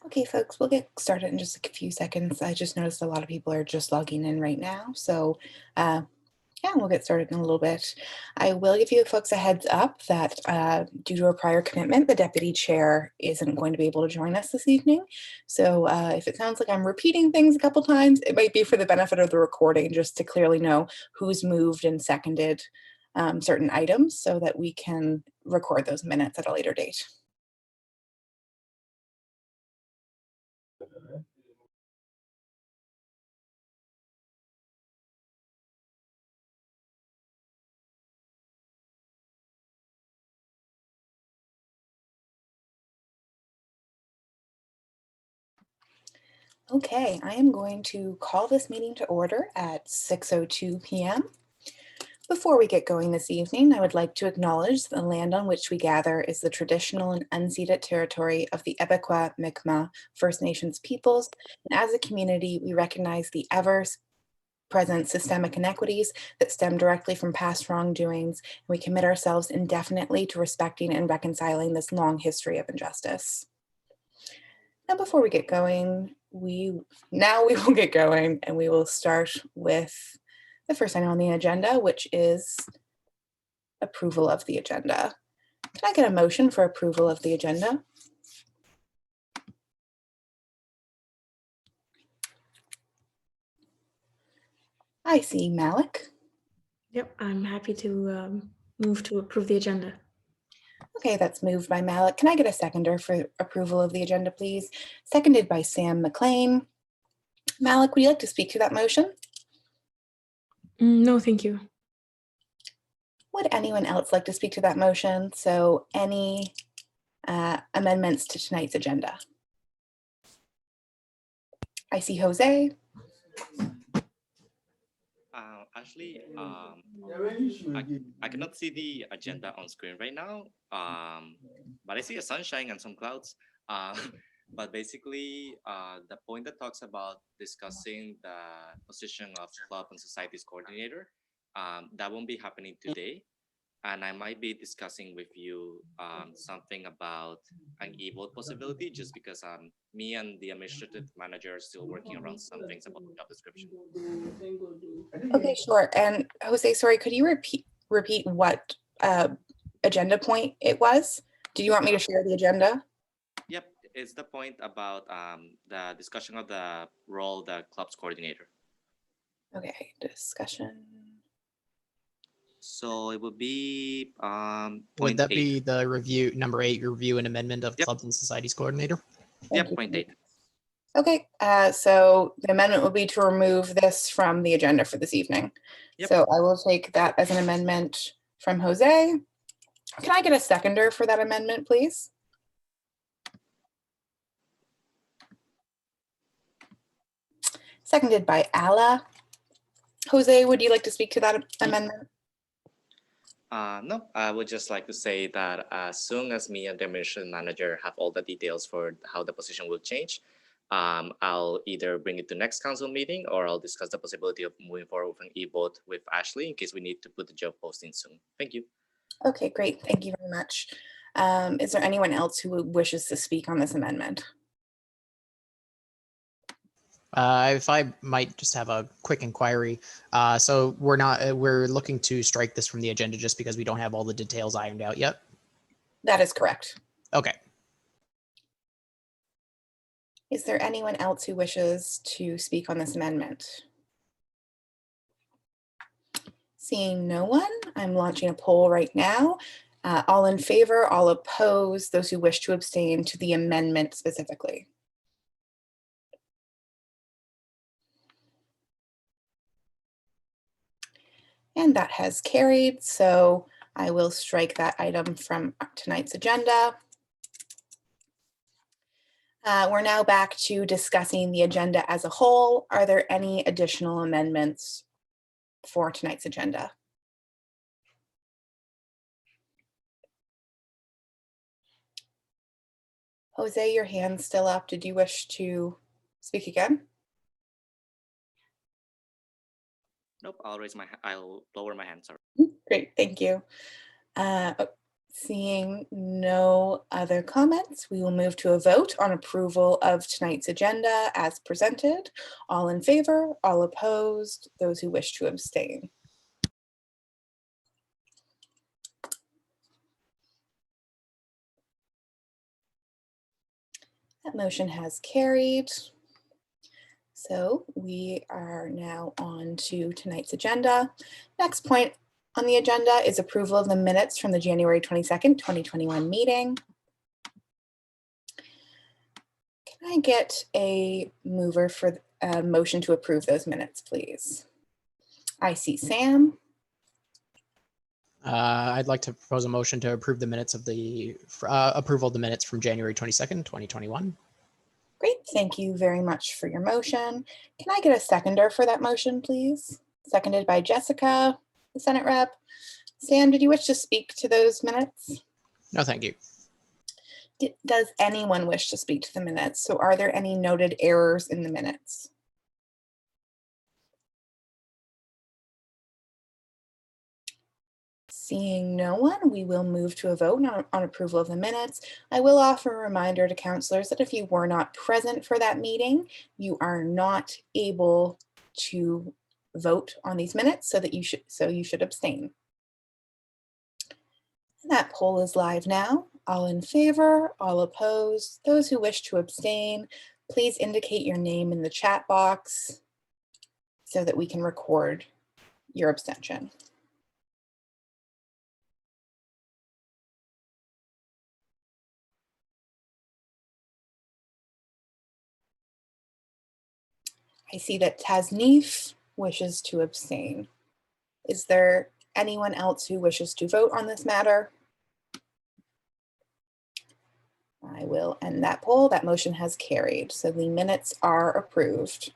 Okay, folks, we'll get started in just a few seconds. I just noticed a lot of people are just logging in right now. So, yeah, we'll get started in a little bit. I will give you folks a heads up that due to a prior commitment, the deputy chair isn't going to be able to join us this evening. So if it sounds like I'm repeating things a couple times, it might be for the benefit of the recording, just to clearly know who's moved and seconded certain items so that we can record those minutes at a later date. Okay, I am going to call this meeting to order at 6:02 p.m. Before we get going this evening, I would like to acknowledge the land on which we gather is the traditional and unceded territory of the Iroquois Mi'kmaq First Nations peoples. And as a community, we recognize the ever-present systemic inequities that stem directly from past wrongdoings. And we commit ourselves indefinitely to respecting and reconciling this long history of injustice. Now, before we get going, we will get going, and we will start with the first item on the agenda, which is approval of the agenda. Can I get a motion for approval of the agenda? I see Malik. Yep, I'm happy to move to approve the agenda. Okay, that's moved by Malik. Can I get a seconder for approval of the agenda, please? Seconded by Sam McLean. Malik, would you like to speak to that motion? No, thank you. Would anyone else like to speak to that motion? So any amendments to tonight's agenda? I see Jose. Actually, I cannot see the agenda on screen right now, but I see a sunshine and some clouds. But basically, the point that talks about discussing the position of club and societies coordinator, that won't be happening today. And I might be discussing with you something about an e-vote possibility, just because me and the administrative manager are still working around some things about the job description. Okay, sure. And Jose, sorry, could you repeat what agenda point it was? Do you want me to share the agenda? Yep, it's the point about the discussion of the role the club's coordinator. Okay, discussion. So it would be Would that 8. be the review, number 8, review and amendment of clubs and societies coordinator? Yep, point 8. Okay, so the amendment will be to remove this from the agenda for this evening. Yep. So I will take that as an amendment from Jose. Can I get a seconder for that amendment, please? Seconded by Ala. Jose, would you like to speak to that amendment? No, I would just like to say that as soon as me and the administration manager have all the details for how the position will change, I'll either bring it to next council meeting or I'll discuss the possibility of moving forward with an e-vote with Ashley in case we need to put the job posting soon. Thank you. Okay, great. Thank you very much. Is there anyone else who wishes to speak on this amendment? If I might just have a quick inquiry. So we're looking to strike this from the agenda just because we don't have all the details ironed out yet? That is correct. Okay. Is there anyone else who wishes to speak on this amendment? Seeing no one, I'm launching a poll right now. All in favor, all opposed, those who wish to abstain to the amendment specifically. And that has carried, so I will strike that item from tonight's agenda. We're now back to discussing the agenda as a whole. Are there any additional amendments for tonight's agenda? Jose, your hand's still up. Did you wish to speak again? Nope, I'll lower my hand, sorry. Great, thank you. Seeing no other comments, we will move to a vote on approval of tonight's agenda as presented. All in favor, all opposed, those who wish to abstain. That motion has carried. So we are now on to tonight's agenda. Next point on the agenda is approval of the minutes from the January 22nd, 2021 meeting. Can I get a mover for a motion to approve those minutes, please? I see Sam. I'd like to propose a motion to approve the minutes of the approval of the minutes from January 22nd, 2021. Great, thank you very much for your motion. Can I get a seconder for that motion, please? Seconded by Jessica, the Senate Rep. Sam, did you wish to speak to those minutes? No, thank you. Does anyone wish to speak to the minutes? So are there any noted errors in the minutes? Seeing no one, we will move to a vote on approval of the minutes. I will offer a reminder to counselors that if you were not present for that meeting, you are not able to vote on these minutes, so you should abstain. And that poll is live now. All in favor, all opposed, those who wish to abstain, please indicate your name in the chat box so that we can record your abstention. I see that Tasneef wishes to abstain. Is there anyone else who wishes to vote on this matter? I will end that poll. That motion has carried, so the minutes are approved.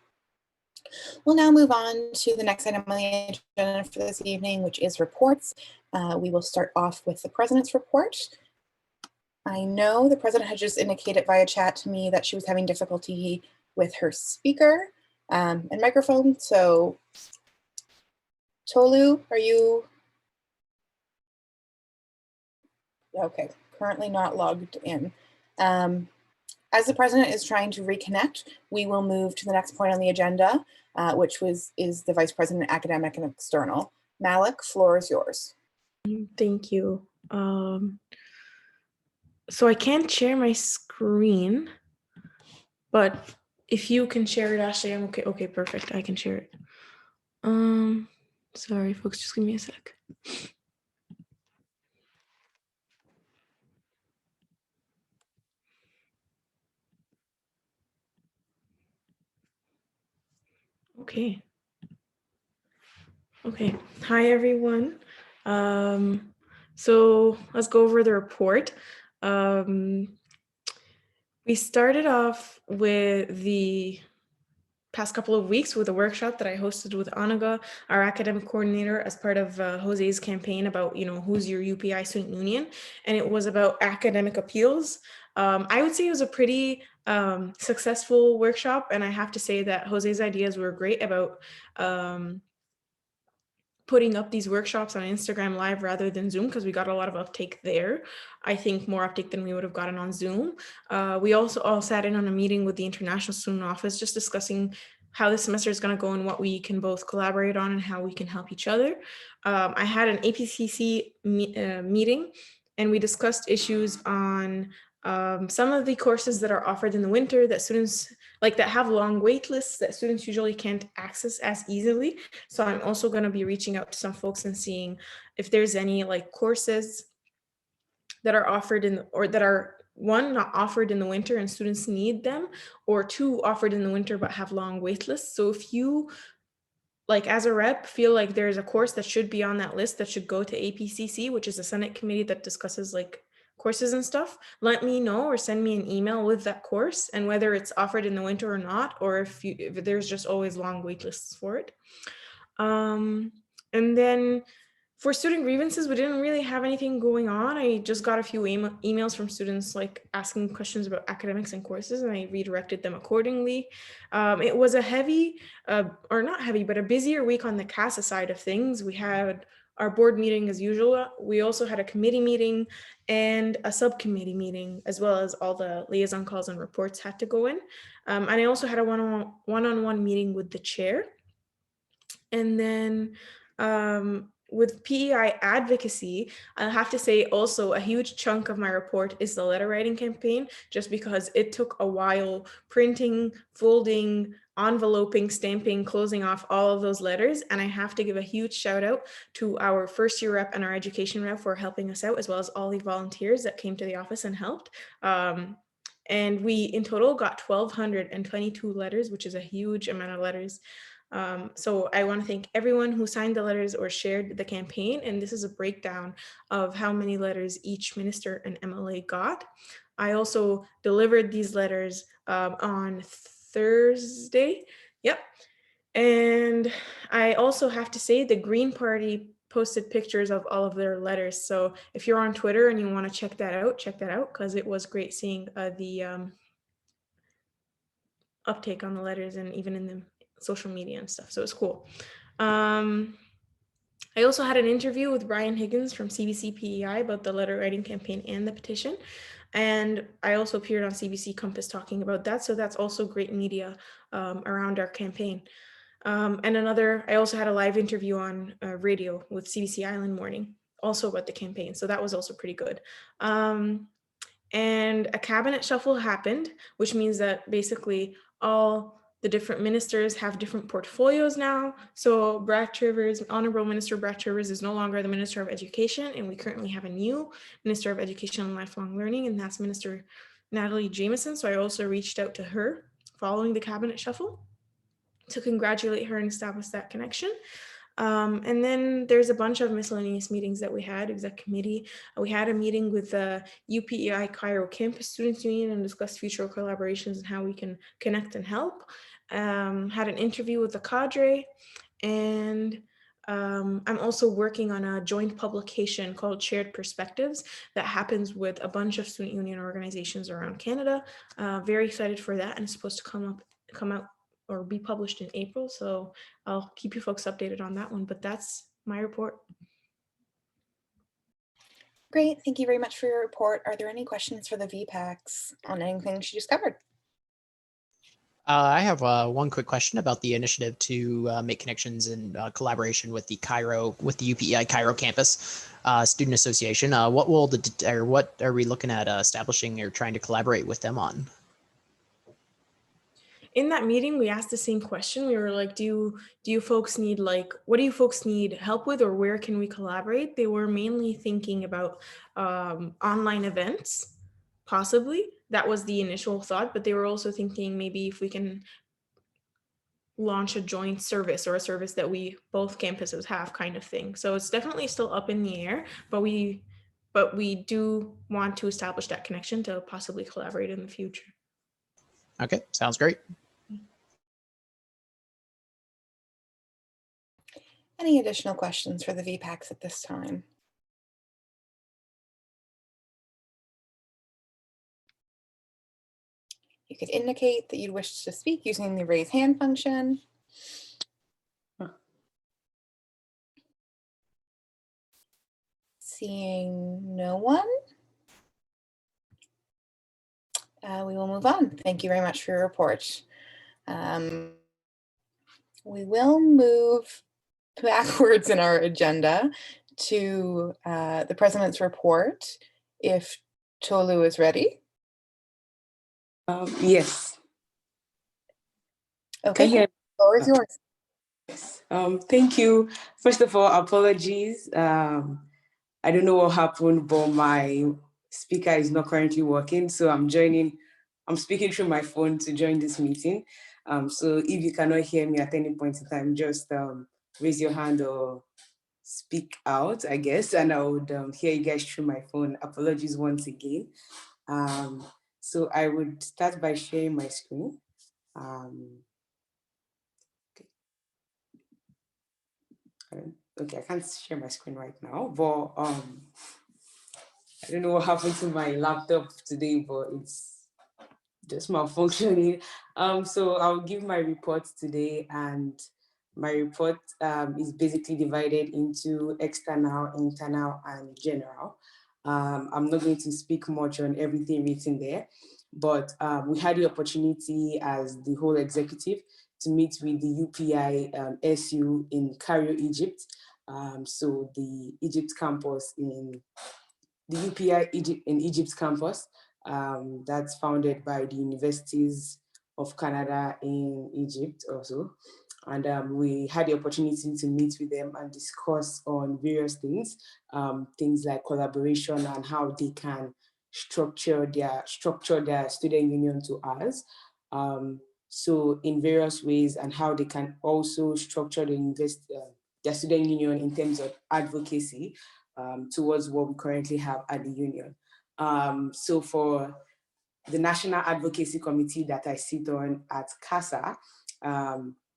We'll now move on to the next item on the agenda for this evening, which is reports. We will start off with the president's report. I know the president had just indicated via chat to me that she was having difficulty with her speaker and microphone. So Tolu, are you? Okay, currently not logged in. As the president is trying to reconnect, we will move to the next point on the agenda, which is the vice president, academic and external. Malik, floor is yours. Thank you. So I can't share my screen, but if you can share it, Ashley, I'm okay. Okay, perfect. I can share it. Sorry, folks, just give me a sec. Okay. Okay. Hi, everyone. So let's go over the report. We started off with the past couple of weeks with a workshop that I hosted with Anaga, our academic coordinator, as part of Jose's campaign about, who's your UPEI student union. And it was about academic appeals. I would say it was a pretty successful workshop. And I have to say that Jose's ideas were great about putting up these workshops on Instagram Live rather than Zoom, because we got a lot of uptake there. I think more uptake than we would have gotten on Zoom. We also all sat in on a meeting with the International Student Office, just discussing how the semester is going to go and what we can both collaborate on and how we can help each other. I had an APCC meeting, and we discussed issues on some of the courses that are offered in the winter that students that have long wait lists that students usually can't access as easily. So I'm also going to be reaching out to some folks and seeing if there's any courses that are offered or that are, one, not offered in the winter and students need them, or two, offered in the winter but have long wait lists. So if you, as a rep, feel like there's a course that should be on that list that should go to APCC, which is a Senate committee that discusses courses and stuff, let me know or send me an email with that course and whether it's offered in the winter or not, or if there's just always long wait lists for it. And then for student grievances, we didn't really have anything going on. I just got a few emails from students asking questions about academics and courses, and I redirected them accordingly. It was a heavy, or not heavy, but a busier week on the CASA side of things. We had our board meeting as usual. We also had a committee meeting and a subcommittee meeting, as well as all the liaison calls and reports had to go in. And I also had a one-on-one meeting with the chair. And then with PEI advocacy, I'll have to say also a huge chunk of my report is the letter writing campaign, just because it took a while printing, folding, enveloping, stamping, closing off all of those letters. And I have to give a huge shout out to our first year rep and our education rep for helping us out, as well as all the volunteers that came to the office and helped. And we in total got 1,222 letters, which is a huge amount of letters. So I want to thank everyone who signed the letters or shared the campaign. And this is a breakdown of how many letters each minister and MLA got. I also delivered these letters on Thursday. Yep. And I also have to say the Green Party posted pictures of all of their letters. So if you're on Twitter and you want to check that out, because it was great seeing the uptake on the letters and even in the social media and stuff. So it's cool. I also had an interview with Brian Higgins from CBC PEI about the letter writing campaign and the petition. And I also appeared on CBC Compass talking about that. So that's also great media around our campaign. And I also had a live interview on radio with CBC Island Morning, also about the campaign. So that was also pretty good. And a cabinet shuffle happened, which means that basically all the different ministers have different portfolios now. So Brad Trivers, Honorable Minister Brad Trivers, is no longer the Minister of Education, and we currently have a new Minister of Education and Lifelong Learning, and that's Minister Natalie Jameson. So I also reached out to her following the cabinet shuffle to congratulate her and establish that connection. And then there's a bunch of miscellaneous meetings that we had, exec committee. We had a meeting with the UPEI Cairo Campus Students Union and discussed future collaborations and how we can connect and help. Had an interview with the cadre, and I'm also working on a joint publication called Shared Perspectives that happens with a bunch of student union organizations around Canada. Very excited for that, and it's supposed to come out or be published in April. So I'll keep you folks updated on that one, but that's my report. Great, thank you very much for your report. Are there any questions for the VPACs on anything she just covered? I have one quick question about the initiative to make connections and collaboration with the UPEI Cairo Campus Student Association. What are we looking at establishing or trying to collaborate with them on? In that meeting, we asked the same question. We were like, do you folks need, what do you folks need help with, or where can we collaborate? They were mainly thinking about online events, possibly. That was the initial thought, but they were also thinking maybe if we can launch a joint service or a service that both campuses have, kind of thing. So it's definitely still up in the air, but we do want to establish that connection to possibly collaborate in the future. Okay, sounds great. Any additional questions for the VPACs at this time? You could indicate that you'd wish to speak using the raise hand function. Seeing no one, we will move on. Thank you very much for your report. We will move backwards in our agenda to the president's report, if Tolu is ready. Yes. Okay, the floor is yours. Yes. Thank you. First of all, apologies. I don't know what happened, but my speaker is not currently working, so I'm speaking through my phone to join this meeting. So if you cannot hear me at any point in time, just raise your hand or speak out, I guess, and I would hear you guys through my phone. Apologies once again. So I would start by sharing my screen. Okay, I can't share my screen right now, but I don't know what happened to my laptop today, but it's just malfunctioning. So I'll give my report today, and My report is basically divided into external, internal, and general. I'm not going to speak much on everything written there, but we had the opportunity as the whole executive to meet with the UPEI SU in Cairo, Egypt. So the Egypt campus in the UPEI in Egypt campus that's founded by the universities of Canada in Egypt also. And we had the opportunity to meet with them and discuss on various things, things like collaboration and how they can structure their student union to us. So in various ways, and how they can also structure their student union in terms of advocacy towards what we currently have at the union. So for the National Advocacy Committee that I sit on at CASA,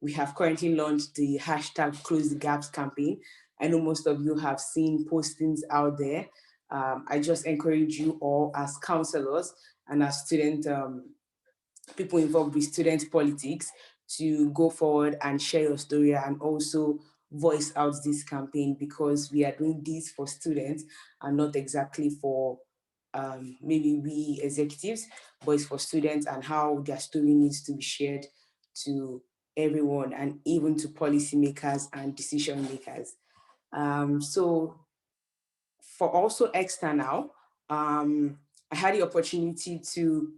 we have currently launched the hashtag Close the Gaps campaign. I know most of you have seen postings out there. I just encourage you all as counselors and as people involved with student politics to go forward and share your story and also voice out this campaign, because we are doing this for students and not exactly for maybe we executives, but it's for students and how their story needs to be shared to everyone and even to policymakers and decision makers. So for also external, I had the opportunity to,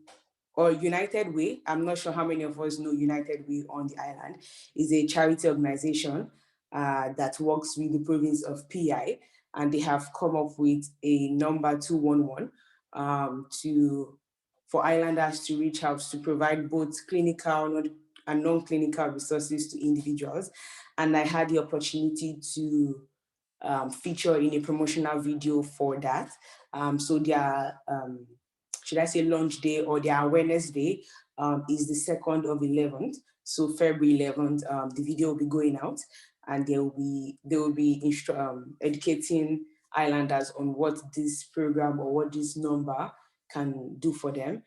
or United Way, I'm not sure how many of us know United Way on the island, is a charity organization that works with the province of PI, and they have come up with a number 211 for islanders to reach out to provide both clinical and non-clinical resources to individuals. And I had the opportunity to feature in a promotional video for that. So their, should I say launch day or their awareness day is the 2nd of 11th. So February 11th, the video will be going out, and they will be educating islanders on what this program or what this number can do for them.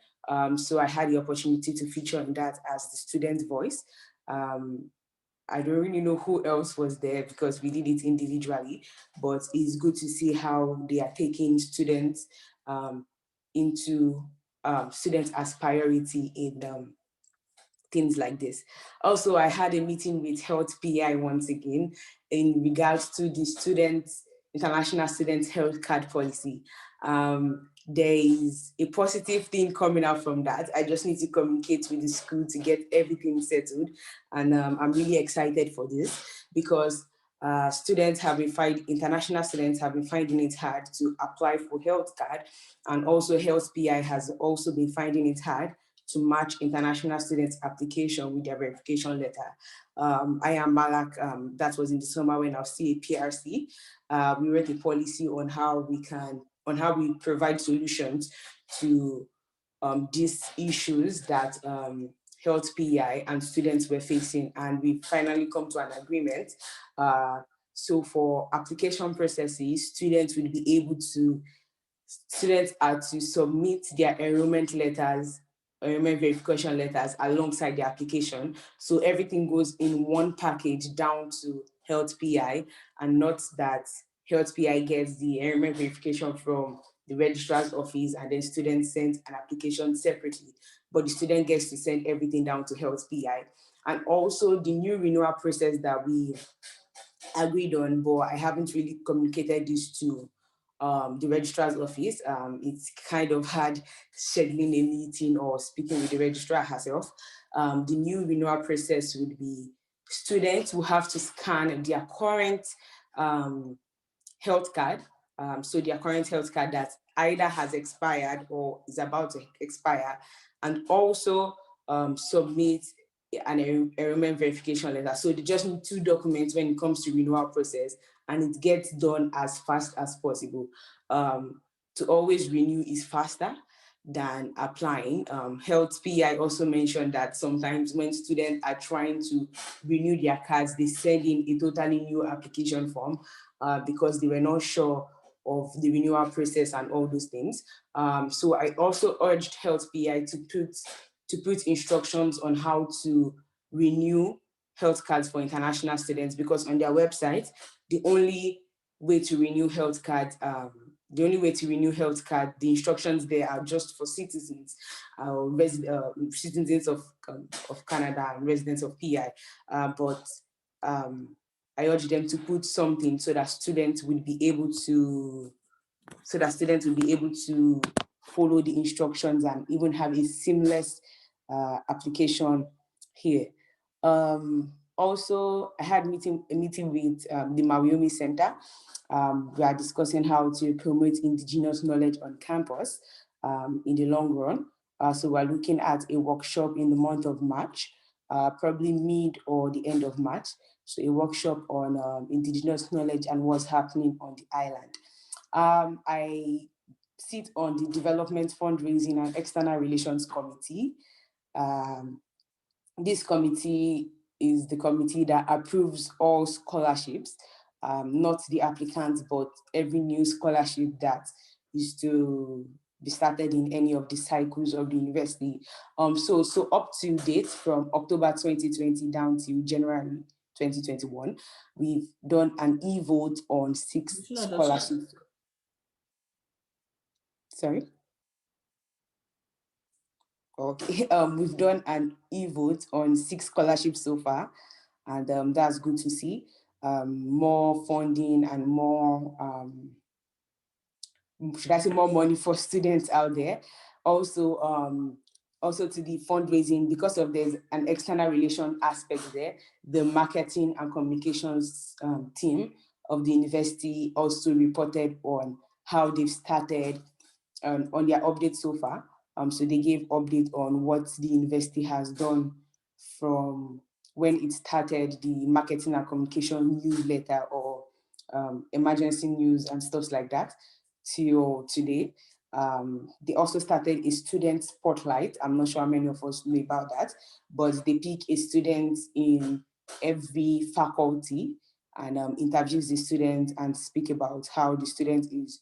So I had the opportunity to feature on that as the student voice. I don't really know who else was there because we did it individually, but it's good to see how they are taking students into students as priority in things like this. Also, I had a meeting with Health PI once again in regards to the International Students Health Card Policy. There is a positive thing coming out from that. I just need to communicate with the school to get everything settled. And I'm really excited for this because international students have been finding it hard to apply for health card. And also Health PI has also been finding it hard to match international students' application with their verification letter. I am Malak, that was in the summer when I was still a PRC. We wrote a policy on how we provide solutions to these issues that Health PEI and students were facing, and we finally come to an agreement. So for application processes, students are to submit their enrollment verification letters alongside the application. So everything goes in one package down to Health PI, and not that Health PI gets the enrollment verification from the registrar's office and then students send an application separately, but the student gets to send everything down to Health PI. And also the new renewal process that we agreed on, but I haven't really communicated this to the registrar's office. It's kind of hard scheduling a meeting or speaking with the registrar herself. The new renewal process would be students will have to scan their current health card. So their current health card that either has expired or is about to expire, and also submit an enrollment verification letter. So they just need 2 documents when it comes to renewal process, and it gets done as fast as possible. To always renew is faster than applying. Health PI also mentioned that sometimes when students are trying to renew their cards, they send in a totally new application form because they were not sure of the renewal process and all those things. So I also urged Health PI to put instructions on how to renew health cards for international students, because on their website, the only way to renew health card, the instructions there are just for citizens, citizens of Canada and residents of PI. But I urge them to put something so that students will be able to follow the instructions and even have a seamless application here. Also, I had a meeting with the Mawiomi Center. We are discussing how to promote indigenous knowledge on campus in the long run. So we're looking at a workshop in the month of March, probably mid or the end of March. So a workshop on indigenous knowledge and what's happening on the island. I sit on the Development, Fundraising and External Relations Committee. This committee is the committee that approves all scholarships, not the applicants, but every new scholarship that is to be started in any of the cycles of the university. So up to date, from October 2020 down to January 2021, we've done an e-vote on 6 scholarships. Sorry? Okay, we've done an e-vote on 6 scholarships so far, and that's good to see. More funding and more, should I say, more money for students out there. Also to the fundraising, because of there's an external relation aspect there, the marketing and communications team of the university also reported on how they've started on their update so far. So they gave update on what the university has done from when it started the marketing and communication newsletter or emergency news and stuff like that till today. They also started a student spotlight. I'm not sure how many of us know about that, but they pick a student in every faculty and interviews the student and speak about how the student is,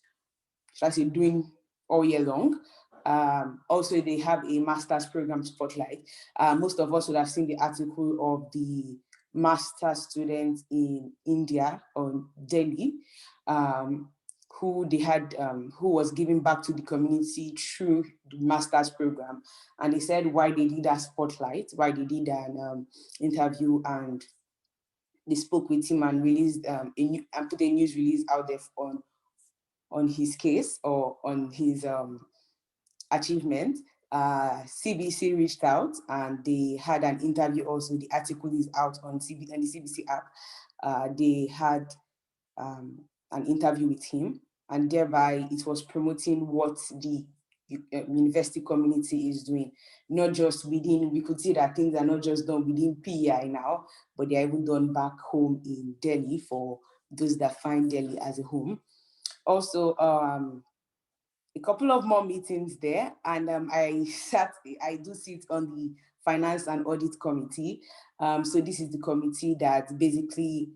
should I say, doing all year long. Also, they have a master's program spotlight. Most of us would have seen the article of the master's student in India or Delhi, who was giving back to the community through the master's program. And they said why they did that spotlight, why they did an interview, and they spoke with him and released and put a news release out there on his case or on his achievement. CBC reached out and they had an interview also. The article is out on the CBC app. They had an interview with him, and thereby it was promoting what the university community is doing. Not just within, we could see that things are not just done within PEI now, but they're even done back home in Delhi for those that find Delhi as a home. Also, a couple of more meetings there, and I do sit on the Finance and Audit Committee. So this is the committee that basically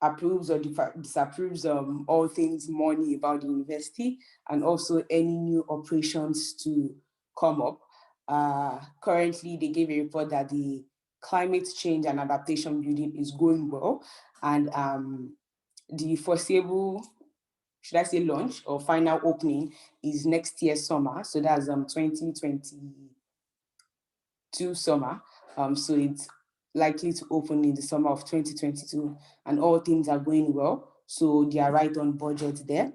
approves or disapproves all things money about the university, and also any new operations to come up. Currently, they gave a report that the climate change and adaptation building is going well, and the foreseeable, should I say, launch or final opening is next year summer. So that's 2022 summer. So it's likely to open in the summer of 2022, and all things are going well. So they are right on budget there.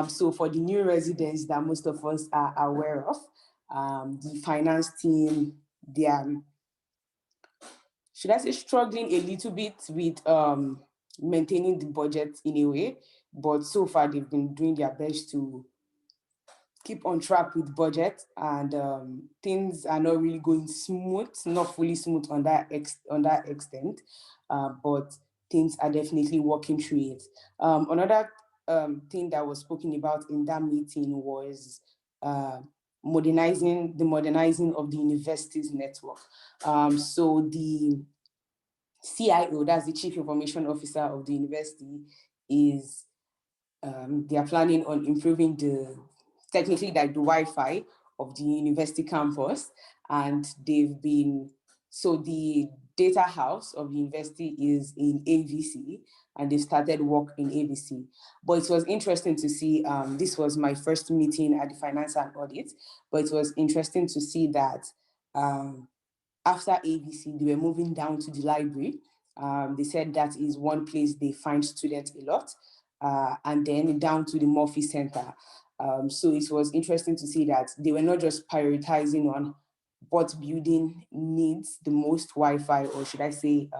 So for the new residents that most of us are aware of, the finance team, they are, should I say, struggling a little bit with maintaining the budget in a way, but so far they've been doing their best to keep on track with budget, and things are not really going smooth, not fully smooth on that extent, but things are definitely working through it. Another thing that was spoken about in that meeting was modernizing of the university's network. So the CIO, that's the Chief Information Officer of the university, is they are planning on improving technically like the Wi-Fi of the university campus, and they've been, so the data house of the university is in AVC, and they started work in AVC. But it was interesting to see, this was my first meeting at the Finance and Audit, but it was interesting to see that after AVC, they were moving down to the library. They said that is one place they find students a lot, and then down to the Murphy Center. So it was interesting to see that they were not just prioritizing on what building needs the most Wi-Fi, or should I say,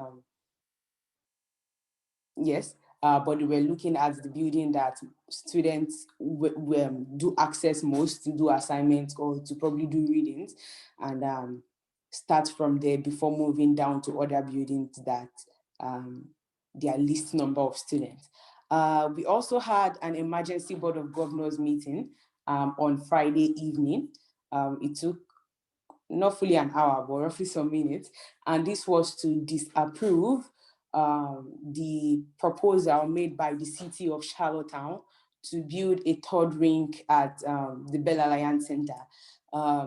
yes, but they were looking at the building that students do access most to do assignments or to probably do readings, and start from there before moving down to other buildings that their least number of students. We also had an emergency Board of Governors meeting on Friday evening. It took not fully an hour, but roughly some minutes. And this was to disapprove the proposal made by the city of Charlottetown to build a third ring at the Bell Alliance Center.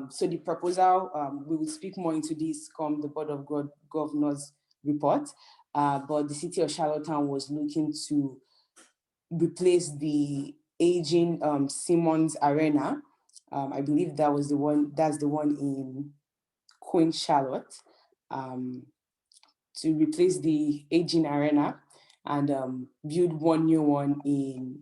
So the proposal, we will speak more into this come the Board of Governors report, but the city of Charlottetown was looking to replace the aging Simmons Arena. I believe that was the one, that's the one in Queen Charlotte, to replace the aging arena and build one new one in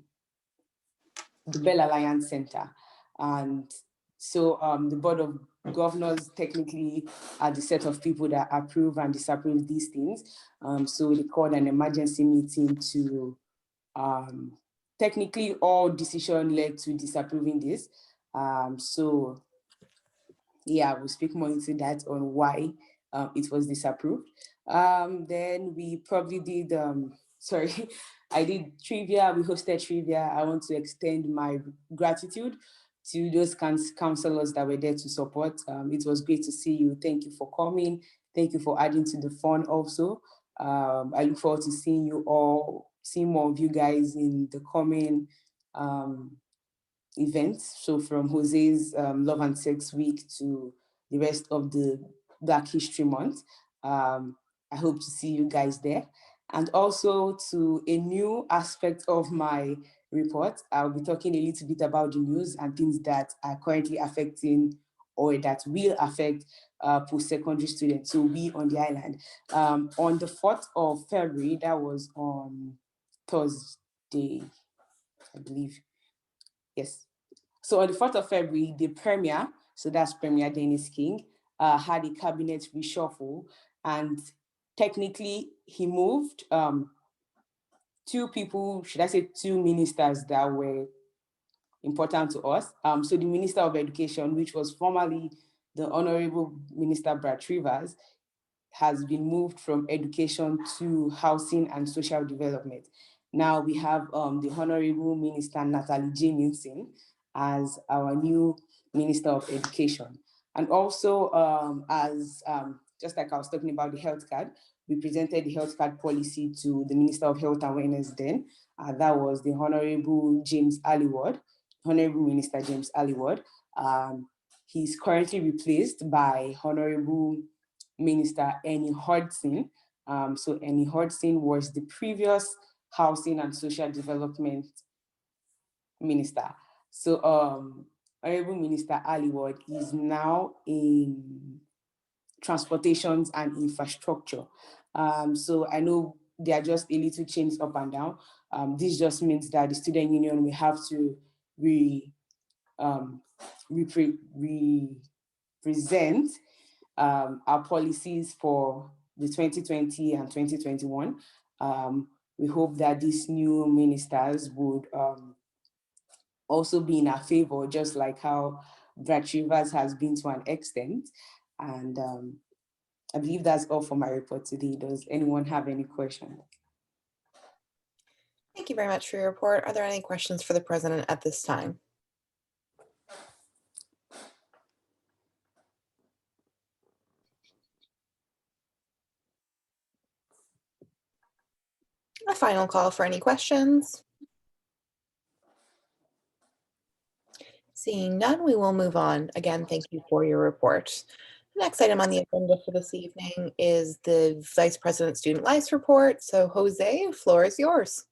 the Bell Alliance Center. And so the Board of Governors technically are the set of people that approve and disapprove these things. So they called an emergency meeting to technically all decision led to disapproving this. So yeah, we'll speak more into that on why it was disapproved. Then we probably did, sorry, I did trivia, we hosted trivia. I want to extend my gratitude to those counselors that were there to support. It was great to see you. Thank you for coming. Thank you for adding to the fun also. I look forward to seeing you all, seeing more of you guys in the coming events. So from Jose's Love and Sex Week to the rest of the Black History Month. I hope to see you guys there. And also to a new aspect of my report, I'll be talking a little bit about the news and things that are currently affecting or that will affect post-secondary students, so we on the island. On the 4th of February, that was on Thursday, I believe. Yes. So on the 4th of February, the Premier, so that's Premier Dennis King, had a cabinet reshuffle, and technically he moved two people, should I say two ministers that were important to us. So the Minister of Education, which was formerly the Honorable Minister Brad Rivers, has been moved from education to housing and social development. Now we have the Honorable Minister Natalie Jamieson as our new Minister of Education. And also as, just like I was talking about the health card, we presented the health card policy to the Minister of Health and Wellness then. That was the Honorable James Allyward, Honorable Minister James Allyward. He's currently replaced by Honorable Minister Annie Hodson. So Annie Hodson was the previous Housing and Social Development Minister. So Honorable Minister Allyward is now in transportations and infrastructure. So I know they are just a little changed up and down. This just means that the student union will have to represent our policies for the 2020 and 2021. We hope that these new ministers would also be in our favor, just like how Brad Rivers has been to an extent. And I believe that's all for my report today. Does anyone have any questions? Thank you very much for your report. Are there any questions for the president at this time? A final call for any questions. Seeing none, we will move on. Again, thank you for your report. The next item on the agenda for this evening is the Vice President Student Life Report. So Jose, floor is yours.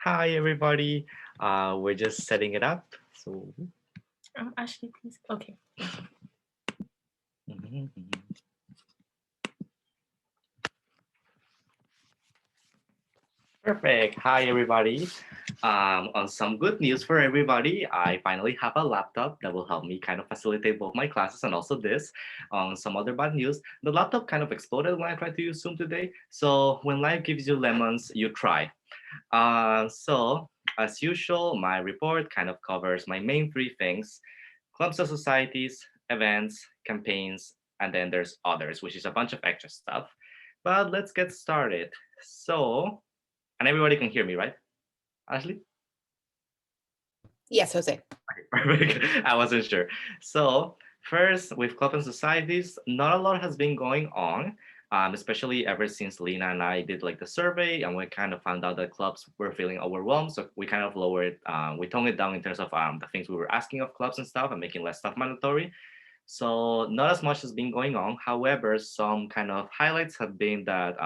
Hi, everybody. We're just setting it up. So, Ashley, please. Okay. Perfect. Hi, everybody. On some good news for everybody, I finally have a laptop that will help me kind of facilitate both my classes and also this. On some other bad news, the laptop kind of exploded when I tried to use Zoom today. So when life gives you lemons, you try. So as usual, my report kind of covers my main three things: clubs and societies, events, campaigns, and then there's others, which is a bunch of extra stuff. But let's get started. So, and everybody can hear me, right? Ashley? Yes, Jose. Okay, perfect. I wasn't sure. So first, with club and societies, not a lot has been going on, especially ever since Lena and I did like the survey, and we kind of found out that clubs were feeling overwhelmed. So we kind of lowered, we toned it down in terms of the things we were asking of clubs and stuff, and making less stuff mandatory. So not as much has been going on. However, some kind of highlights have been that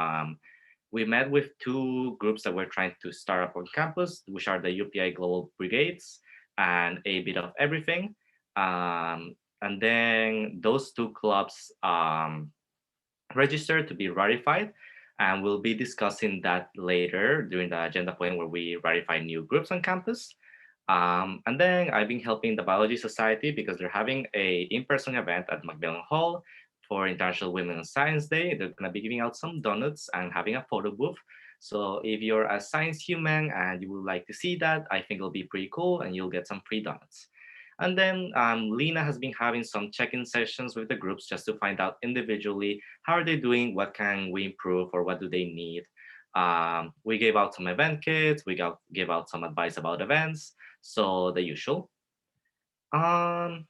we met with two groups that we're trying to start up on campus, which are the UPEI Global Brigades and a bit of everything. And then those two clubs registered to be ratified. And we'll be discussing that later during the agenda point where we ratify new groups on campus. And then I've been helping the Biology Society because they're having a in-person event at Macmillan Hall for International Women in Science Day. They're gonna be giving out some donuts and having a photo booth. So if you're a science human and you would like to see that, I think it'll be pretty cool and you'll get some free donuts. And then Lena has been having some check-in sessions with the groups just to find out individually how are they doing, what can we improve, or what do they need. We gave out some event kits, gave out some advice about events, so the usual. And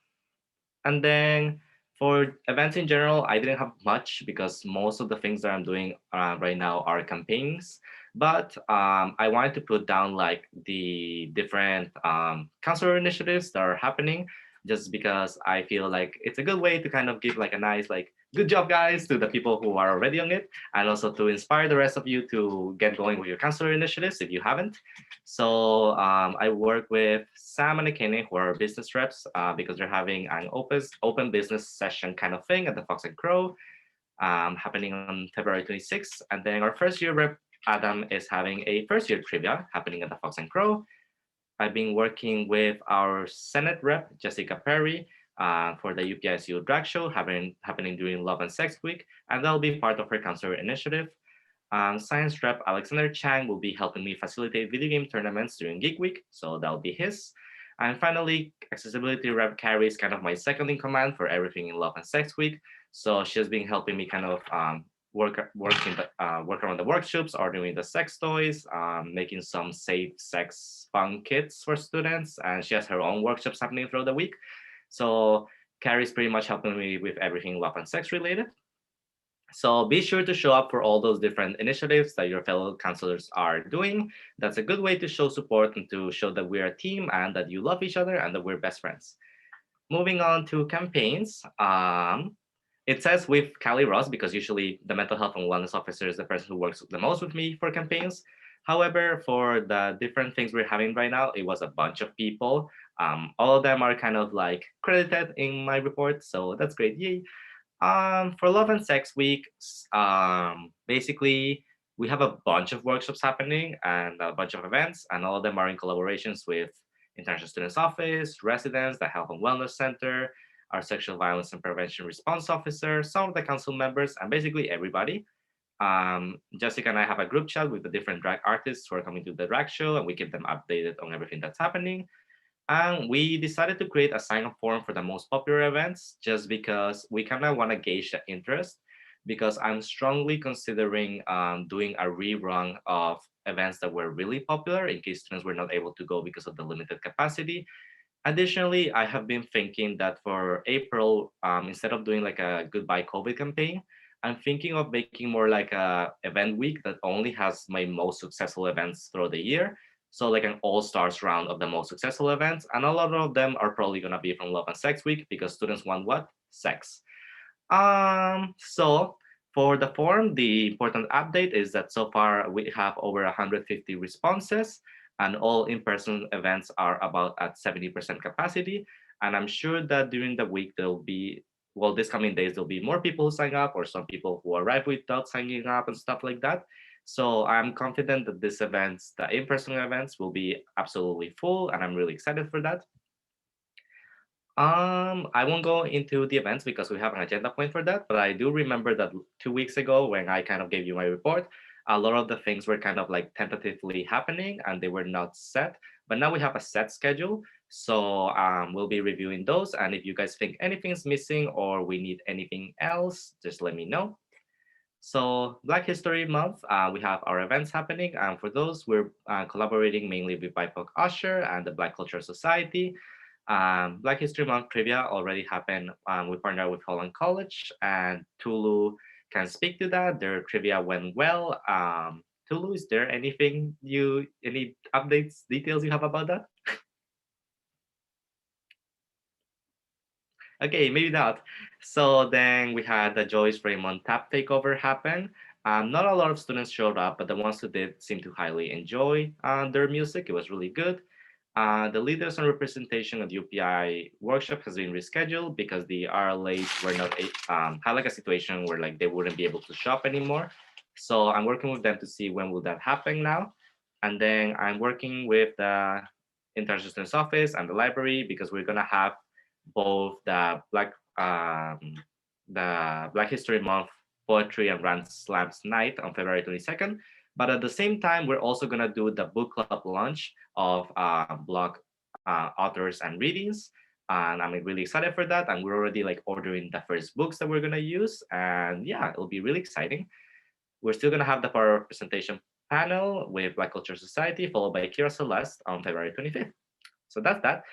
then for events in general, I didn't have much because most of the things that I'm doing right now are campaigns. But I wanted to put down like the different counselor initiatives that are happening, just because I feel like it's a good way to kind of give like a nice like good job guys to the people who are already on it, and also to inspire the rest of you to get going with your counselor initiatives if you haven't. So I work with Sam and Akene, who are business reps, because they're having an open business session kind of thing at the Fox and Crow, happening on February 26th. And then our first year rep, Adam, is having a first year trivia happening at the Fox and Crow. I've been working with our Senate rep, Jessica Perry, for the UPSU drag show happening during Love and Sex Week, and that'll be part of her counselor initiative. Science rep Alexander Chang will be helping me facilitate video game tournaments during Geek Week, so that'll be his. And finally, accessibility rep Carrie is kind of my second in command for everything in Love and Sex Week. So she's been helping me kind of work around the workshops, ordering the sex toys, making some safe sex fun kits for students, and she has her own workshops happening throughout the week. So Carrie's pretty much helping me with everything love and sex related. So be sure to show up for all those different initiatives that your fellow counselors are doing. That's a good way to show support and to show that we're a team and that you love each other and that we're best friends. Moving on to campaigns. It says with Callie Ross because usually the mental health and wellness officer is the person who works the most with me for campaigns. However, for the different things we're having right now, it was a bunch of people. All of them are kind of like credited in my report, so that's great. Yay. For Love and Sex Week, basically we have a bunch of workshops happening and a bunch of events, and all of them are in collaborations with International Students Office, residents, the Health and Wellness Center, our Sexual Violence and Prevention Response Officer, some of the council members, and basically everybody. Jessica and I have a group chat with the different drag artists who are coming to the drag show, and we keep them updated on everything that's happening. And we decided to create a sign-up form for the most popular events just because we kind of want to gauge the interest, because I'm strongly considering doing a rerun of events that were really popular in case students were not able to go because of the limited capacity. Additionally, I have been thinking that for April, instead of doing like a goodbye COVID campaign, I'm thinking of making more like a event week that only has my most successful events throughout the year. So like an all-stars round of the most successful events. And a lot of them are probably gonna be from Love and Sex Week because students want what? Sex. So for the forum, the important update is that so far we have over 150 responses, and all in-person events are about at 70% capacity. And I'm sure that during the week there'll be, well, this coming days there'll be more people who sign up, or some people who arrive without signing up and stuff like that. So I'm confident that these events, the in-person events, will be absolutely full, and I'm really excited for that. I won't go into the events because we have an agenda point for that, but I do remember that 2 weeks ago when I kind of gave you my report, a lot of the things were kind of like tentatively happening and they were not set. But now we have a set schedule. So we'll be reviewing those. And if you guys think anything's missing or we need anything else, just let me know. So Black History Month, we have our events happening. And for those, we're collaborating mainly with BIPOC Usher and the Black Cultural Society. Black History Month trivia already happened. We partnered with Holland College, and Tulu can speak to that. Their trivia went well. Tulu, is there any updates, details you have about that? Okay, maybe not. So then we had the Joyce Raymond tap takeover happen. Not a lot of students showed up, but the ones who did seemed to highly enjoy their music. It was really good. The leaders and representation of the UPEI workshop has been rescheduled because the RLAs were not had like a situation where like they wouldn't be able to shop anymore. So I'm working with them to see when will that happen now. And then I'm working with the International Students Office and the library because we're gonna have both the Black History Month Poetry and Rant Slams night on February 22nd. But at the same time, we're also gonna do the book club launch of blog authors and readings. And I'm really excited for that. And we're already like ordering the first books that we're gonna use. And yeah, it'll be really exciting. We're still gonna have the power of presentation panel with Black Culture Society, followed by Kira Celeste on February 25th. So that's that.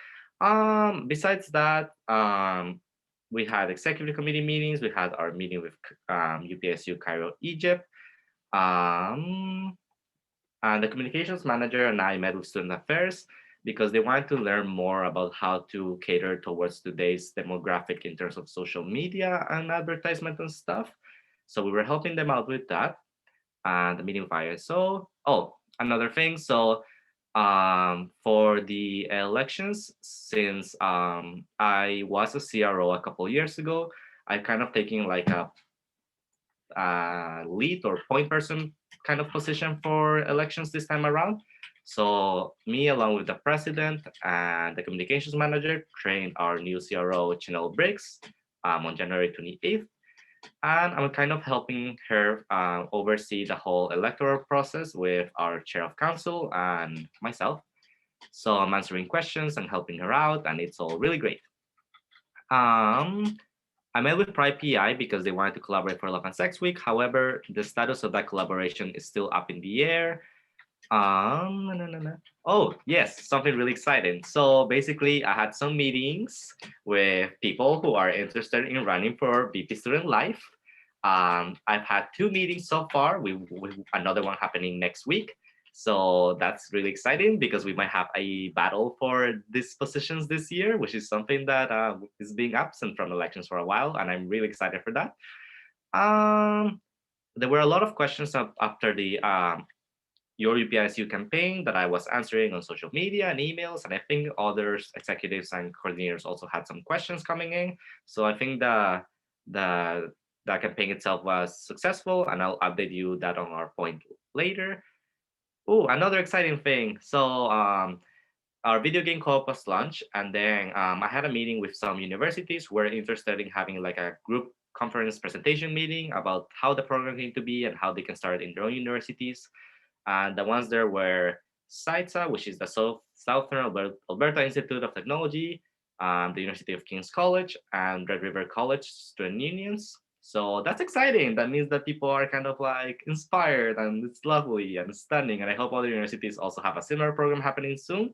Besides that, we had executive committee meetings. We had our meeting with UPSU Cairo, Egypt. And the communications manager and I met with student affairs because they wanted to learn more about how to cater towards today's demographic in terms of social media and advertisement and stuff. So we were helping them out with that. And the meeting with ISO. Oh, another thing. So for the elections, since I was a CRO a couple years ago, I kind of taking like a lead or point person kind of position for elections this time around. So me, along with the president and the communications manager, trained our new CRO, Chanel Briggs, on January 28th. And I'm kind of helping her oversee the whole electoral process with our chair of council and myself. So I'm answering questions and helping her out, and it's all really great. I met with Pride PI because they wanted to collaborate for Love and Sex Week. However, the status of that collaboration is still up in the air. Oh, yes, something really exciting. So basically, I had some meetings with people who are interested in running for VP Student Life. I've had 2 meetings so far, with another one happening next week. So that's really exciting because we might have a battle for these positions this year, which is something that is being absent from elections for a while, and I'm really excited for that. There were a lot of questions after the Your UPISU campaign that I was answering on social media and emails, and I think other executives and coordinators also had some questions coming in. So I think the campaign itself was successful, and I'll update you that on our point later. Oh, another exciting thing. So our video game co-op was launched, and then I had a meeting with some universities who were interested in having like a group conference presentation meeting about how the program came to be and how they can start in their own universities. And the ones there were SITSA, which is the Southern Alberta Institute of Technology, the University of King's College, and Red River College student unions. So that's exciting. That means that people are kind of like inspired, and it's lovely and stunning. And I hope other universities also have a similar program happening soon.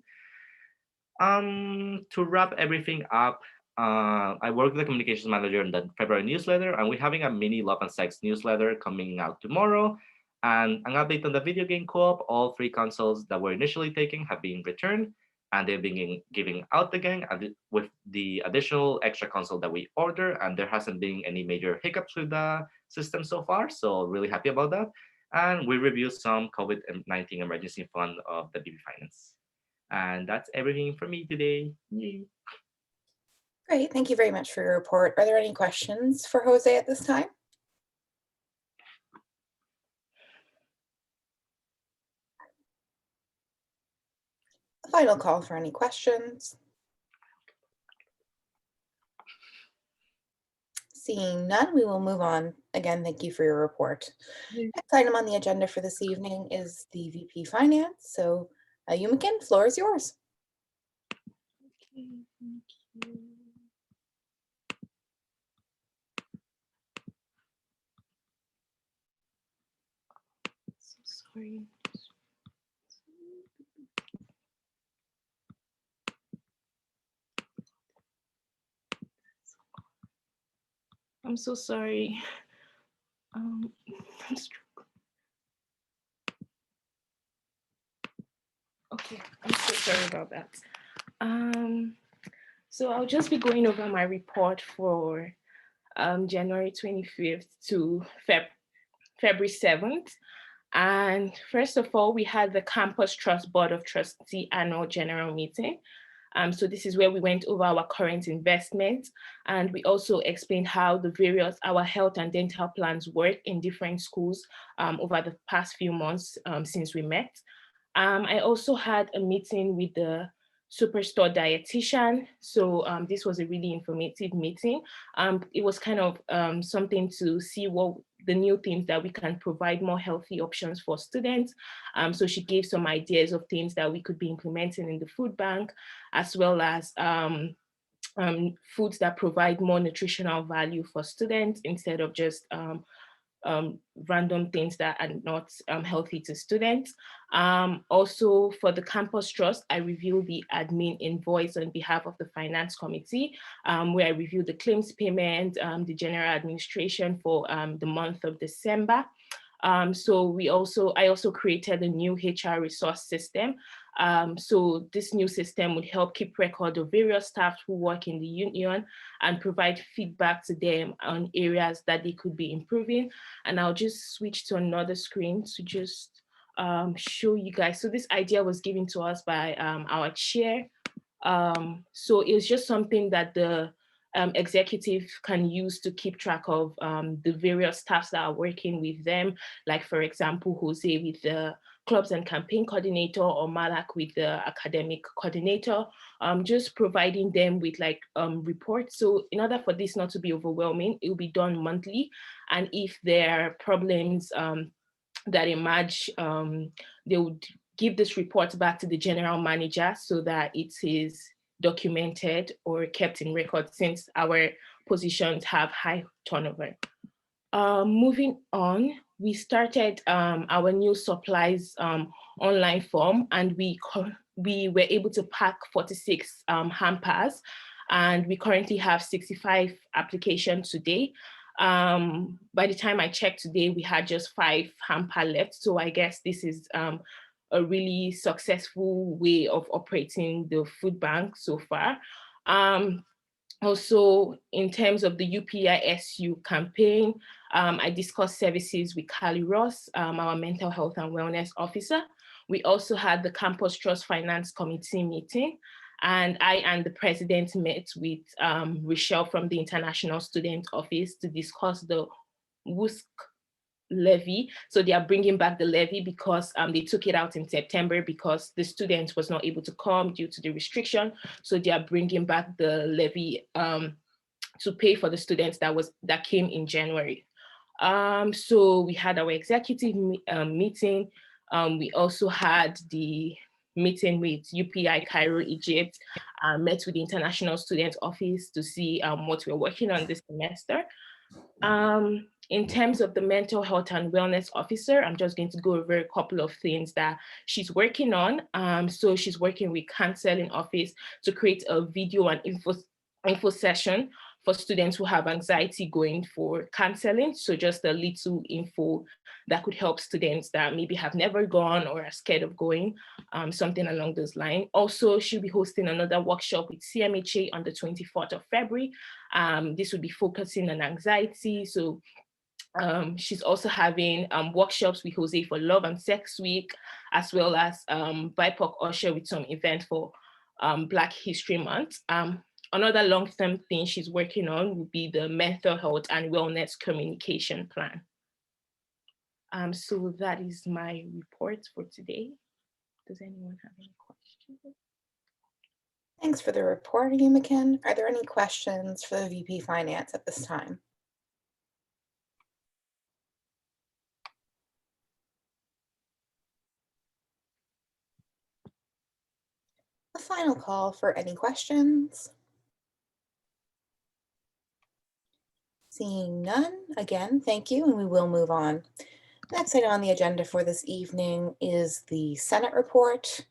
To wrap everything up, I work with the communications manager in the February newsletter, and we're having a mini Love and Sex newsletter coming out tomorrow. And an update on the video game co-op. All 3 consoles that were initially taken have been returned, and they're being giving out again with the additional extra console that we order. And there hasn't been any major hiccups with the system so far, so really happy about that. And we reviewed some COVID-19 emergency fund of the BB Finance. And that's everything for me today. Yay. Great, thank you very much for your report. Are there any questions for Jose at this time? A final call for any questions. Seeing none, we will move on. Again, thank you for your report. Next item on the agenda for this evening is the VP Finance. So, Yumikin, floor is yours. Okay, thank you. So sorry. I'm so sorry. I'm struggling. Okay, I'm so sorry about that. So I'll just be going over my report for January 25th to February 7th. And first of all, we had the Campus Trust Board of Trustee Annual General Meeting. So this is where we went over our current investments, and we also explained how our health and dental plans work in different schools over the past few months since we met. I also had a meeting with the Superstore dietitian. So this was a really informative meeting. It was kind of something to see what the new things that we can provide more healthy options for students. So she gave some ideas of things that we could be implementing in the food bank, as well as foods that provide more nutritional value for students instead of just random things that are not healthy to students. Also for the Campus Trust, I reviewed the admin invoice on behalf of the Finance Committee, where I reviewed the claims payment, the general administration for the month of December. So I also created a new HR resource system. So this new system would help keep record of various staff who work in the union and provide feedback to them on areas that they could be improving. And I'll just switch to another screen to just show you guys. So this idea was given to us by our chair. So it was just something that the executive can use to keep track of the various staffs that are working with them. Like for example, Jose with the clubs and campaign coordinator, or Malak with the academic coordinator, just providing them with like reports. So in order for this not to be overwhelming, it will be done monthly. And if there are problems that emerge, they would give this report back to the general manager so that it is documented or kept in record, since our positions have high turnover. Moving on, we started our new supplies online form, and we were able to pack 46 hampers, and we currently have 65 applications today. By the time I checked today, we had just 5 hamper left. So I guess this is a really successful way of operating the food bank so far. Also, in terms of the UPEI SU campaign, I discussed services with Carly Ross, our mental health and wellness officer. We also had the Campus Trust Finance Committee meeting, and I and the president met with Rochelle from the International Student Office to discuss the WUSC levy. So they are bringing back the levy because they took it out in September because the students was not able to come due to the restriction. So they are bringing back the levy to pay for the students that came in January. So we had our executive meeting. We also had the meeting with UPEI Cairo, Egypt, met with the International Student Office to see what we're working on this semester. In terms of the mental health and wellness officer, I'm just going to go over a couple of things that she's working on. So she's working with counseling office to create a video and info session for students who have anxiety going for counseling. So just a little info that could help students that maybe have never gone or are scared of going, something along those lines. Also, she'll be hosting another workshop with CMHA on the 24th of February. This would be focusing on anxiety. So she's also having workshops with Jose for Love and Sex Week, as well as BIPOC Usher with some event for Black History Month. Another long-term thing she's working on would be the mental health and wellness communication plan. So that is my report for today. Does anyone have any questions? Thanks for the report, Yumikin. Are there any questions for the VP Finance at this time? A final call for any questions. Seeing none, again, thank you, and we will move on. Next item on the agenda for this evening is the Senate report.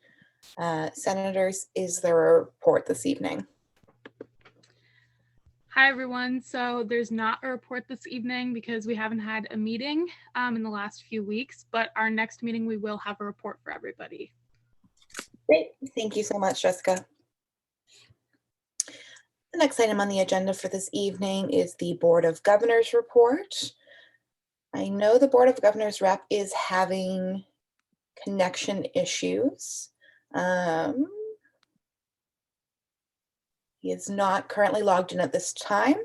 Senators, is there a report this evening? Hi, everyone. So there's not a report this evening because we haven't had a meeting in the last few weeks, but our next meeting, we will have a report for everybody. Great, thank you so much, Jessica. The next item on the agenda for this evening is the Board of Governors report. I know the Board of Governors rep is having connection issues. He is not currently logged in at this time.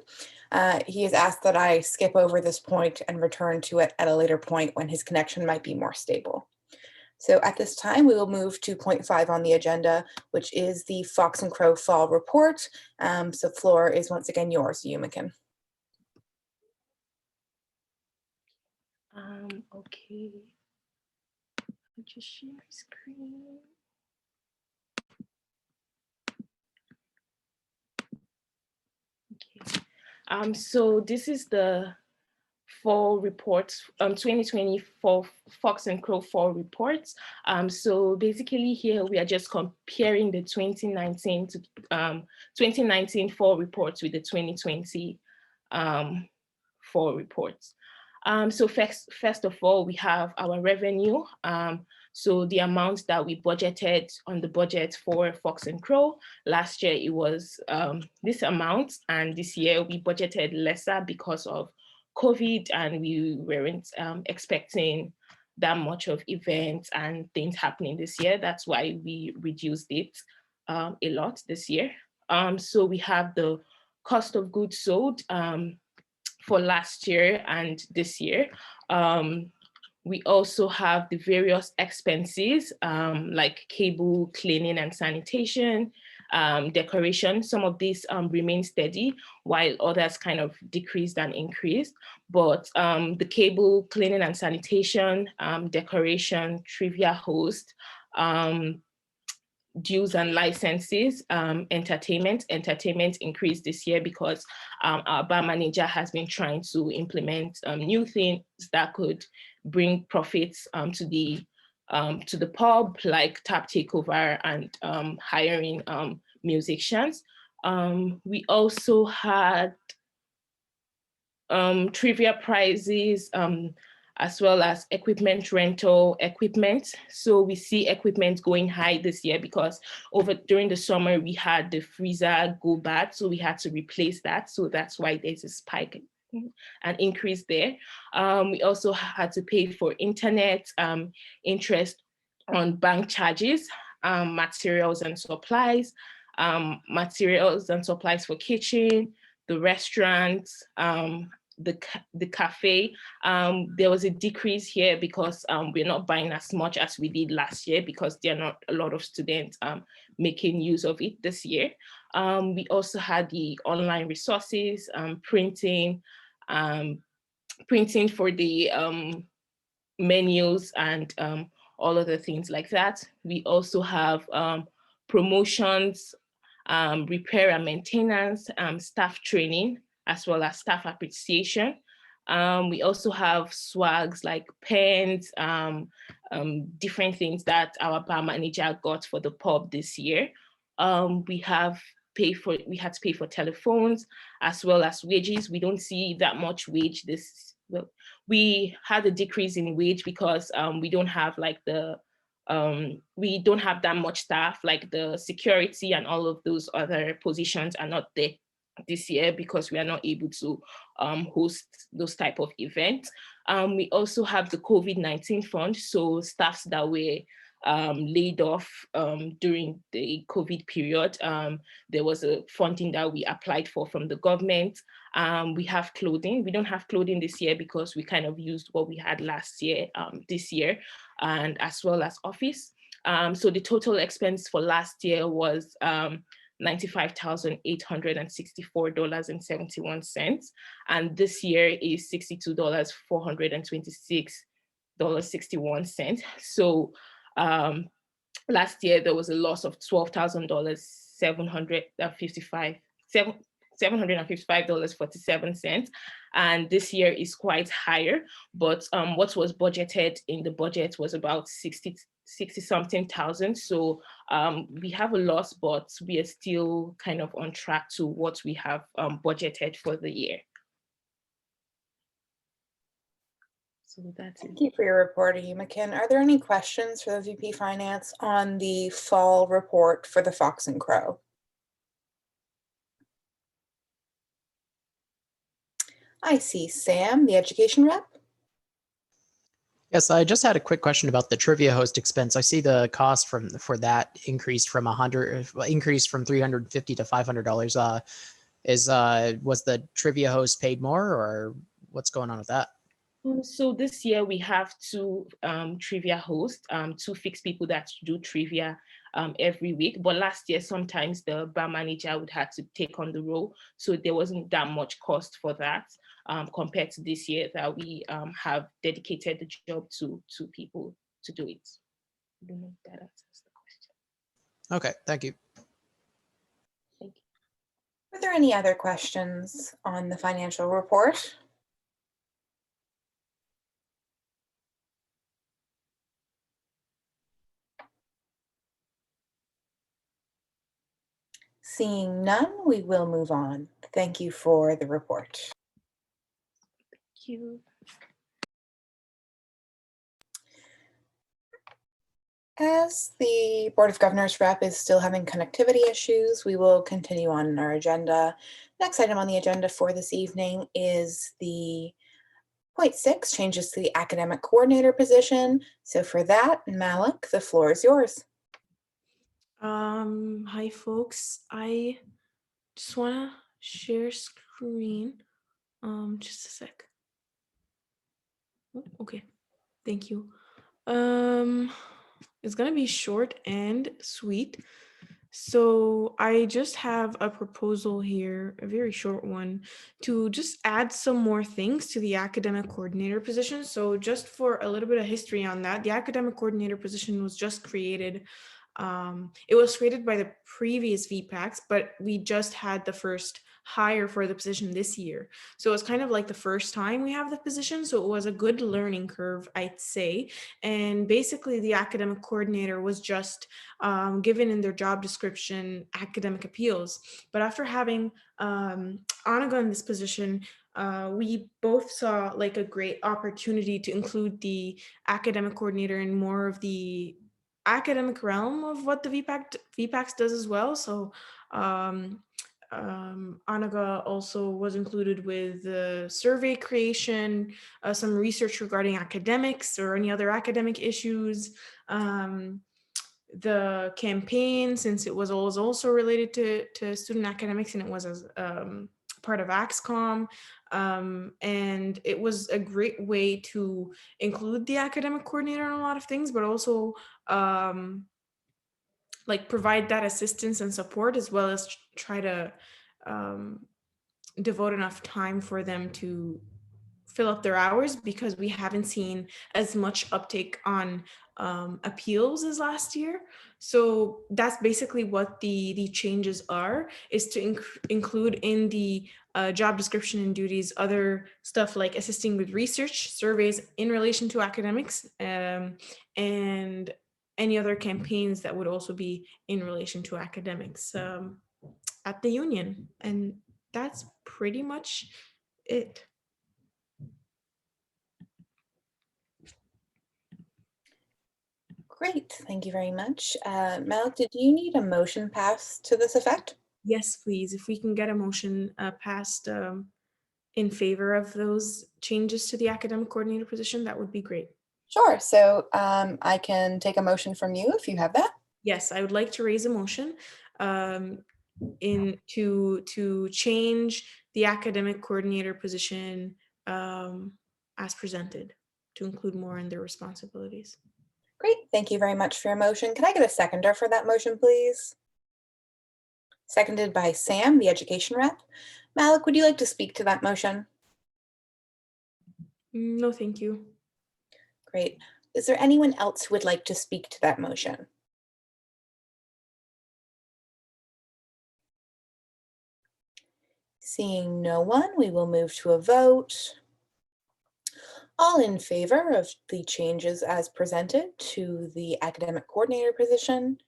He has asked that I skip over this point and return to it at a later point when his connection might be more stable. So at this time, we will move to point 5 on the agenda, which is the Fox and Crow Fall Report. So floor is once again yours, Yumikin. Okay. I'll just share my screen. Okay. So this is the fall reports, 2024 Fox and Crow fall reports. So basically here we are just comparing the 2019 fall reports with the 2020 fall reports. So first of all, we have our revenue. So the amount that we budgeted on the budget for Fox and Crow, last year it was this amount, and this year we budgeted lesser because of COVID, and we weren't expecting that much of events and things happening this year. That's why we reduced it a lot this year. So we have the cost of goods sold for last year and this year. We also have the various expenses like cable, cleaning and sanitation, decoration. Some of these remain steady while others kind of decreased and increased. But the cable, cleaning and sanitation, decoration, trivia host, dues and licenses, entertainment increased this year because our bar manager has been trying to implement new things that could bring profits to the pub, like tap takeover and hiring musicians. We also had trivia prizes, as well as equipment rental equipment. So we see equipment going high this year because during the summer we had the freezer go bad, so we had to replace that. So that's why there's a spike, an increase there. We also had to pay for internet, interest on bank charges, materials and supplies for kitchen, the restaurants, the cafe. There was a decrease here because we're not buying as much as we did last year because there are not a lot of students making use of it this year. We also had the online resources, printing for the menus and all other things like that. We also have promotions, repair and maintenance, staff training, as well as staff appreciation. We also have swags like pens, different things that our bar manager got for the pub this year. We have we had to pay for telephones as well as wages. We don't see that much wage well, we had a decrease in wage because we don't have like we don't have that much staff, like the security and all of those other positions are not there this year because we are not able to host those type of events. We also have the COVID-19 fund, so staffs that were laid off during the COVID period. There was a funding that we applied for from the government. We have clothing. We don't have clothing this year because we kind of used what we had last year, this year, and as well as office. So the total expense for last year was $95,864.71. And this year is $62,426.61. So last year there was a loss of $12,755.47, and this year is quite higher, but what was budgeted in the budget was about 60 something thousand. So we have a loss, but we are still kind of on track to what we have budgeted for the year. So that's it. Thank you for your report, McKin. Are there any questions for the VP Finance on the fall report for the Fox and Crow? I see Sam, the education rep. Yes, I just had a quick question about the trivia host expense. I see the cost for that increased from $350 to $500. Was the trivia host paid more, or what's going on with that? So this year we have two trivia hosts, two fixed people that do trivia every week. But last year, sometimes the bar manager would have to take on the role. So there wasn't that much cost for that compared to this year that we have dedicated the job to two people to do it. I don't know if that answers the question. Okay, thank you. Thank you. Are there any other questions on the financial report? Seeing none, we will move on. Thank you for the report. Thank you. As the Board of Governors rep is still having connectivity issues, we will continue on our agenda. Next item on the agenda for this evening is the point 6, changes to the academic coordinator position. So for that, Malik, the floor is yours. Hi folks, I just want to share screen. Just a sec. Okay, thank you. It's gonna be short and sweet. So I just have a proposal here, a very short one, to just add some more things to the academic coordinator position. So just for a little bit of history on that, the academic coordinator position was just created. It was created by the previous VPACs, but we just had the first hire for the position this year. So it's kind of like the first time we have the position. So it was a good learning curve, I'd say. And basically the academic coordinator was just given in their job description academic appeals. But after having Anaga in this position, we both saw like a great opportunity to include the academic coordinator in more of the academic realm of what the VPACs does as well. So Anaga also was included with the survey creation, some research regarding academics or any other academic issues, the campaign, since it was also related to student academics and it was as part of AXCOM. And it was a great way to include the academic coordinator in a lot of things, but also like provide that assistance and support, as well as try to devote enough time for them to fill up their hours, because we haven't seen as much uptake on appeals as last year. So that's basically what the changes are, is to include in the job description and duties other stuff like assisting with research, surveys in relation to academics, and any other campaigns that would also be in relation to academics. at the union. And that's pretty much it. Great, thank you very much. Malik, did you need a motion passed to this effect? Yes, please. If we can get a motion passed in favor of those changes to the academic coordinator position, that would be great. Sure, so I can take a motion from you if you have that. Yes, I would like to raise a motion to change the academic coordinator position as presented to include more in their responsibilities. Great, thank you very much for your motion. Can I get a seconder for that motion, please? Seconded by Sam, the education rep. Malik, would you like to speak to that motion? No, thank you. Great. Is there anyone else who would like to speak to that motion? Seeing no one, we will move to a vote. All in favor of the changes as presented to the academic coordinator position?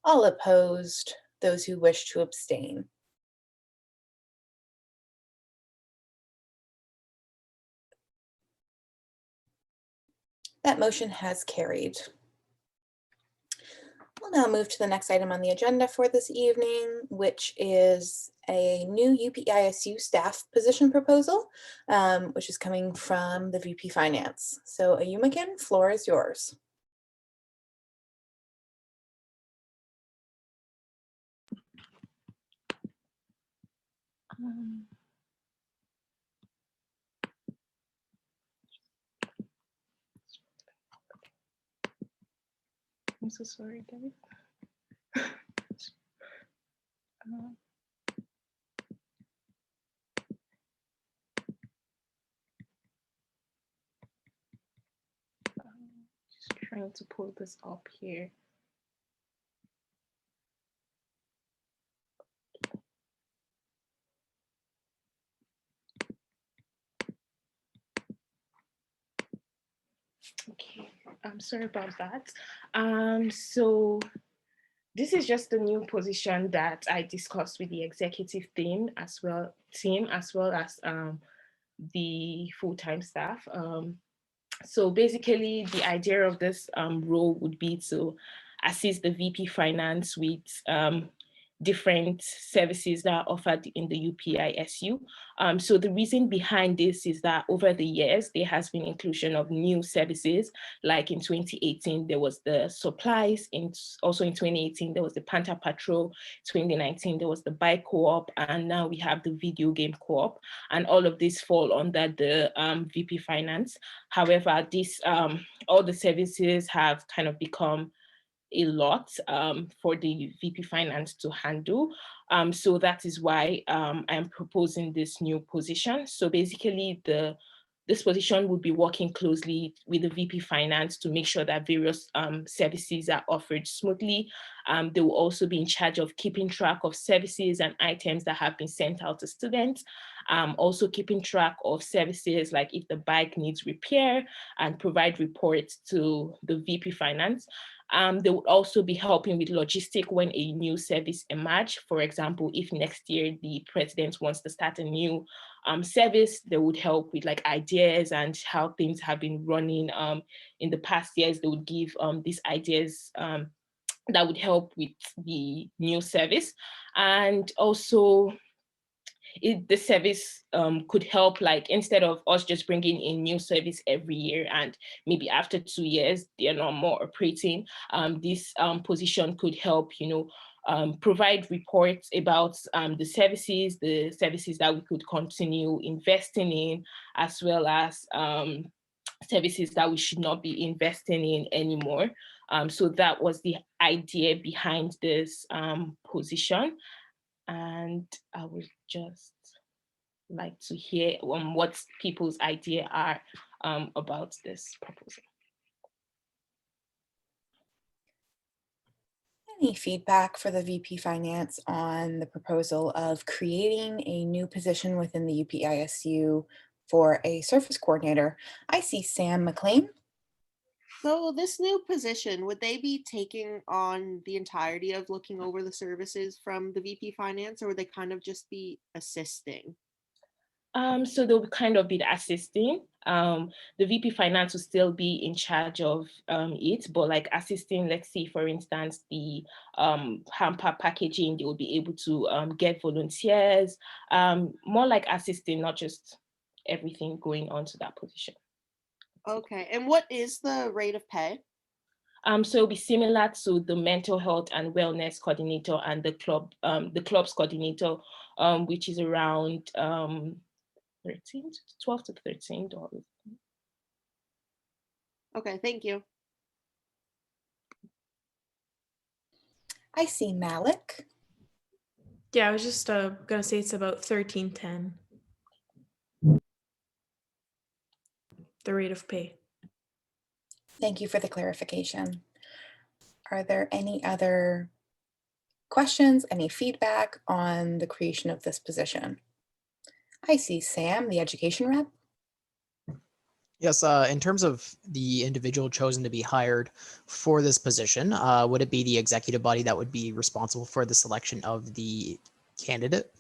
All opposed? Those who wish to abstain? That motion has carried. We'll now move to the next item on the agenda for this evening, which is a new UPEISU staff position proposal, which is coming from the VP Finance. So Ayumakin, floor is yours. I'm so sorry, David. Just trying to pull this up here. Okay, I'm sorry about that. So this is just a new position that I discussed with the executive team as well as the full-time staff. So basically, the idea of this role would be to assist the VP Finance with different services that are offered in the UPEISU. So the reason behind this is that over the years, there has been inclusion of new services. Like in 2018, there was the supplies. Also in 2018, there was the Panther Patrol. 2019, there was the bike co-op. And now we have the video game co-op. And all of these fall under the VP Finance. However, all the services have kind of become a lot for the VP Finance to handle. So that is why I'm proposing this new position. So basically this position would be working closely with the VP Finance to make sure that various services are offered smoothly. They will also be in charge of keeping track of services and items that have been sent out to students. Also keeping track of services like if the bike needs repair and provide reports to the VP Finance. They would also be helping with logistic when a new service emerge. For example, if next year the president wants to start a new service, they would help with like ideas and how things have been running in the past years. They would give these ideas that would help with the new service. And also the service could help, like instead of us just bringing in new service every year and maybe after 2 years they're not more operating, this position could help, provide reports about the services that we could continue investing in, as well as services that we should not be investing in anymore. So that was the idea behind this position. And I would just like to hear what people's idea are about this proposal. Any feedback for the VP Finance on the proposal of creating a new position within the UPEISU for a service coordinator? I see Sam McLean. So this new position, would they be taking on the entirety of looking over the services from the VP Finance, or would they kind of just be assisting? So they'll kind of be the assisting. The VP Finance will still be in charge of it, but like assisting, let's say, for instance, the hamper packaging, they will be able to get volunteers, more like assisting, not just everything going on to that position. Okay, and what is the rate of pay? So it'll be similar to the mental health and wellness coordinator and the club's coordinator, which is around 12 to $13. Okay, thank you. I see Malik. Yeah, I was just gonna say it's about 13.10. The rate of pay. Thank you for the clarification. Are there any other questions, any feedback on the creation of this position? I see Sam, the education rep. Yes, in terms of the individual chosen to be hired for this position, would it be the executive body that would be responsible for the selection of the candidate?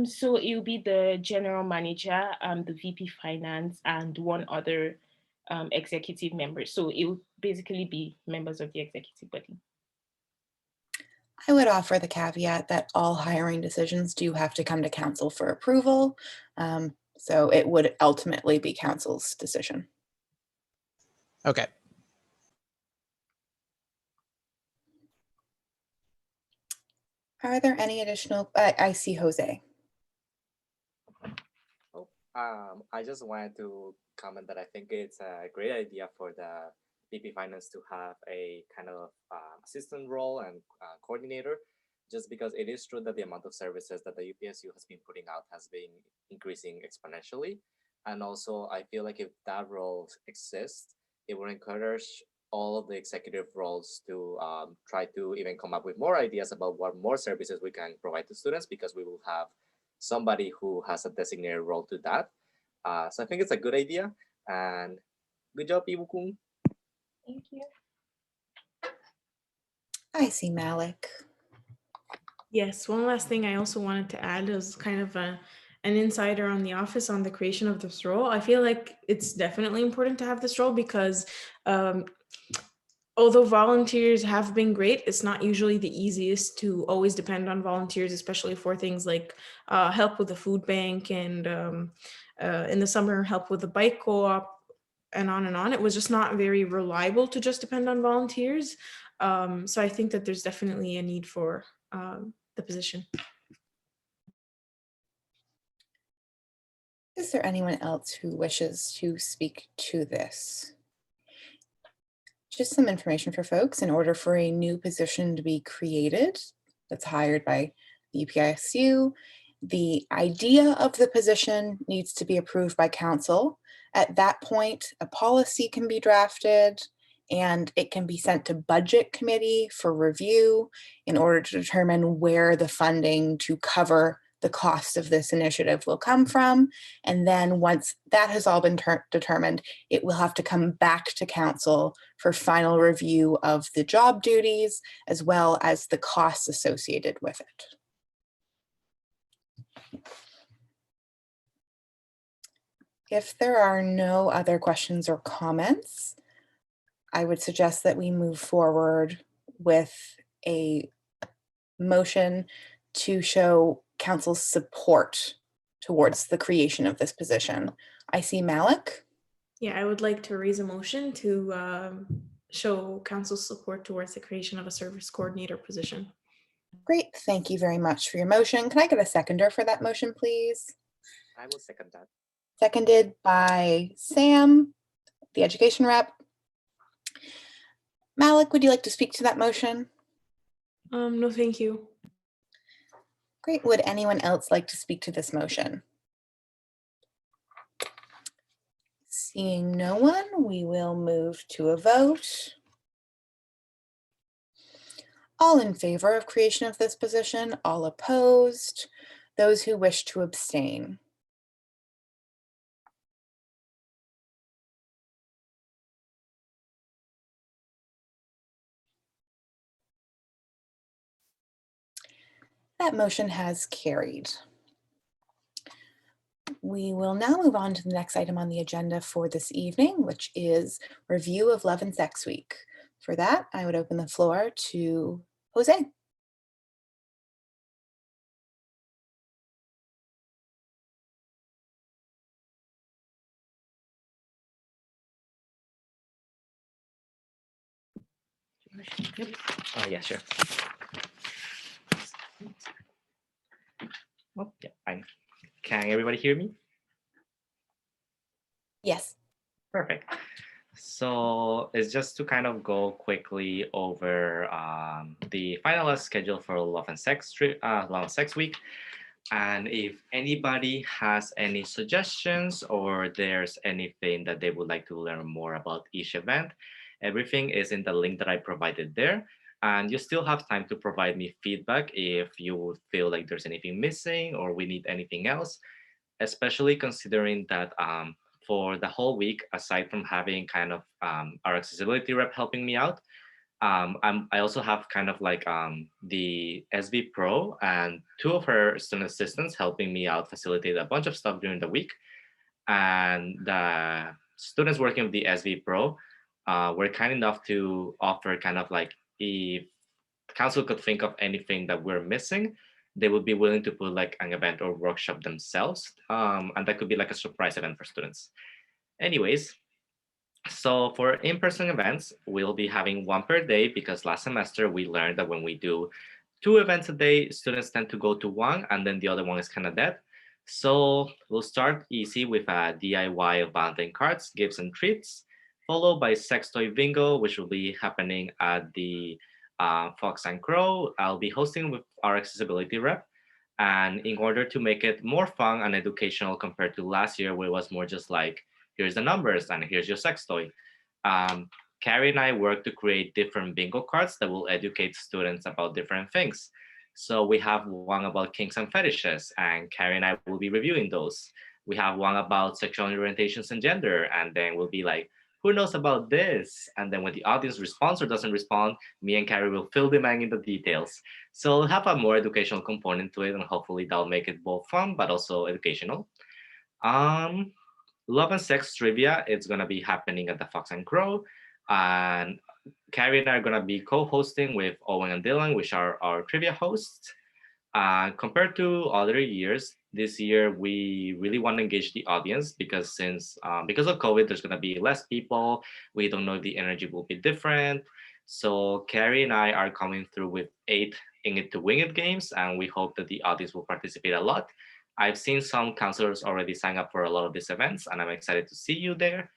So it'll be the general manager, the VP Finance, and one other executive member. So it will basically be members of the executive body. I would offer the caveat that all hiring decisions do have to come to council for approval. So it would ultimately be council's decision. Okay. Are there any additional, I see Jose. Oh, I just wanted to comment that I think it's a great idea for the VP Finance to have a kind of assistant role and coordinator, just because it is true that the amount of services that the UPSU has been putting out has been increasing exponentially. And also, I feel like if that role exists, it will encourage all of the executive roles to try to even come up with more ideas about what more services we can provide to students, because we will have somebody who has a designated role to that. So I think it's a good idea, and good job, Ibu-kun. Thank you. I see Malik. Yes, one last thing I also wanted to add is kind of an insider on the office on the creation of this role. I feel like it's definitely important to have this role because although volunteers have been great, it's not usually the easiest to always depend on volunteers, especially for things like help with the food bank and in the summer help with the bike co-op and on and on. It was just not very reliable to just depend on volunteers. So I think that there's definitely a need for the position. Is there anyone else who wishes to speak to this? Just some information for folks. In order for a new position to be created that's hired by the UPSU, the idea of the position needs to be approved by council. At that point, a policy can be drafted and it can be sent to budget committee for review in order to determine where the funding to cover the cost of this initiative will come from. And then once that has all been determined, it will have to come back to council for final review of the job duties, as well as the costs associated with it. If there are no other questions or comments, I would suggest that we move forward with a motion to show council's support towards the creation of this position. I see Malik. Yeah, I would like to raise a motion to show council's support towards the creation of a service coordinator position. Great, thank you very much for your motion. Can I get a seconder for that motion, please? I will second that. Seconded by Sam, the education rep. Malik, would you like to speak to that motion? No, thank you. Great, would anyone else like to speak to this motion? Seeing no one, we will move to a vote. All in favor of creation of this position, all opposed, those who wish to abstain. That motion has carried. We will now move on to the next item on the agenda for this evening, which is review of Love and Sex Week. For that, I would open the floor to Jose. Oh, yeah, sure. Oh, yeah, fine. Can everybody hear me? Yes. Perfect. So it's just to kind of go quickly over the finalized schedule for Love and Sex Week. And if anybody has any suggestions or there's anything that they would like to learn more about each event, everything is in the link that I provided there. And you still have time to provide me feedback if you feel like there's anything missing or we need anything else, especially considering that for the whole week, aside from having kind of our accessibility rep helping me out, I also have kind of like the SV Pro and two of her student assistants helping me out facilitate a bunch of stuff during the week. And the students working with the SV Pro were kind enough to offer kind of like, if council could think of anything that we're missing, they would be willing to put like an event or workshop themselves. And that could be like a surprise event for students. Anyways, so for in-person events, we'll be having one per day because last semester we learned that when we do 2 events a day, students tend to go to one and then the other one is kind of dead. So we'll start easy with a DIY of Valentine cards, gifts and treats, followed by sex toy bingo, which will be happening at the Fox and Crow. I'll be hosting with our accessibility rep. And in order to make it more fun and educational compared to last year, where it was more just like, here's the numbers and here's your sex toy. Carrie and I work to create different bingo cards that will educate students about different things. So we have one about kinks and fetishes, and Carrie and I will be reviewing those. We have one about sexual orientations and gender, and then we'll be like, who knows about this? And then when the audience responds or doesn't respond, me and Carrie will fill them in the details. So we'll have a more educational component to it, and hopefully that'll make it both fun but also educational. Love and Sex Trivia, it's going to be happening at the Fox and Crow. And Carrie and I are going to be co-hosting with Owen and Dylan, which are our trivia hosts. Compared to other years, this year we really want to engage the audience because because of COVID, there's going to be less people. We don't know if the energy will be different. So Carrie and I are coming through with 8 In It to Wing It games, and we hope that the audience will participate a lot. I've seen some counselors already sign up for a lot of these events, and I'm excited to see you there.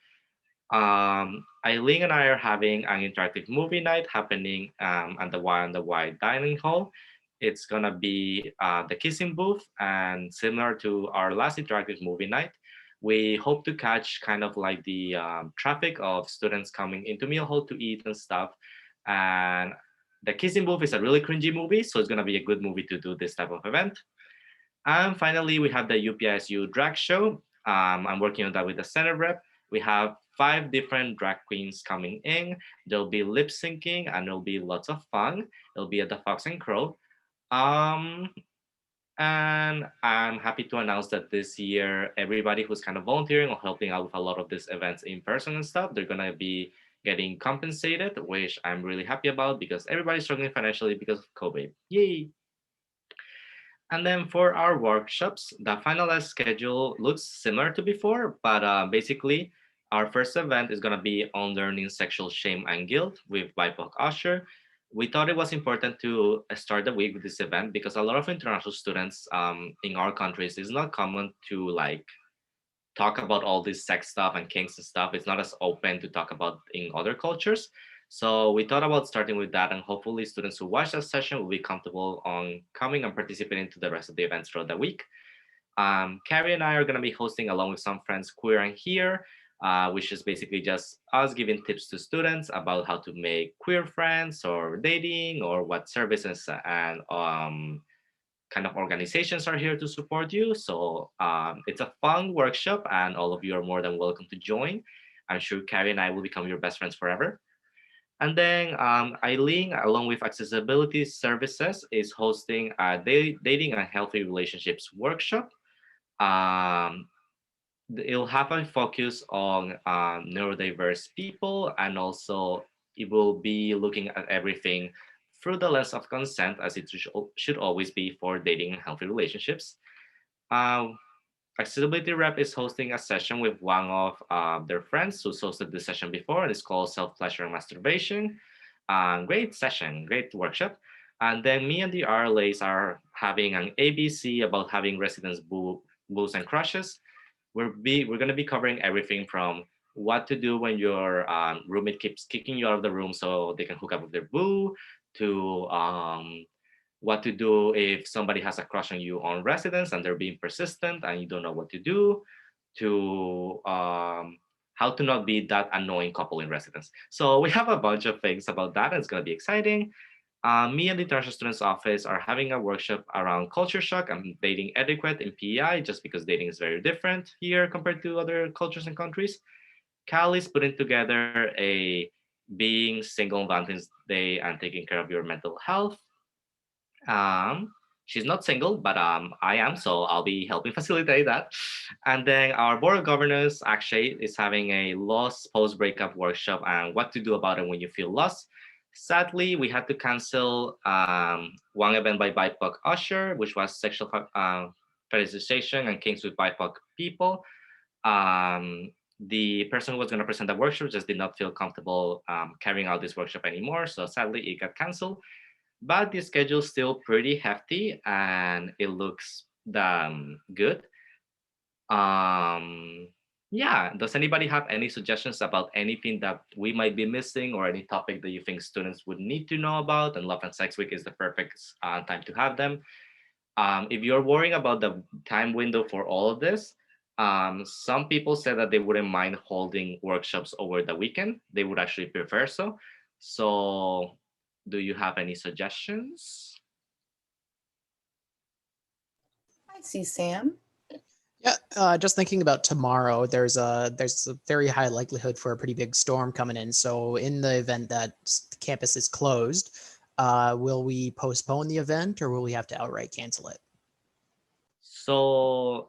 Eileen and I are having an interactive movie night happening at the White Dining Hall. It's gonna be the kissing booth, and similar to our last interactive movie night, we hope to catch kind of like the traffic of students coming into meal hall to eat and stuff. And the kissing booth is a really cringy movie, so it's gonna be a good movie to do this type of event. And finally, we have the UPSU drag show. I'm working on that with the center rep. We have 5 different drag queens coming in. There'll be lip syncing and there'll be lots of fun. It'll be at the Fox and Crow. And I'm happy to announce that this year, everybody who's kind of volunteering or helping out with a lot of these events in person and stuff, they're gonna be getting compensated, which I'm really happy about because everybody's struggling financially because of COVID. Yay! And then for our workshops, the finalized schedule looks similar to before, but basically our first event is going to be on learning sexual shame and guilt with BIPOC Usher. We thought it was important to start the week with this event because a lot of international students in our countries, it's not common to like talk about all this sex stuff and kinks and stuff. It's not as open to talk about in other cultures. So we thought about starting with that, and hopefully students who watch that session will be comfortable on coming and participating to the rest of the events throughout the week. Carrie and I are going to be hosting along with some friends Queer and Here, which is basically just us giving tips to students about how to make queer friends or dating or what services and kind of organizations are here to support you. So it's a fun workshop and all of you are more than welcome to join. I'm sure Carrie and I will become your best friends forever. And then Eileen, along with Accessibility Services, is hosting a dating and healthy relationships workshop. Um, it'll have a focus on neurodiverse people, and also it will be looking at everything through the lens of consent, as it should always be for dating and healthy relationships. Um, Accessibility Rep is hosting a session with one of their friends who's hosted this session before, and it's called Self-Pleasure and Masturbation. Great session, great workshop. And then me and the RLAs are having an ABC about having residents booze and crushes. We're going to be covering everything from what to do when your roommate keeps kicking you out of the room so they can hook up with their boo, to what to do if somebody has a crush on you on residence and they're being persistent and you don't know what to do, to how to not be that annoying couple in residence. So we have a bunch of things about that, and it's going to be exciting. Me and the International Students Office are having a workshop around culture shock and dating etiquette in PEI, just because dating is very different here compared to other cultures and countries. Cal is putting together a being single on Valentine's Day and taking care of your mental health. She's not single, but I am, so I'll be helping facilitate that. And then our board of governors actually is having a lost post breakup workshop and what to do about it when you feel lost. Sadly, we had to cancel one event by BIPOC Usher, which was sexual fetishization and kinks with BIPOC people. The person who was going to present the workshop just did not feel comfortable carrying out this workshop anymore, so sadly it got canceled. But the schedule's still pretty hefty and it looks good. Yeah, does anybody have any suggestions about anything that we might be missing, or any topic that you think students would need to know about? And Love and Sex Week is the perfect time to have them. If you're worrying about the time window for all of this, some people said that they wouldn't mind holding workshops over the weekend. They would actually prefer so. So do you have any suggestions? I see Sam. Yeah, just thinking about tomorrow, there's a very high likelihood for a pretty big storm coming in. So in the event that the campus is closed, will we postpone the event or will we have to outright cancel it? So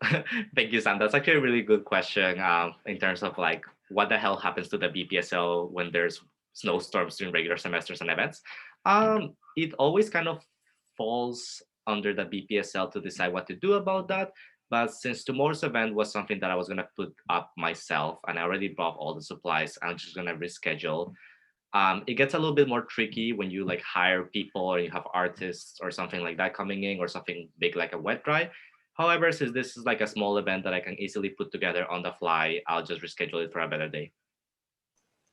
thank you, Sam. That's actually a really good question in terms of like what the hell happens to the BPSL when there's snowstorms during regular semesters and events. It always kind of falls under the BPSL to decide what to do about that. But since tomorrow's event was something that I was gonna put up myself and I already bought all the supplies, I'm just gonna reschedule. It gets a little bit more tricky when you like hire people or you have artists or something like that coming in, or something big like a wet dry. However, since this is like a small event that I can easily put together on the fly, I'll just reschedule it for a better day.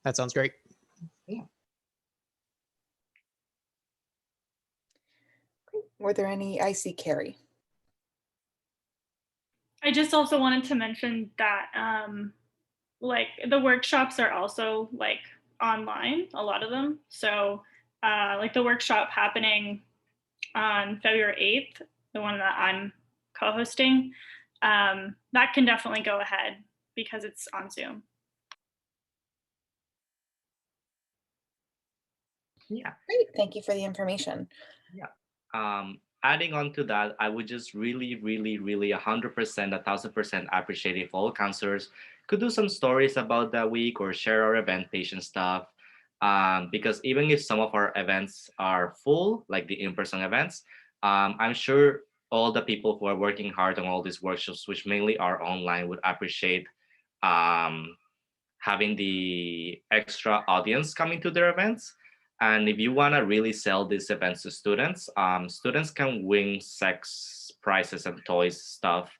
That sounds great. Yeah. Were there any? I see Carrie. I just also wanted to mention that like the workshops are also like online, a lot of them. So like the workshop happening on February 8th, the one that I'm co-hosting, that can definitely go ahead because it's on Zoom. Yeah. Great, thank you for the information. Yeah. Adding on to that, I would just really 100%, 1000% appreciate if all counselors could do some stories about that week or share our event page and stuff. Because even if some of our events are full, like the in-person events, I'm sure all the people who are working hard on all these workshops, which mainly are online, would appreciate having the extra audience coming to their events. And if you want to really sell these events to students, students can win sex prizes and toys stuff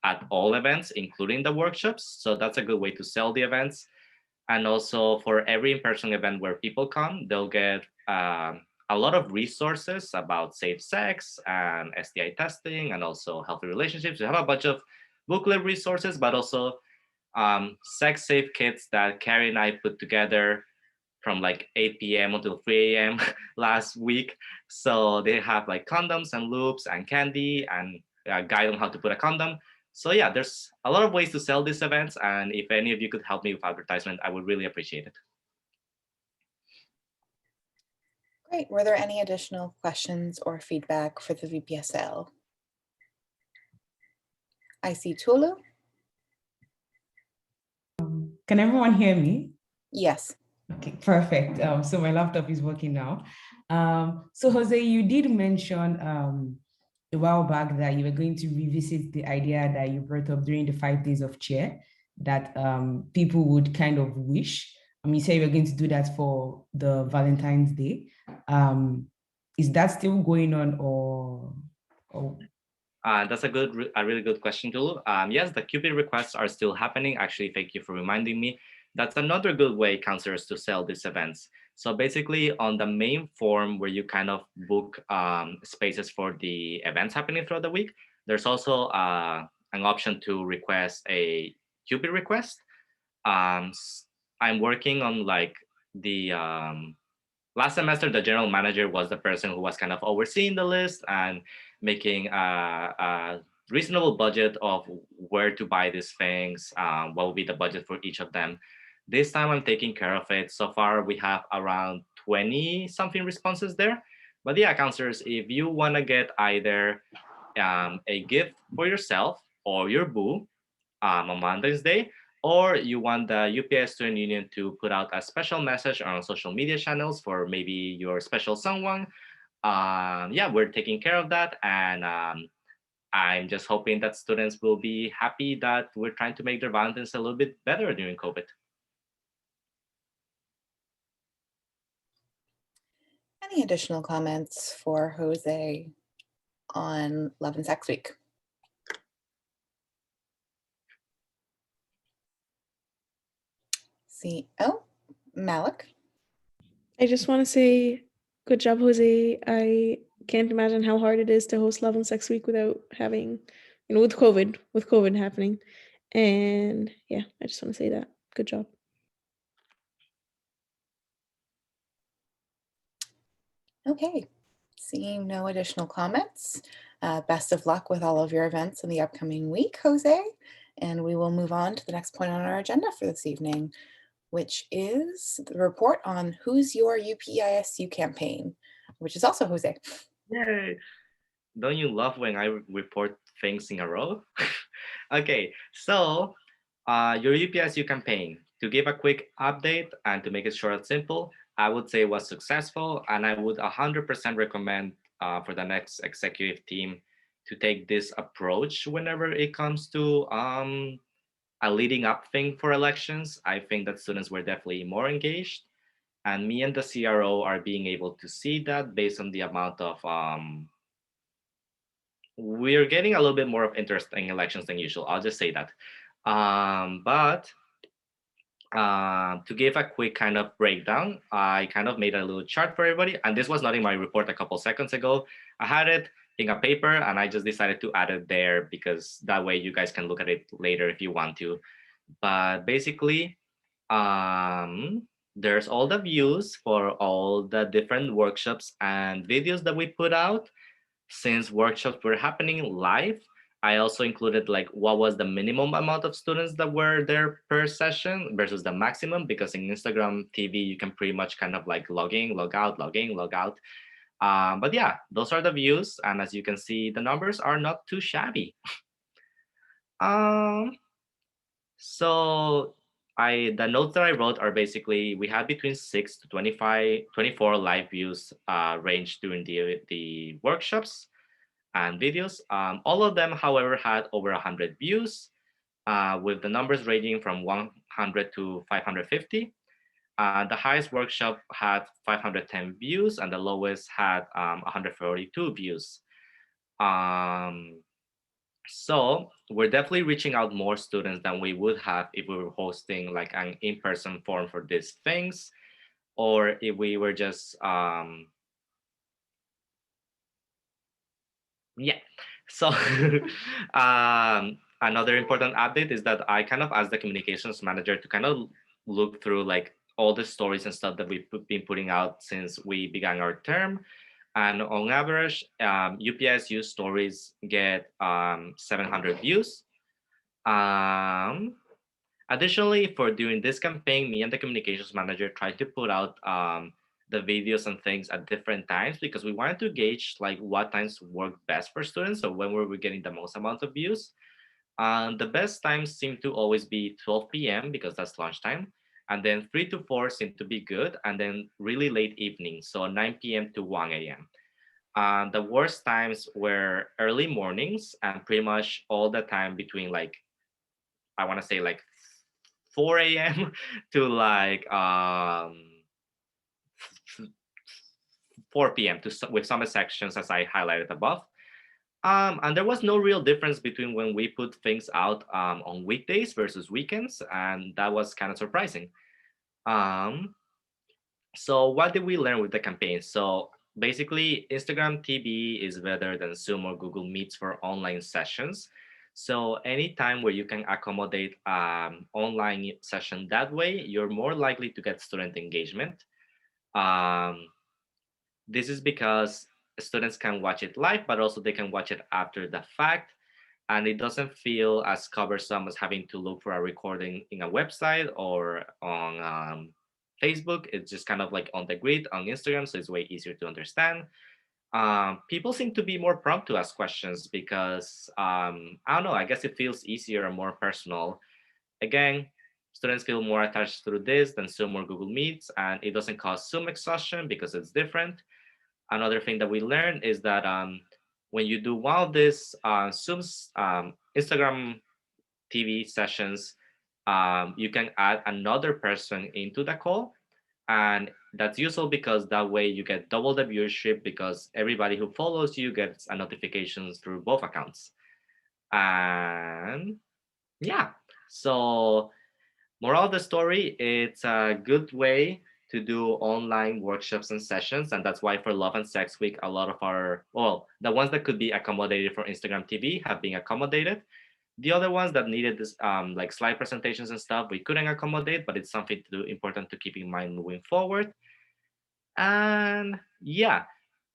at all events, including the workshops. So that's a good way to sell the events. And also for every in-person event where people come, they'll get a lot of resources about safe sex and STI testing and also healthy relationships. We have a bunch of booklet resources, but also sex safe kits that Carrie and I put together from like 8 p.m. until 3 a.m. last week. So they have like condoms and loops and candy and a guide on how to put a condom. So yeah, there's a lot of ways to sell these events. And if any of you could help me with advertisement, I would really appreciate it. Great. Were there any additional questions or feedback for the VPSL? I see Tulu. Can everyone hear me? Yes. Okay, perfect. So my laptop is working now. So Jose, you did mention a while back that you were going to revisit the idea that you brought up during the 5 days of chair, that people would kind of wish. You said you were going to do that for the Valentine's Day. Is that still going on, or? That's a really good question, Julu. Yes, the Cupid requests are still happening. Actually, thank you for reminding me. That's another good way, counselors, to sell these events. So basically, on the main form where you kind of book spaces for the events happening throughout the week, there's also an option to request a Cupid request. I'm working on like the last semester, the general manager was the person who was kind of overseeing the list and making a reasonable budget of where to buy these things, what will be the budget for each of them. This time I'm taking care of it. So far, we have around 20 something responses there. But yeah, counselors, if you want to get either a gift for yourself or your boo on Valentine's Day, or you want the UPEI Student Union to put out a special message on social media channels for maybe your special someone, yeah, we're taking care of that. And I'm just hoping that students will be happy that we're trying to make their Valentine's a little bit better during COVID. Any additional comments for Jose on Love and Sex Week? See, oh, Malik. I just want to say good job, Jose. I can't imagine how hard it is to host Love and Sex Week without having, with COVID happening. And yeah, I just want to say that. Good job. Okay, seeing no additional comments, best of luck with all of your events in the upcoming week, Jose. And we will move on to the next point on our agenda for this evening, which is the report on Who's Your UPEISU campaign, which is also Jose. Yay! Don't you love when I report things in a row? Okay, so your UPSU campaign, to give a quick update and to make it short and simple, I would say it was successful, and I would 100% recommend for the next executive team to take this approach whenever it comes to a leading up thing for elections. I think that students were definitely more engaged, and me and the CRO are being able to see that based on the amount of we're getting a little bit more of interest in elections than usual. I'll just say that. But to give a quick kind of breakdown, I kind of made a little chart for everybody. And this was not in my report a couple seconds ago. I had it in a paper and I just decided to add it there because that way you guys can look at it later if you want to. But basically, there's all the views for all the different workshops and videos that we put out. Since workshops were happening live, I also included like what was the minimum amount of students that were there per session versus the maximum, because in Instagram TV, you can pretty much kind of like log in, log out, log in, log out. But yeah, those are the views. And as you can see, the numbers are not too shabby. So the notes that I wrote are basically, we had between 6 to 24 live views range during the workshops and videos. All of them, however, had over 100 views, with the numbers ranging from 100 to 550. The highest workshop had 510 views, and the lowest had 142 views. So we're definitely reaching out more students than we would have if we were hosting like an in-person forum for these things, or if we were just yeah. So another important update is that I kind of asked the communications manager to kind of look through like all the stories and stuff that we've been putting out since we began our term. And on average, UPSU stories get 700 views. Additionally, for during this campaign, me and the communications manager tried to put out the videos and things at different times because we wanted to gauge like what times work best for students, or when were we getting the most amount of views. The best times seem to always be 12 p.m. because that's lunchtime, and then 3 to 4 seem to be good, and then really late evening, so 9 p.m. to 1 a.m. The worst times were early mornings, and pretty much all the time between like, I want to say like 4 a.m. to like 4 p.m. with some sections as I highlighted above. And there was no real difference between when we put things out on weekdays versus weekends, and that was kind of surprising. Um, so what did we learn with the campaign? So basically, Instagram TV is better than Zoom or Google Meets for online sessions. So anytime where you can accommodate online session that way, you're more likely to get student engagement. Um, this is because students can watch it live, but also they can watch it after the fact. And it doesn't feel as cumbersome as having to look for a recording in a website or on Facebook. It's just kind of like on the grid on Instagram, so it's way easier to understand. People seem to be more prompt to ask questions because, I don't know, I guess it feels easier and more personal. Again, students feel more attached through this than Zoom or Google Meets, and it doesn't cause Zoom exhaustion because it's different. Another thing that we learned is that when you do one of these Zoom's Instagram TV sessions, you can add another person into the call. And that's useful because that way you get double the viewership because everybody who follows you gets a notifications through both accounts. And yeah, so moral of the story, it's a good way to do online workshops and sessions. And that's why for Love and Sex Week, a lot of our, well, the ones that could be accommodated for Instagram TV have been accommodated. The other ones that needed this, like slide presentations and stuff, we couldn't accommodate, but it's something to do important to keep in mind moving forward. And yeah,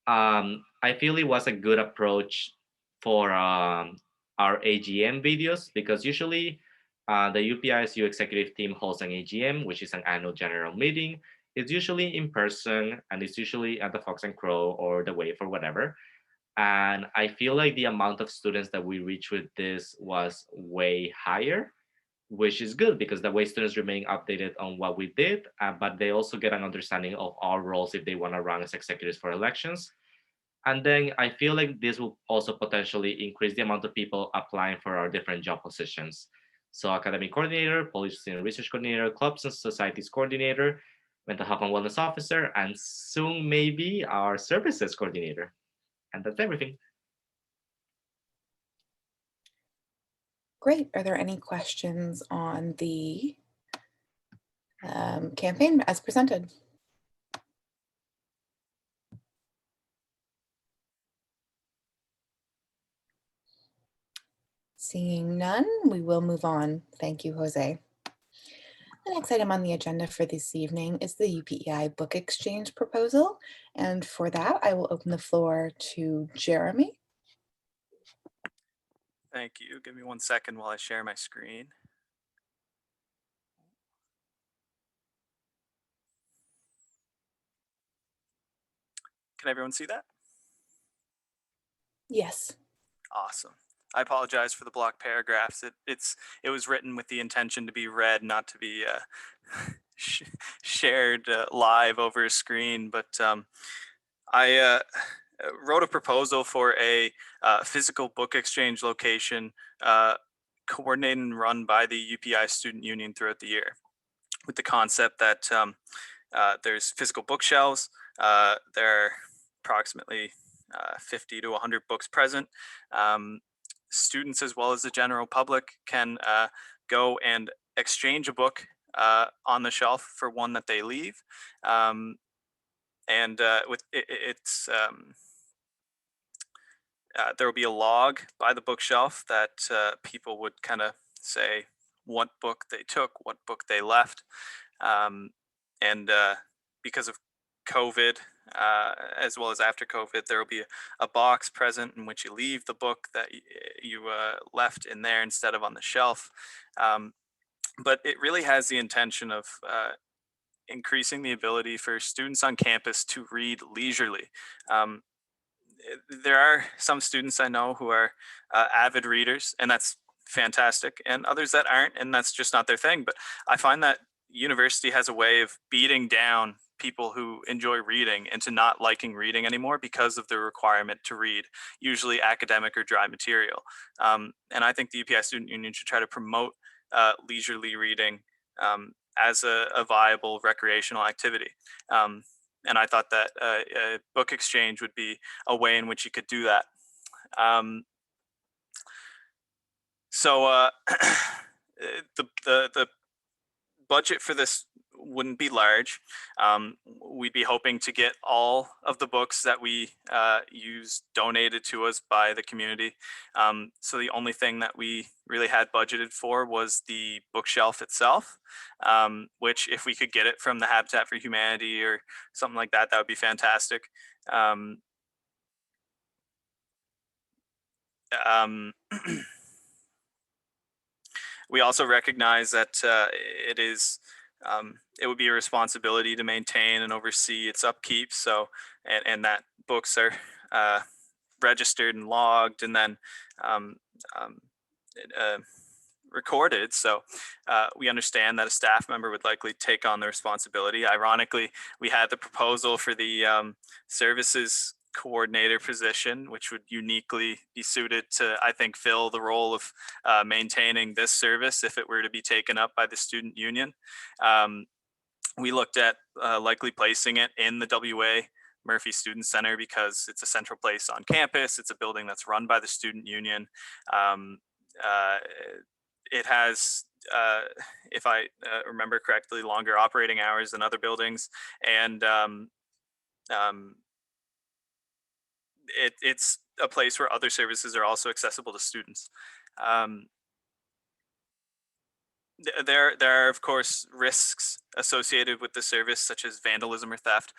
I feel it was a good approach for our AGM videos because usually the UPEI's executive team holds an AGM, which is an annual general meeting. It's usually in person and it's usually at the Fox and Crow or the Wave or whatever. And I feel like the amount of students that we reached with this was way higher, which is good because the way students remain updated on what we did, but they also get an understanding of our roles if they want to run as executives for elections. And then I feel like this will also potentially increase the amount of people applying for our different job positions. So academic coordinator, policy and research coordinator, clubs and societies coordinator, mental health and wellness officer, and soon maybe our services coordinator. And that's everything. Great. Are there any questions on the campaign as presented? Seeing none, we will move on. Thank you, Jose. The next item on the agenda for this evening is the UPEI book exchange proposal. And for that, I will open the floor to Jeremy. Thank you. Give me 1 second while I share my screen. Can everyone see that? Yes. Awesome. I apologize for the block paragraphs. It was written with the intention to be read, not to be shared live over a screen. But I wrote a proposal for a physical book exchange location coordinated and run by the UPEI Student Union throughout the year, with the concept that there's physical bookshelves. There are approximately 50 to 100 books present. Students as well as the general public can go and exchange a book on the shelf for one that they leave. With it's there will be a log by the bookshelf that people would kind of say what book they took, what book they left. Because of COVID, as well as after COVID, there will be a box present in which you leave the book that you left in there instead of on the shelf. But it really has the intention of increasing the ability for students on campus to read leisurely. There are some students I know who are avid readers, and that's fantastic, and others that aren't, and that's just not their thing. But I find that university has a way of beating down people who enjoy reading into not liking reading anymore because of the requirement to read, usually academic or dry material. And I think the UPEI Student Union should try to promote leisurely reading as a viable recreational activity. And I thought that a book exchange would be a way in which you could do that. So the budget for this wouldn't be large. We'd be hoping to get all of the books that we use donated to us by the community. So the only thing that we really had budgeted for was the bookshelf itself, which if we could get it from the Habitat for Humanity or something like that, that would be fantastic. We also recognize that it would be a responsibility to maintain and oversee its upkeep. So, and that books are registered and logged and then recorded. So we understand that a staff member would likely take on the responsibility. Ironically, we had the proposal for the services coordinator position, which would uniquely be suited to, I think, fill the role of maintaining this service if it were to be taken up by the student union. We looked at likely placing it in the WA Murphy Student Center because it's a central place on campus. It's a building that's run by the student union. It has, if I remember correctly, longer operating hours than other buildings, and it's a place where other services are also accessible to students. There are, of course, risks associated with the service, such as vandalism or theft,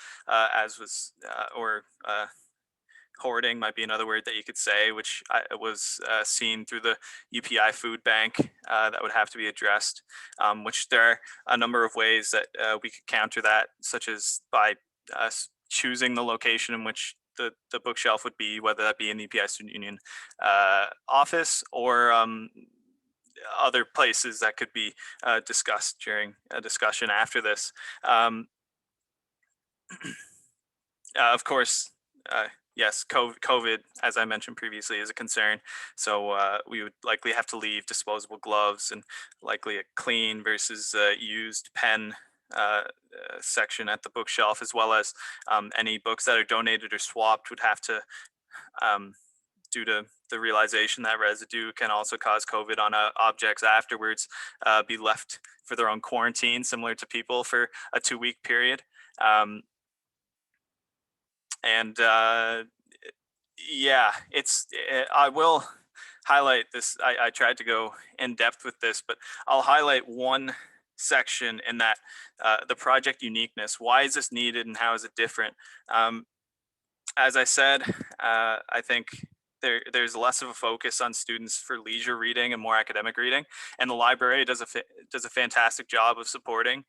hoarding might be another word that you could say, which was seen through the UPEI food bank that would have to be addressed, which there are a number of ways that we could counter that, such as by choosing the location in which the bookshelf would be, whether that be in the UPEI Student Union office or other places that could be discussed during a discussion after this. Of course, yes, COVID, as I mentioned previously, is a concern. So we would likely have to leave disposable gloves and likely a clean versus used pen section at the bookshelf, as well as any books that are donated or swapped would have to, due to the realization that residue can also cause COVID on objects afterwards, be left for their own quarantine, similar to people for a 2-week period. Yeah, I will highlight this. I tried to go in depth with this, but I'll highlight one section in that the project uniqueness. Why is this needed and how is it different? As I said, I think there's less of a focus on students for leisure reading and more academic reading, and the library does a fantastic job of supporting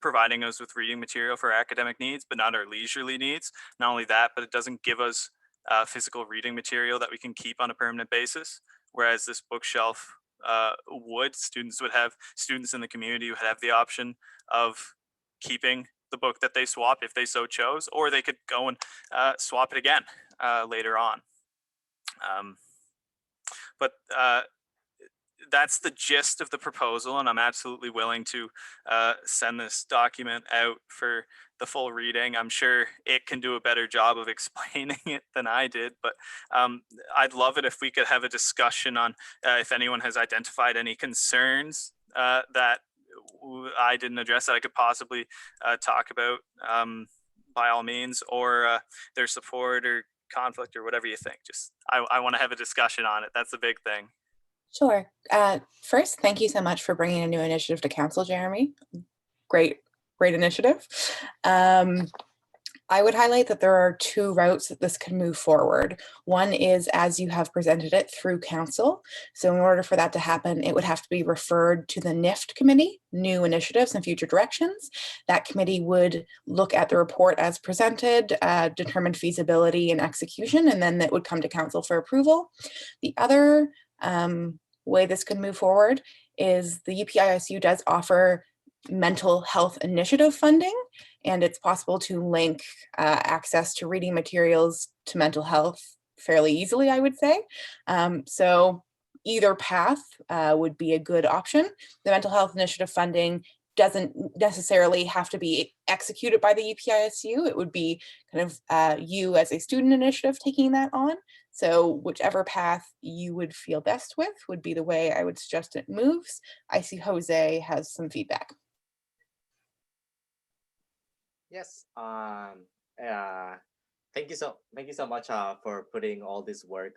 providing us with reading material for academic needs, but not our leisurely needs. Not only that, but it doesn't give us physical reading material that we can keep on a permanent basis. Whereas this bookshelf students in the community would have the option of keeping the book that they swap if they so chose, or they could go and swap it again later on. But that's the gist of the proposal, and I'm absolutely willing to send this document out for the full reading. I'm sure it can do a better job of explaining it than I did, but I'd love it if we could have a discussion on if anyone has identified any concerns that I didn't address that I could possibly talk about, by all means, or their support or conflict or whatever you think. Just I want to have a discussion on it. That's the big thing. Sure. First, thank you so much for bringing a new initiative to council, Jeremy. Great initiative. I would highlight that there are two routes that this can move forward. One is as you have presented it through council. So in order for that to happen, it would have to be referred to the NIFT committee, New Initiatives and Future Directions. That committee would look at the report as presented, determine feasibility and execution, and then it would come to council for approval. The other way this could move forward is the UPEI does offer mental health initiative funding, and it's possible to link access to reading materials to mental health fairly easily, I would say. So either path would be a good option. The mental health initiative funding doesn't necessarily have to be executed by the UPEI. It would be kind of you as a student initiative taking that on. So whichever path you would feel best with would be the way I would suggest it moves. I see Jose has some feedback. Yes. Thank you so much for putting all this work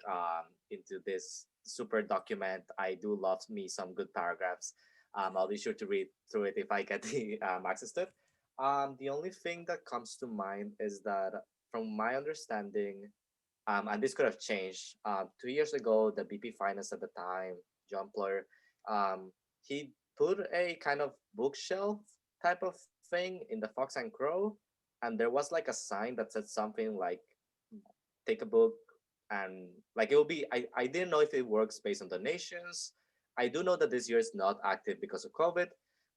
into this super document. I do love me some good paragraphs. I'll be sure to read through it if I get the access to it. The only thing that comes to mind is that, from my understanding, and this could have changed. 2 years ago, the BP Finance at the time, John Ployer, he put a kind of bookshelf type of thing in the Fox and Crow, and there was like a sign that said something like take a book, and like it will be, I didn't know if it works based on donations. I do know that this year is not active because of COVID,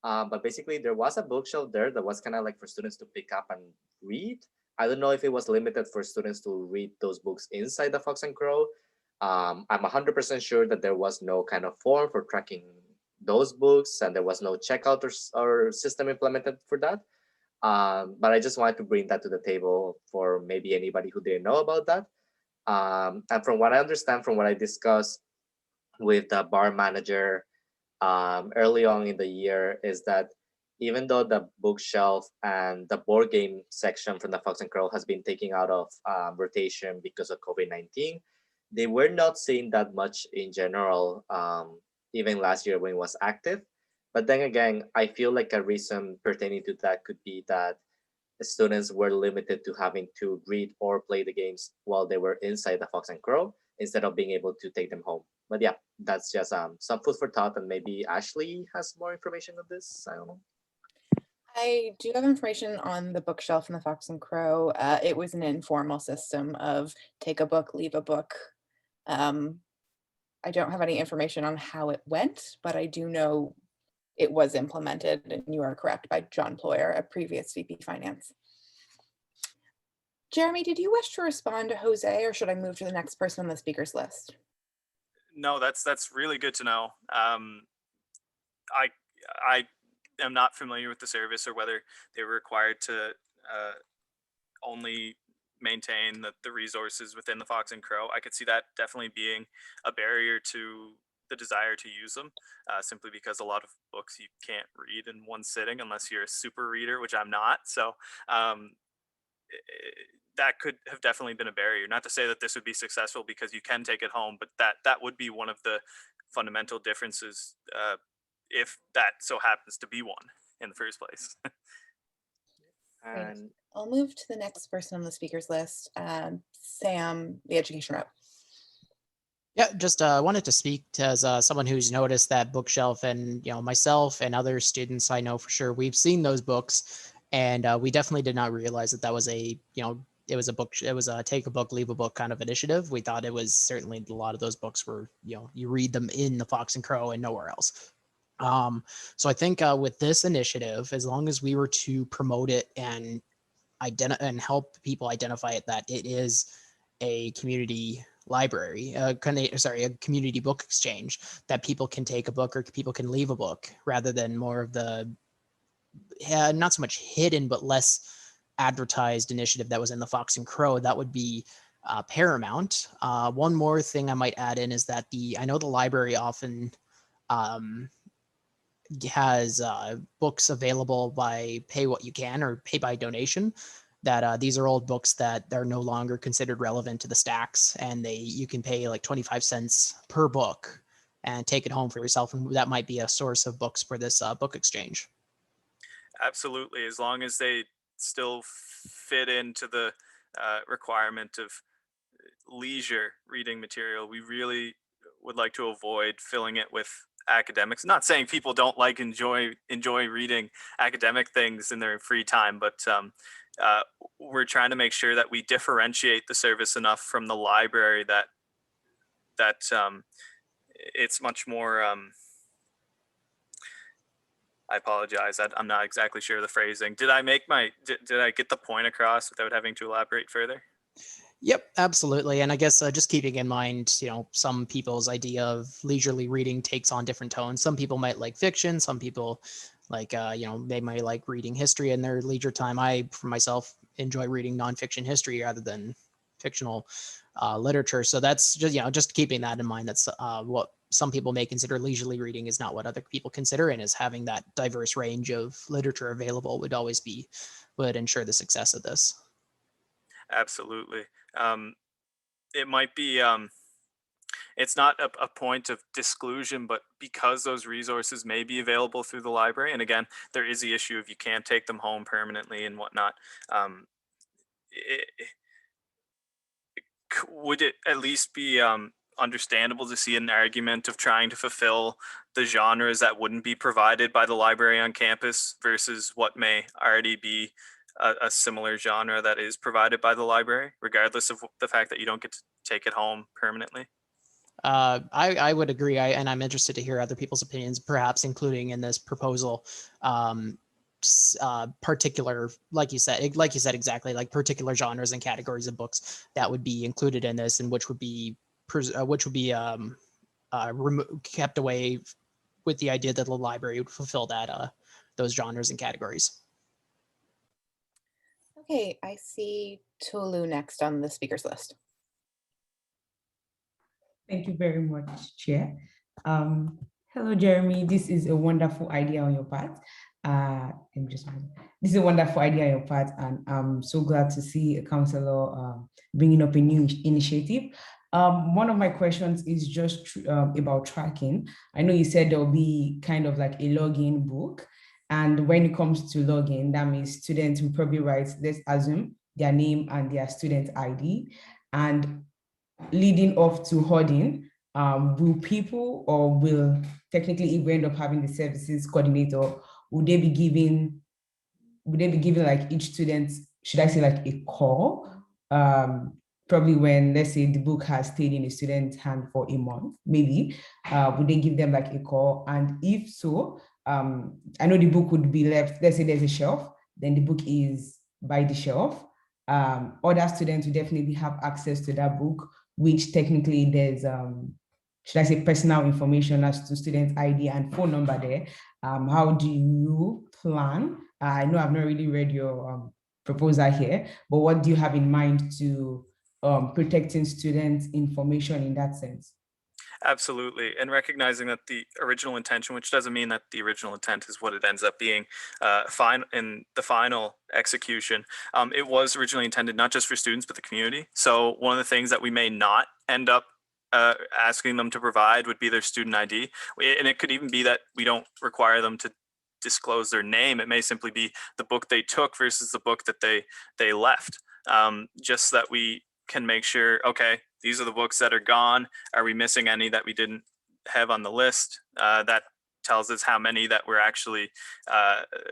but basically there was a bookshelf there that was kind of like for students to pick up and read. I don't know if it was limited for students to read those books inside the Fox and Crow. I'm 100% sure that there was no kind of form for tracking those books, and there was no checkout or system implemented for that. But I just wanted to bring that to the table for maybe anybody who didn't know about that. And from what I understand, from what I discussed with the bar manager early on in the year, is that even though the bookshelf and the board game section from the Fox and Crow has been taken out of rotation because of COVID-19, they were not seeing that much in general, even last year when it was active. But then again, I feel like a reason pertaining to that could be that the students were limited to having to read or play the games while they were inside the Fox and Crow instead of being able to take them home. But yeah, that's just some food for thought, and maybe Ashley has more information on this. I don't know. I do have information on the bookshelf in the Fox and Crow. It was an informal system of take a book, leave a book. I don't have any information on how it went, but I do know it was implemented, and you are correct, by John Ployer, a previous VP Finance. Jeremy, did you wish to respond to Jose, or should I move to the next person on the speakers list? No, that's really good to know. I am not familiar with the service or whether they were required to only maintain the resources within the Fox and Crow. I could see that definitely being a barrier to the desire to use them, simply because a lot of books you can't read in one sitting unless you're a super reader, which I'm not. So that could have definitely been a barrier. Not to say that this would be successful because you can take it home, but that would be one of the fundamental differences, if that so happens to be one in the first place. And I'll move to the next person on the speakers list, Sam, the education rep. Yeah, just wanted to speak to, as someone who's noticed that bookshelf, and myself and other students I know for sure, we've seen those books, and we definitely did not realize that that was a it was a book, it was a take a book, leave a book kind of initiative. We thought it was certainly a lot of those books were you read them in the Fox and Crow and nowhere else. So I think with this initiative, as long as we were to promote it and help people identify it, that it is a community library, a community book exchange, that people can take a book or people can leave a book, rather than more of the not so much hidden but less advertised initiative that was in the Fox and Crow, that would be paramount. One more thing I might add in is that I know the library often has books available by pay what you can or pay by donation, that these are old books that are no longer considered relevant to the stacks, and you can pay like 25 cents per book and take it home for yourself, and that might be a source of books for this book exchange. Absolutely, as long as they still fit into the requirement of leisure reading material. We really would like to avoid filling it with academics. Not saying people don't like enjoy reading academic things in their free time, but we're trying to make sure that we differentiate the service enough from the library that it's much more. I apologize. I'm not exactly sure of the phrasing. Did I get the point across without having to elaborate further? Yep, absolutely. And I guess just keeping in mind, some people's idea of leisurely reading takes on different tones. Some people might like fiction. Some people like, they might like reading history in their leisure time. I, for myself, enjoy reading nonfiction history rather than fictional literature. So that's just keeping that in mind. That's what some people may consider leisurely reading is not what other people consider, and is having that diverse range of literature available would ensure the success of this. Absolutely. It might be, it's not a point of disclusion, but because those resources may be available through the library, and again, there is the issue of you can't take them home permanently and whatnot. Would it at least be understandable to see an argument of trying to fulfill the genres that wouldn't be provided by the library on campus versus what may already be a similar genre that is provided by the library, regardless of the fact that you don't get to take it home permanently? I would agree, and I'm interested to hear other people's opinions, perhaps including in this proposal, particular, like you said exactly, like particular genres and categories of books that would be included in this, and which would be kept away, with the idea that the library would fulfill those genres and categories. Okay, I see Tolu next on the speakers list. Thank you very much, Chair. Hello, Jeremy. This is a wonderful idea on your part. This is a wonderful idea on your part, and I'm so glad to see a counselor bringing up a new initiative. One of my questions is just about tracking. I know you said there'll be kind of like a login book, and when it comes to login, that means students will probably write, let's assume, their name and their student ID, and leading off to hoarding, will people, or will technically, if we end up having the services coordinator, would they be giving like each student, should I say, like a call? Probably when, let's say, the book has stayed in a student's hand for a month, maybe, would they give them like a call? And if so, I know the book would be left, let's say there's a shelf, then the book is by the shelf. Other students will definitely have access to that book, which technically there's, should I say, personal information as to student ID and phone number there. How do you plan? I know I've not really read your proposal here, but what do you have in mind to protecting students' information in that sense? Absolutely. And recognizing that the original intention, which doesn't mean that the original intent is what it ends up being fine in the final execution, it was originally intended not just for students, but the community. So one of the things that we may not end up asking them to provide would be their student ID. And it could even be that we don't require them to disclose their name. It may simply be the book they took versus the book that they left, just so that we can make sure, okay, these are the books that are gone. Are we missing any that we didn't have on the list? That tells us how many that we're actually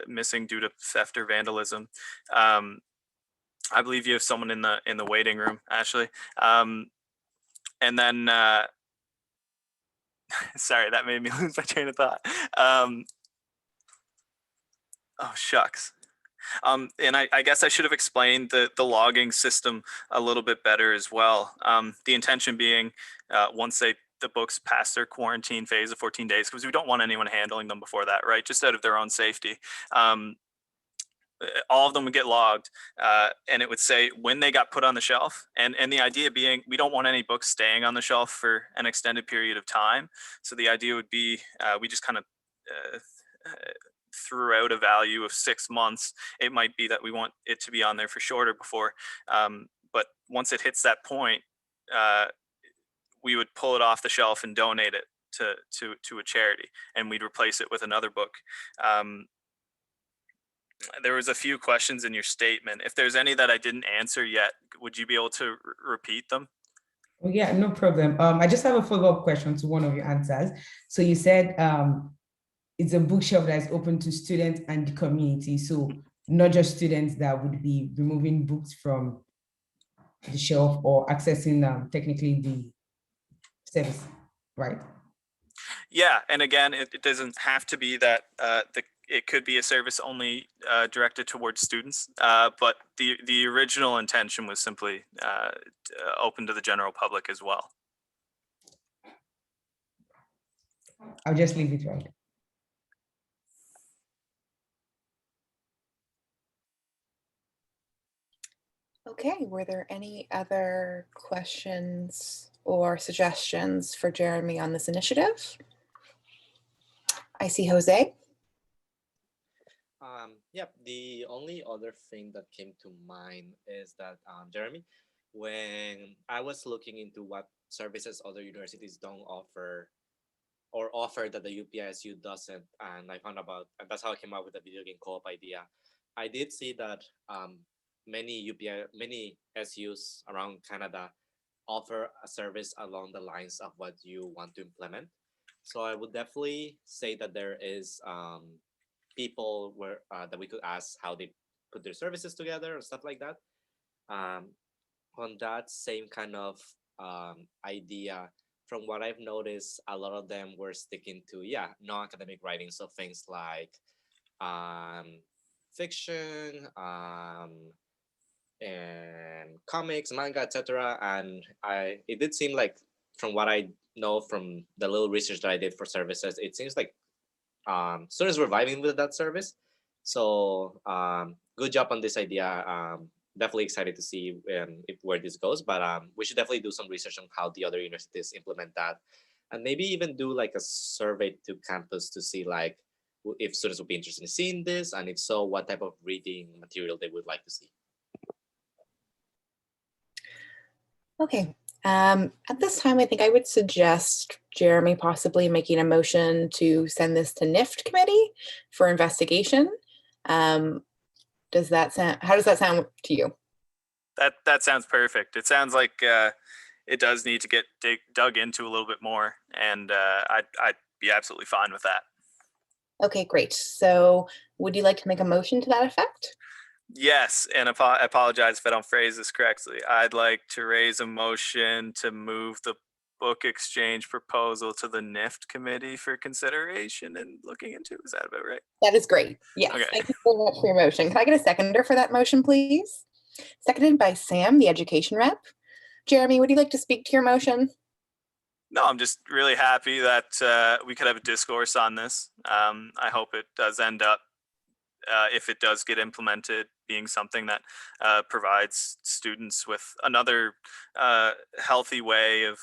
missing due to theft or vandalism. I believe you have someone in the waiting room, Ashley. And then, sorry, that made me lose my train of thought. Oh, shucks. And I guess I should have explained the logging system a little bit better as well. The intention being once the books pass their quarantine phase of 14 days, because we don't want anyone handling them before that, right? Just out of their own safety. All of them would get logged, and it would say when they got put on the shelf. And the idea being, we don't want any books staying on the shelf for an extended period of time. So the idea would be we just kind of threw out a value of 6 months. It might be that we want it to be on there for shorter before, but once it hits that point, we would pull it off the shelf and donate it to a charity, and we'd replace it with another book. there was a few questions in your statement. If there's any that I didn't answer yet, would you be able to repeat them? Oh, yeah, no problem. I just have a follow-up question to one of your answers. So you said it's a bookshop that is open to students and the community. So not just students that would be removing books from the shelf or accessing technically the service, right? Yeah, and again, it doesn't have to be that it could be a service only directed towards students, but the original intention was simply open to the general public as well. I'll just leave it right. Okay, were there any other questions or suggestions for Jeremy on this initiative? I see Jose. Yeah, the only other thing that came to mind is that, Jeremy, when I was looking into what services other universities don't offer or offer that the UPSU doesn't, and I found about, and that's how I came up with the video game co-op idea. I did see that many SUs around Canada offer a service along the lines of what you want to implement. So I would definitely say that there is people that we could ask how they put their services together and stuff like that. On that same kind of idea, from what I've noticed, a lot of them were sticking to non-academic writing, so things like fiction and comics, manga, etc. And it did seem like, from what I know from the little research that I did for services, it seems like students were vibing with that service. So good job on this idea. Definitely excited to see where this goes, but we should definitely do some research on how the other universities implement that, and maybe even do like a survey to campus to see like if students would be interested in seeing this, and if so, what type of reading material they would like to see. Okay. At this time, I think I would suggest Jeremy possibly making a motion to send this to NIFT committee for investigation. Does that sound? How does that sound to you? That sounds perfect. It sounds like it does need to get dug into a little bit more, and I'd be absolutely fine with that. Okay, great. So, would you like to make a motion to that effect? Yes, and I apologize if I don't phrase this correctly. I'd like to raise a motion to move the book exchange proposal to the NIFT committee for consideration and looking into. Is that about right? That is great. Yes. Okay. Thank you so much for your motion. Can I get a seconder for that motion, please? Seconded by Sam, the education rep. Jeremy, would you like to speak to your motion? No, I'm just really happy that we could have a discourse on this. I hope it does end up, if it does get implemented, being something that provides students with another healthy way of,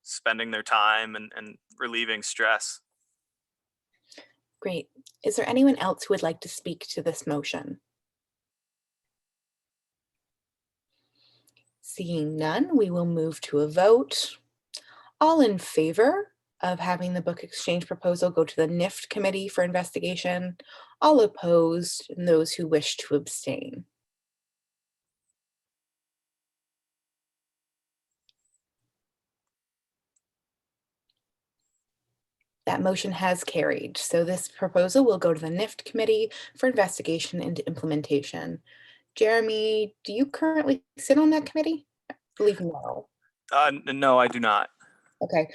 spending their time and relieving stress. Great. Is there anyone else who would like to speak to this motion? Seeing none, we will move to a vote. All in favor of having the book exchange proposal go to the NIFT committee for investigation, all opposed, and those who wish to abstain. That motion has carried. So this proposal will go to the NIFT committee for investigation into implementation. Jeremy, do you currently sit on that committee? I believe no. No, I do not. Okay.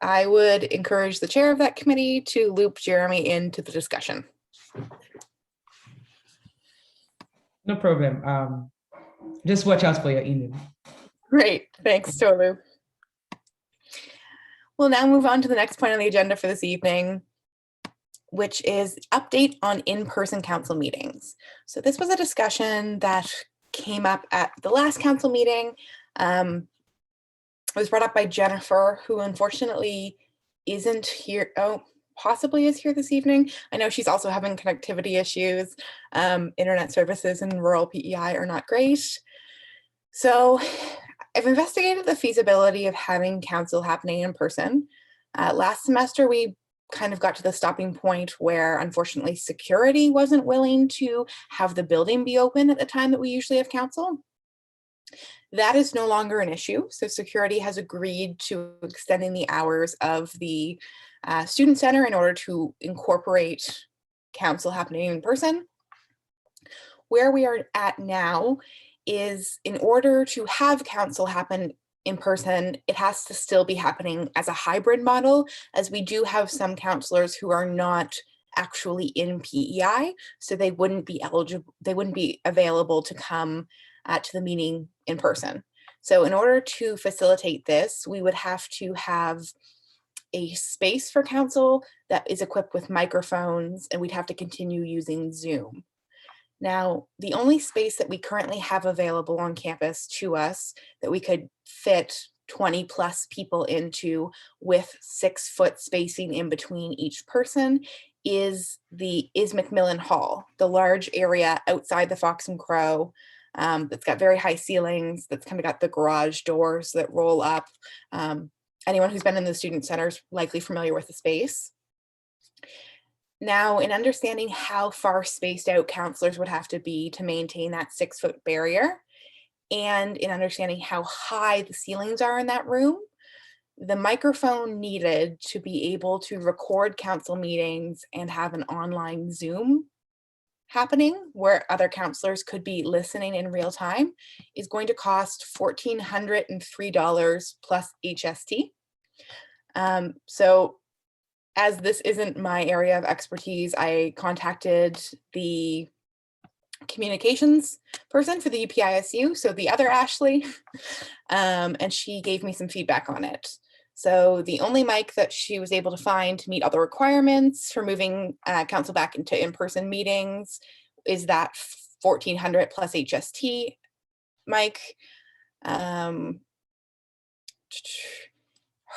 I would encourage the chair of that committee to loop Jeremy into the discussion. No problem. Just watch out for your email. Great. Thanks, Tolu. We'll now move on to the next point on the agenda for this evening, which is update on in-person council meetings. So this was a discussion that came up at the last council meeting. It was brought up by Jennifer, who unfortunately isn't here. Oh, possibly is here this evening. I know she's also having connectivity issues. Internet services in rural PEI are not great. So I've investigated the feasibility of having council happening in person. Last semester, we kind of got to the stopping point where unfortunately security wasn't willing to have the building be open at the time that we usually have council. That is no longer an issue. So security has agreed to extending the hours of the student center in order to incorporate council happening in person. Where we are at now is, in order to have council happen in person, it has to still be happening as a hybrid model, as we do have some counselors who are not actually in PEI, so they wouldn't be eligible, they wouldn't be available to come to the meeting in person. So in order to facilitate this, we would have to have a space for council that is equipped with microphones, and we'd have to continue using Zoom. Now, the only space that we currently have available on campus to us that we could fit 20 plus people into with 6-foot spacing in between each person is McMillan Hall, the large area outside the Fox and Crow that's got very high ceilings, that's kind of got the garage doors that roll up. Anyone who's been in the student center is likely familiar with the space. Now, in understanding how far spaced out counselors would have to be to maintain that 6-foot barrier, and in understanding how high the ceilings are in that room, the microphone needed to be able to record council meetings and have an online Zoom happening where other counselors could be listening in real time is going to cost $1,403 plus HST. So as this isn't my area of expertise, I contacted the communications person for the UPEI, so the other Ashley, and she gave me some feedback on it. So the only mic that she was able to find to meet all the requirements for moving council back into in-person meetings is that 1400 plus HST mic.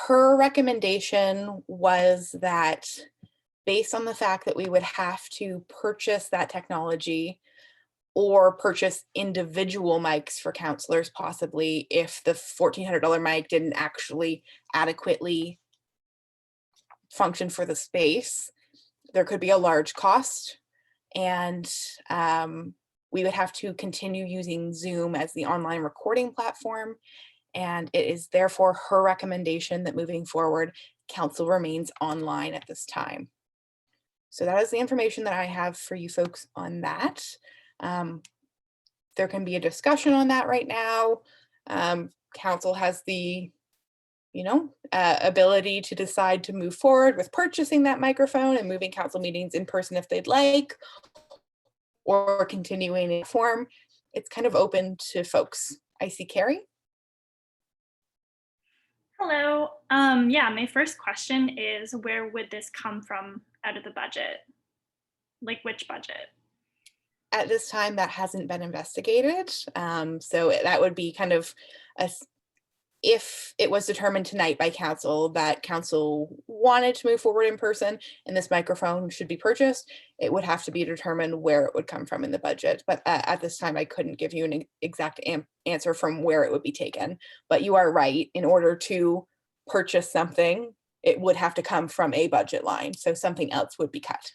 Her recommendation was that based on the fact that we would have to purchase that technology or purchase individual mics for counselors, possibly if the $1,400 mic didn't actually adequately function for the space, there could be a large cost. And we would have to continue using Zoom as the online recording platform. And it is therefore her recommendation that moving forward, council remains online at this time. So that is the information that I have for you folks on that. There can be a discussion on that right now. Council has the, ability to decide to move forward with purchasing that microphone and moving council meetings in person if they'd like, or continuing in form. It's kind of open to folks. I see Carrie. Hello. Yeah, my first question is, where would this come from out of the budget? Like which budget? At this time, that hasn't been investigated. So that would be kind of if it was determined tonight by council that council wanted to move forward in person and this microphone should be purchased, it would have to be determined where it would come from in the budget. But at this time, I couldn't give you an exact answer from where it would be taken. But you are right, in order to purchase something, it would have to come from a budget line. So something else would be cut.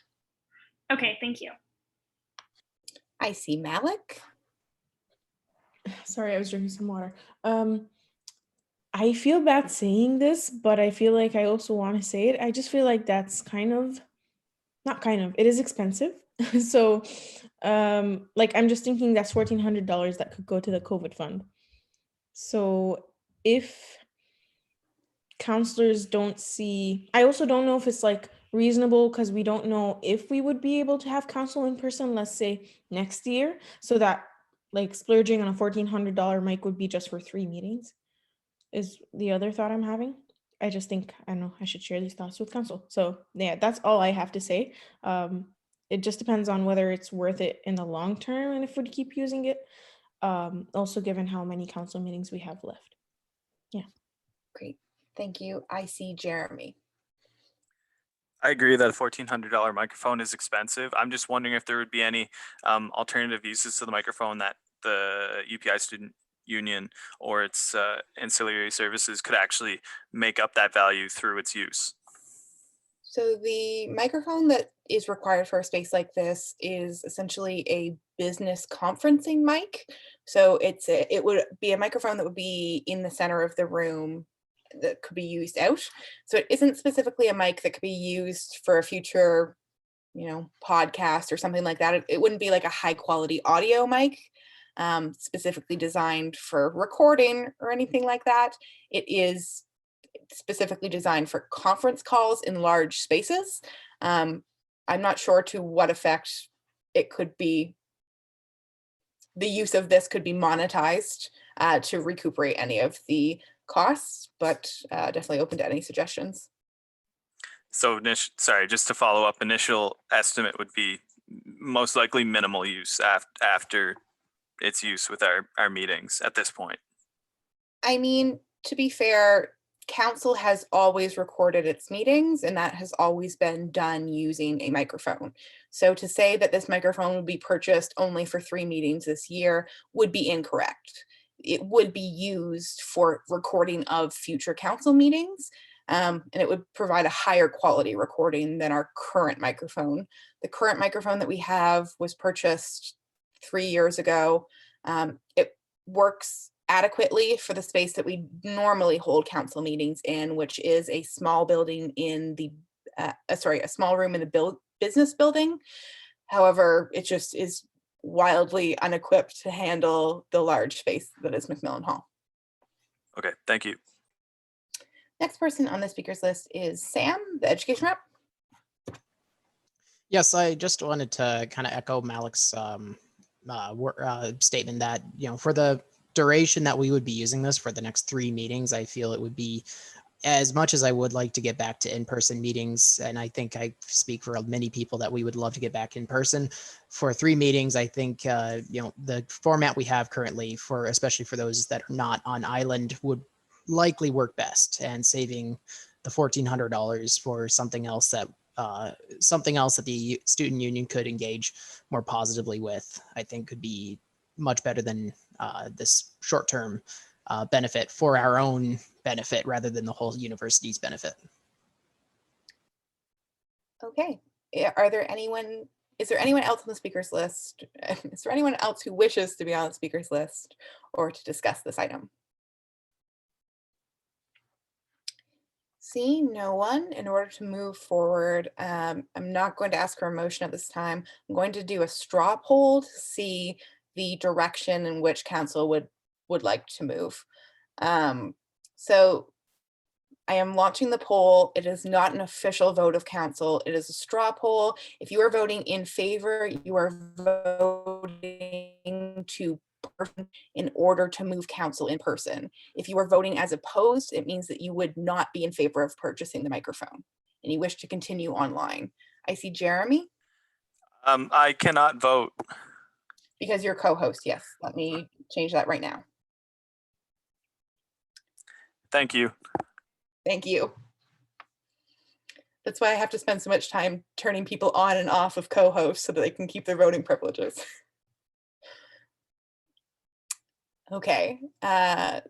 Okay, thank you. I see Malik. Sorry, I was drinking some water. I feel bad saying this, but I feel like I also want to say it. I just feel like that's it is expensive. So I'm just thinking that's $1,400 that could go to the COVID fund. So if counselors don't see, I also don't know if it's reasonable, because we don't know if we would be able to have council in person, let's say next year, so that splurging on a $1,400 mic would be just for 3 meetings is the other thought I'm having. I just think, I don't know, I should share these thoughts with council. So yeah, that's all I have to say. It just depends on whether it's worth it in the long term and if we'd keep using it. Also given how many council meetings we have left. Yeah. Great, thank you. I see Jeremy. I agree that a $1,400 microphone is expensive. I'm just wondering if there would be any alternative uses to the microphone that the UPEI student union or its ancillary services could actually make up that value through its use. So the microphone that is required for a space like this is essentially a business conferencing mic. So it would be a microphone that would be in the center of the room that could be used out. So it isn't specifically a mic that could be used for a future, podcast or something like that. It wouldn't be like a high quality audio mic, specifically designed for recording or anything like that. It is specifically designed for conference calls in large spaces. I'm not sure to what effect it could be, the use of this could be monetized to recuperate any of the costs, but definitely open to any suggestions. So, sorry, just to follow up, initial estimate would be most likely minimal use after its use with our meetings at this point. I mean, to be fair, council has always recorded its meetings, and that has always been done using a microphone. So to say that this microphone would be purchased only for 3 meetings this year would be incorrect. It would be used for recording of future council meetings, and it would provide a higher quality recording than our current microphone. The current microphone that we have was purchased 3 years ago. It works adequately for the space that we normally hold council meetings in, which is a small building in the, a small room in the business building. However, it just is wildly unequipped to handle the large space that is McMillan Hall. Okay, thank you. Next person on the speakers list is Sam, the education rep. Yes, I just wanted to kind of echo Malik's statement that, for the duration that we would be using this for the next 3 meetings, I feel it would be, as much as I would like to get back to in-person meetings, and I think I speak for many people that we would love to get back in person, for 3 meetings, I think, the format we have currently, especially for those that are not on island, would likely work best, and saving the $1,400 for something else that the student union could engage more positively with, I think could be much better than this short-term benefit for our own benefit rather than the whole university's benefit. Okay, is there anyone else on the speakers list? Is there anyone else who wishes to be on the speakers list or to discuss this item? Seeing no one, in order to move forward, I'm not going to ask for a motion at this time. I'm going to do a straw poll to see the direction in which council would like to move. So I am launching the poll. It is not an official vote of council. It is a straw poll. If you are voting in favor, you are voting to in order to move council in person. If you are voting as opposed, it means that you would not be in favor of purchasing the microphone and you wish to continue online. I see Jeremy. I cannot vote. Because you're co-host, yes. Let me change that right now. Thank you. Thank you. That's why I have to spend so much time turning people on and off of co-hosts so that they can keep their voting privileges. Okay,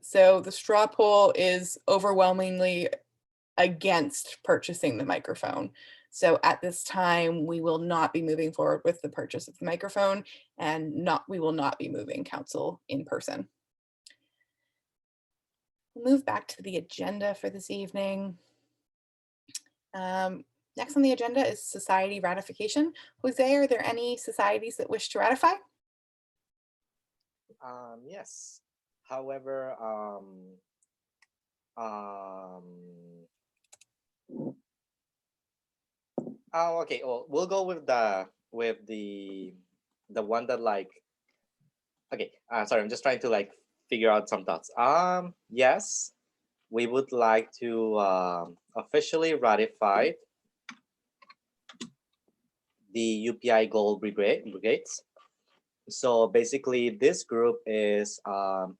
so the straw poll is overwhelmingly against purchasing the microphone. So at this time, we will not be moving forward with the purchase of the microphone, and we will not be moving council in person. We'll move back to the agenda for this evening. Next on the agenda is society ratification. Jose, are there any societies that wish to ratify? Yes. However, okay. Well, we'll go with the one that like. Okay. Sorry, I'm just trying to like figure out some thoughts. Yes, we would like to officially ratify the UPEI Gold Brigades. So basically, this group is the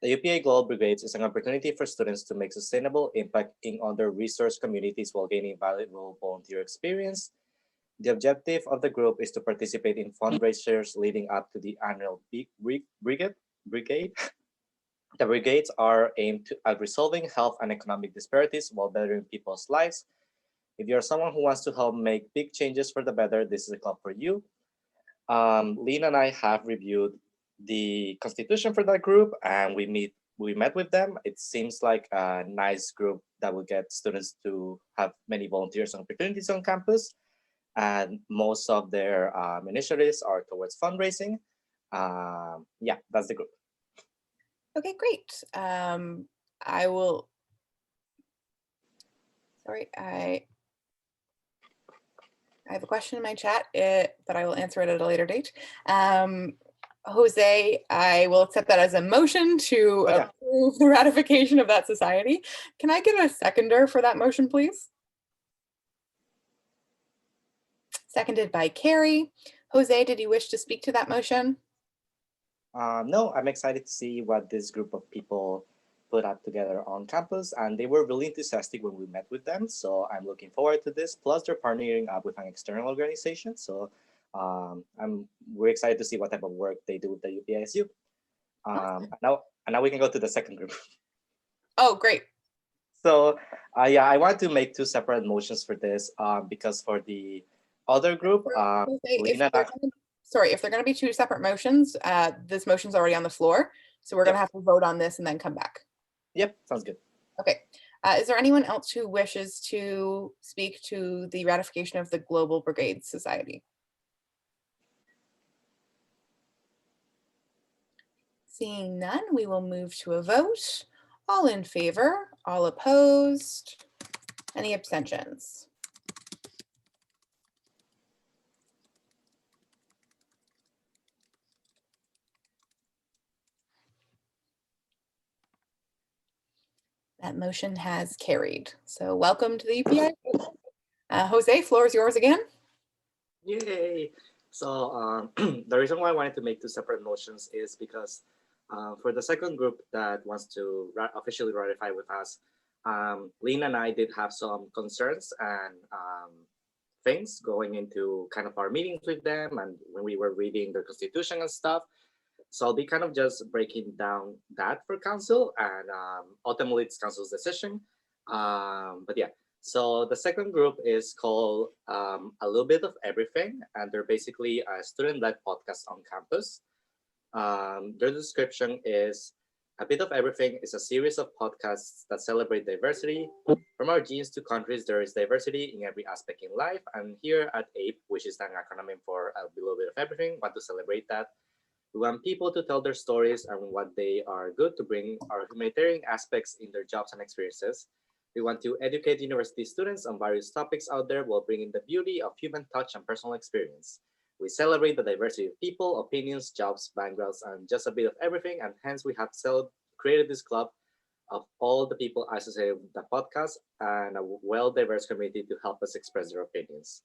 UPEI Gold Brigades is an opportunity for students to make sustainable impact in under-resourced communities while gaining valuable volunteer experience. The objective of the group is to participate in fundraisers leading up to the annual brigade. The brigades are aimed at resolving health and economic disparities while bettering people's lives. If you're someone who wants to help make big changes for the better, this is a club for you. Lynn and I have reviewed the constitution for that group, and we met with them. It seems like a nice group that will get students to have many volunteers and opportunities on campus, and most of their initiatives are towards fundraising. Yeah, that's the group. Okay, great. I will, sorry, I have a question in my chat, but I will answer it at a later date. Jose, I will accept that as a motion to approve the ratification of that society. Can I get a seconder for that motion, please? Seconded by Carrie. Jose, did you wish to speak to that motion? No, I'm excited to see what this group of people put up together on campus, and they were really enthusiastic when we met with them. So I'm looking forward to this. Plus, they're partnering up with an external organization. So we're excited to see what type of work they do with the UPISU. Awesome. And now we can go to the second group. Oh, great. So yeah, I want to make two separate motions for this because for the other group, if they're going to be two separate motions, this motion's already on the floor. So we're going to have to vote on this and then come back. Yep, sounds good. Okay. Is there anyone else who wishes to speak to the ratification of the Global Brigade Society? Seeing none, we will move to a vote. All in favor, all opposed, any abstentions? That motion has carried. So welcome to the UPEI. Jose, floor is yours again. Yay! So the reason why I wanted to make two separate motions is because for the second group that wants to officially ratify with us, Lynn and I did have some concerns and things going into kind of our meetings with them and when we were reading the constitution and stuff. So I'll be kind of just breaking down that for council, and ultimately it's council's decision. But yeah, so the second group is called A Little Bit of Everything, and they're basically a student-led podcast on campus. Their description is A Bit of Everything is a series of podcasts that celebrate diversity. From our genes to countries, there is diversity in every aspect in life. And here at APE, which is an acronym for A Little Bit of Everything, want to celebrate that. We want people to tell their stories and what they are good to bring our humanitarian aspects in their jobs and experiences. We want to educate university students on various topics out there while bringing the beauty of human touch and personal experience. We celebrate the diversity of people, opinions, jobs, backgrounds, and just a bit of everything, and hence we have created this club of all the people associated with the podcast and a well-diverse community to help us express their opinions.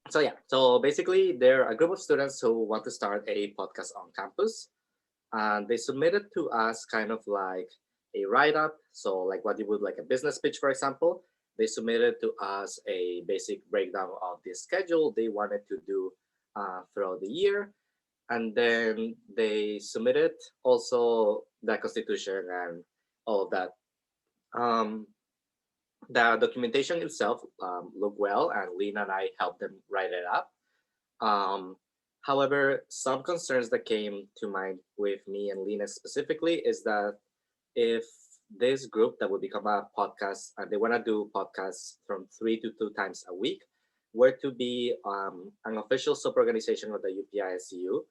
So yeah, so basically they're a group of students who want to start a podcast on campus, and they submitted to us kind of like a write-up. So like what you would like a business pitch, for example. They submitted to us a basic breakdown of the schedule they wanted to do throughout the year. And then they submitted also the constitution and all of that. The documentation itself looked well, and Lena and I helped them write it up. However, some concerns that came to mind with me and Lena specifically is that if this group that would become a podcast and they want to do podcasts from 3 to 2 times a week were to be an official sub-organization of the UPISU,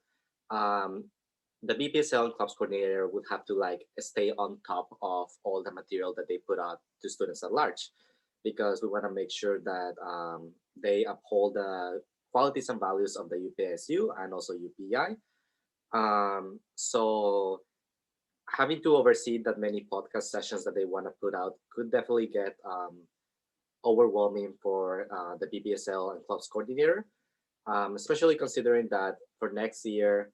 the BPSL and clubs coordinator would have to like stay on top of all the material that they put out to students at large, because we want to make sure that they uphold the qualities and values of the UPSU and also UPEI. So having to oversee that many podcast sessions that they want to put out could definitely get overwhelming for the BPSL and clubs coordinator, especially considering that for next year,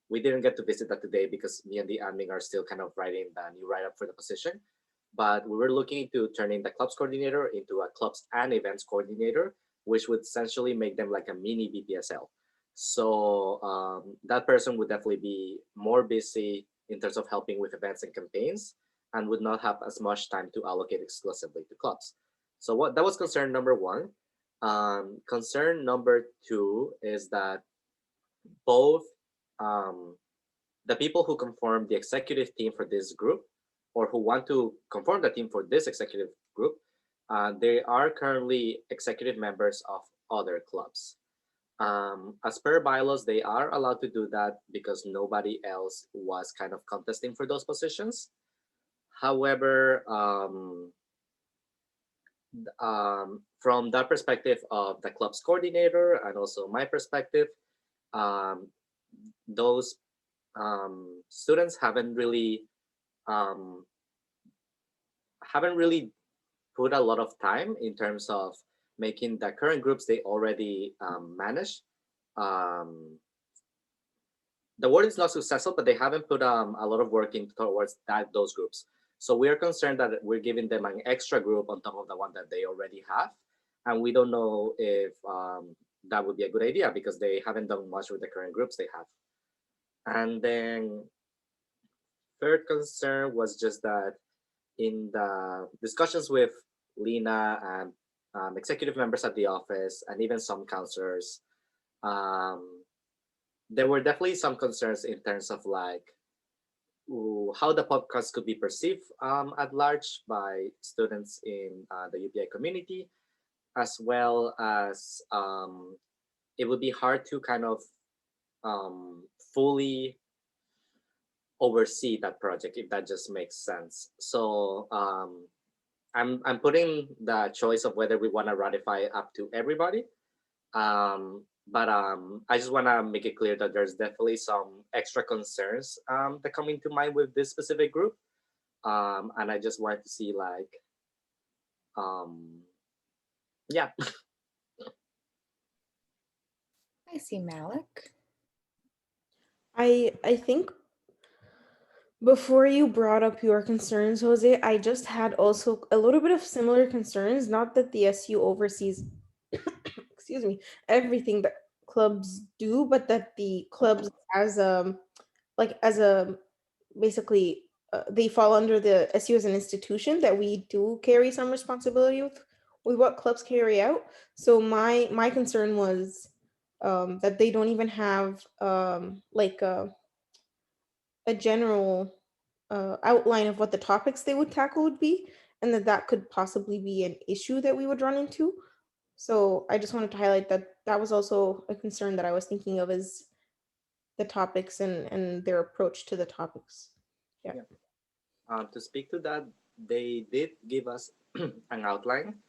we didn't get to visit that today because me and the admin are still kind of writing the new write-up for the position. But we were looking into turning the clubs coordinator into a clubs and events coordinator, which would essentially make them like a mini BPSL. So that person would definitely be more busy in terms of helping with events and campaigns. and would not have as much time to allocate exclusively to clubs. So that was concern number one. Concern number two is that both the people who conform the executive team for this group, or who want to conform the team for this executive group, they are currently executive members of other clubs. As per bylaws, they are allowed to do that because nobody else was kind of contesting for those positions. However, from that perspective of the club's coordinator and also my perspective, those students haven't really put a lot of time in terms of making the current groups they already manage. The word is not successful, but they haven't put a lot of work in towards those groups. So we are concerned that we're giving them an extra group on top of the one that they already have. And we don't know if that would be a good idea because they haven't done much with the current groups they have. And then third concern was just that in the discussions with Lena and executive members at the office and even some counselors, there were definitely some concerns in terms of like how the podcast could be perceived at large by students in the UPEI community, as well as it would be hard to kind of fully oversee that project, if that just makes sense. So I'm putting the choice of whether we want to ratify up to everybody. But I just want to make it clear that there's definitely some extra concerns that come into mind with this specific group. And I just wanted to see like, yeah. I see Malik. I think before you brought up your concerns, Jose, I just had also a little bit of similar concerns. Not that the SU oversees, excuse me, everything that clubs do, but that the clubs as a basically they fall under the SU as an institution, that we do carry some responsibility with what clubs carry out. So my concern was that they don't even have like a general outline of what the topics they would tackle would be, and that could possibly be an issue that we would run into. So I just wanted to highlight that that was also a concern that I was thinking of, is the topics and their approach to the topics. Yeah. To speak to that, they did give us an outline.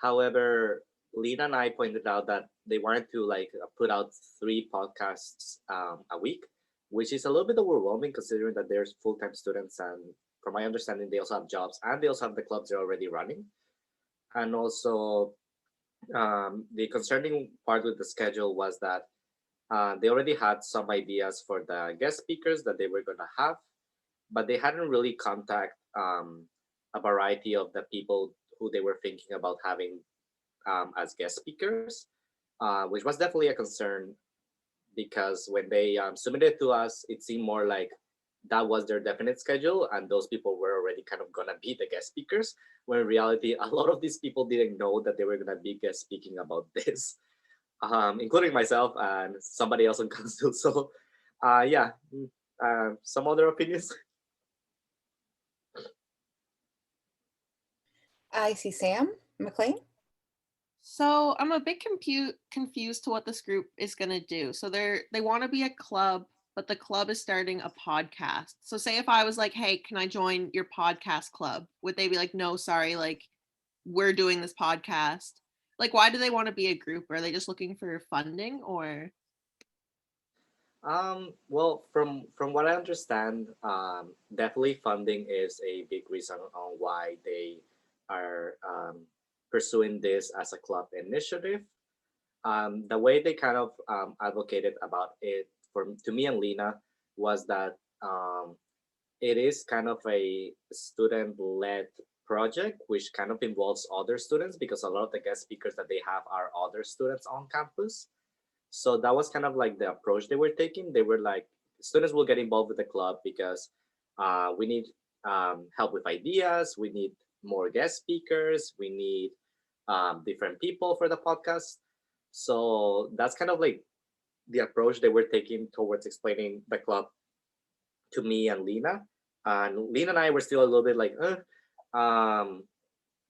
However, Lena and I pointed out that they wanted to like put out 3 podcasts a week, which is a little bit overwhelming considering that there's full-time students, and from my understanding, they also have jobs and they also have the clubs they're already running. And also, the concerning part with the schedule was that they already had some ideas for the guest speakers that they were going to have, but they hadn't really contacted a variety of the people who they were thinking about having as guest speakers, which was definitely a concern because when they submitted to us, it seemed more like that was their definite schedule and those people were already kind of gonna be the guest speakers, when in reality, a lot of these people didn't know that they were gonna be guest speaking about this, including myself and somebody else on council. So yeah, some other opinions? I see Sam McLean. So I'm a bit confused to what this group is gonna do. So they want to be a club, but the club is starting a podcast. So say if I was like, hey, can I join your podcast club? Would they be like, no, sorry, like we're doing this podcast? Like, why do they want to be a group? Are they just looking for funding or? Well, from what I understand, definitely funding is a big reason on why they are pursuing this as a club initiative. The way they kind of advocated about it to me and Lena was that it is kind of a student-led project, which kind of involves other students because a lot of the guest speakers that they have are other students on campus. So that was kind of like the approach they were taking. They were like, students will get involved with the club because We need help with ideas. We need more guest speakers. We need different people for the podcast. So that's kind of like the approach that we're taking towards explaining the club to me and Lena. And Lena and I were still a little bit like,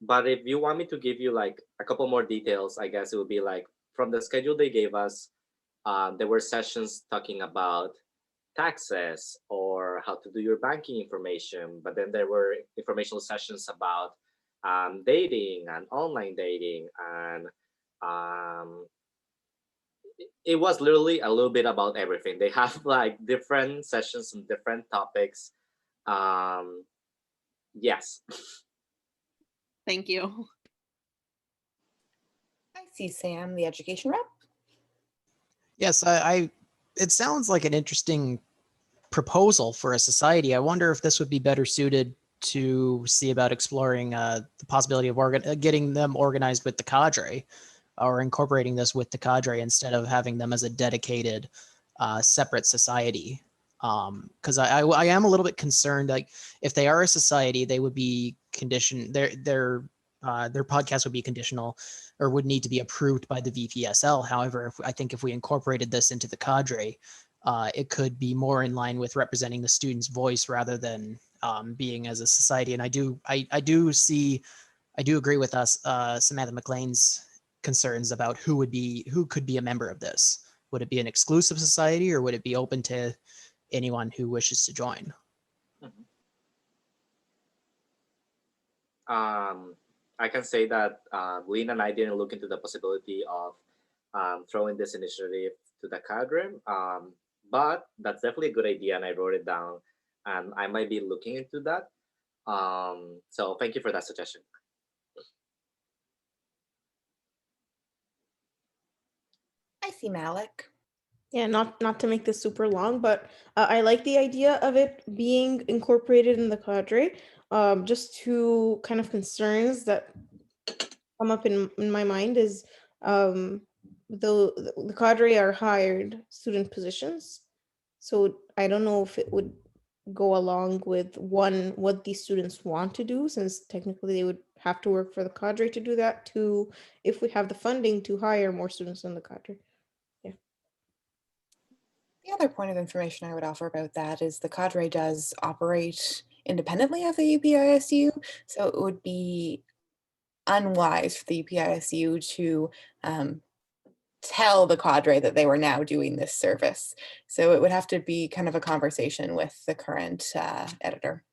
but if you want me to give you like a couple more details, I guess it would be like from the schedule they gave us, there were sessions talking about taxes or how to do your banking information, but then there were informational sessions about dating and online dating, and it was literally a little bit about everything. They have like different sessions and different topics. Yes. Thank you. I see Sam, the education rep. Yes, it sounds like an interesting proposal for a society. I wonder if this would be better suited to see about exploring the possibility of getting them organized with the cadre, or incorporating this with the cadre instead of having them as a dedicated separate society. Because I am a little bit concerned, like if they are a society, they would be conditioned, their podcast would be conditional or would need to be approved by the VPSL. However, I think if we incorporated this into the cadre, it could be more in line with representing the student's voice rather than being as a society. And I do agree with us, Samantha McLean's concerns about who could be a member of this. Would it be an exclusive society, or would it be open to anyone who wishes to join? I can say that Lena and I didn't look into the possibility of throwing this initiative to the cadre, but that's definitely a good idea, and I wrote it down, and I might be looking into that. So thank you for that suggestion. I see Malik. Yeah, not to make this super long, but I like the idea of it being incorporated in the cadre. Just two kind of concerns that come up in my mind is the cadre are hired student positions. So I don't know if it would go along with what these students want to do, since technically they would have to work for the cadre to do that. Two, if we have the funding to hire more students in the cadre. The other point of information I would offer about that is the cadre does operate independently of the UPISU, so it would be unwise for the UPISU to tell the cadre that they were now doing this service. So it would have to be kind of a conversation with the current editor.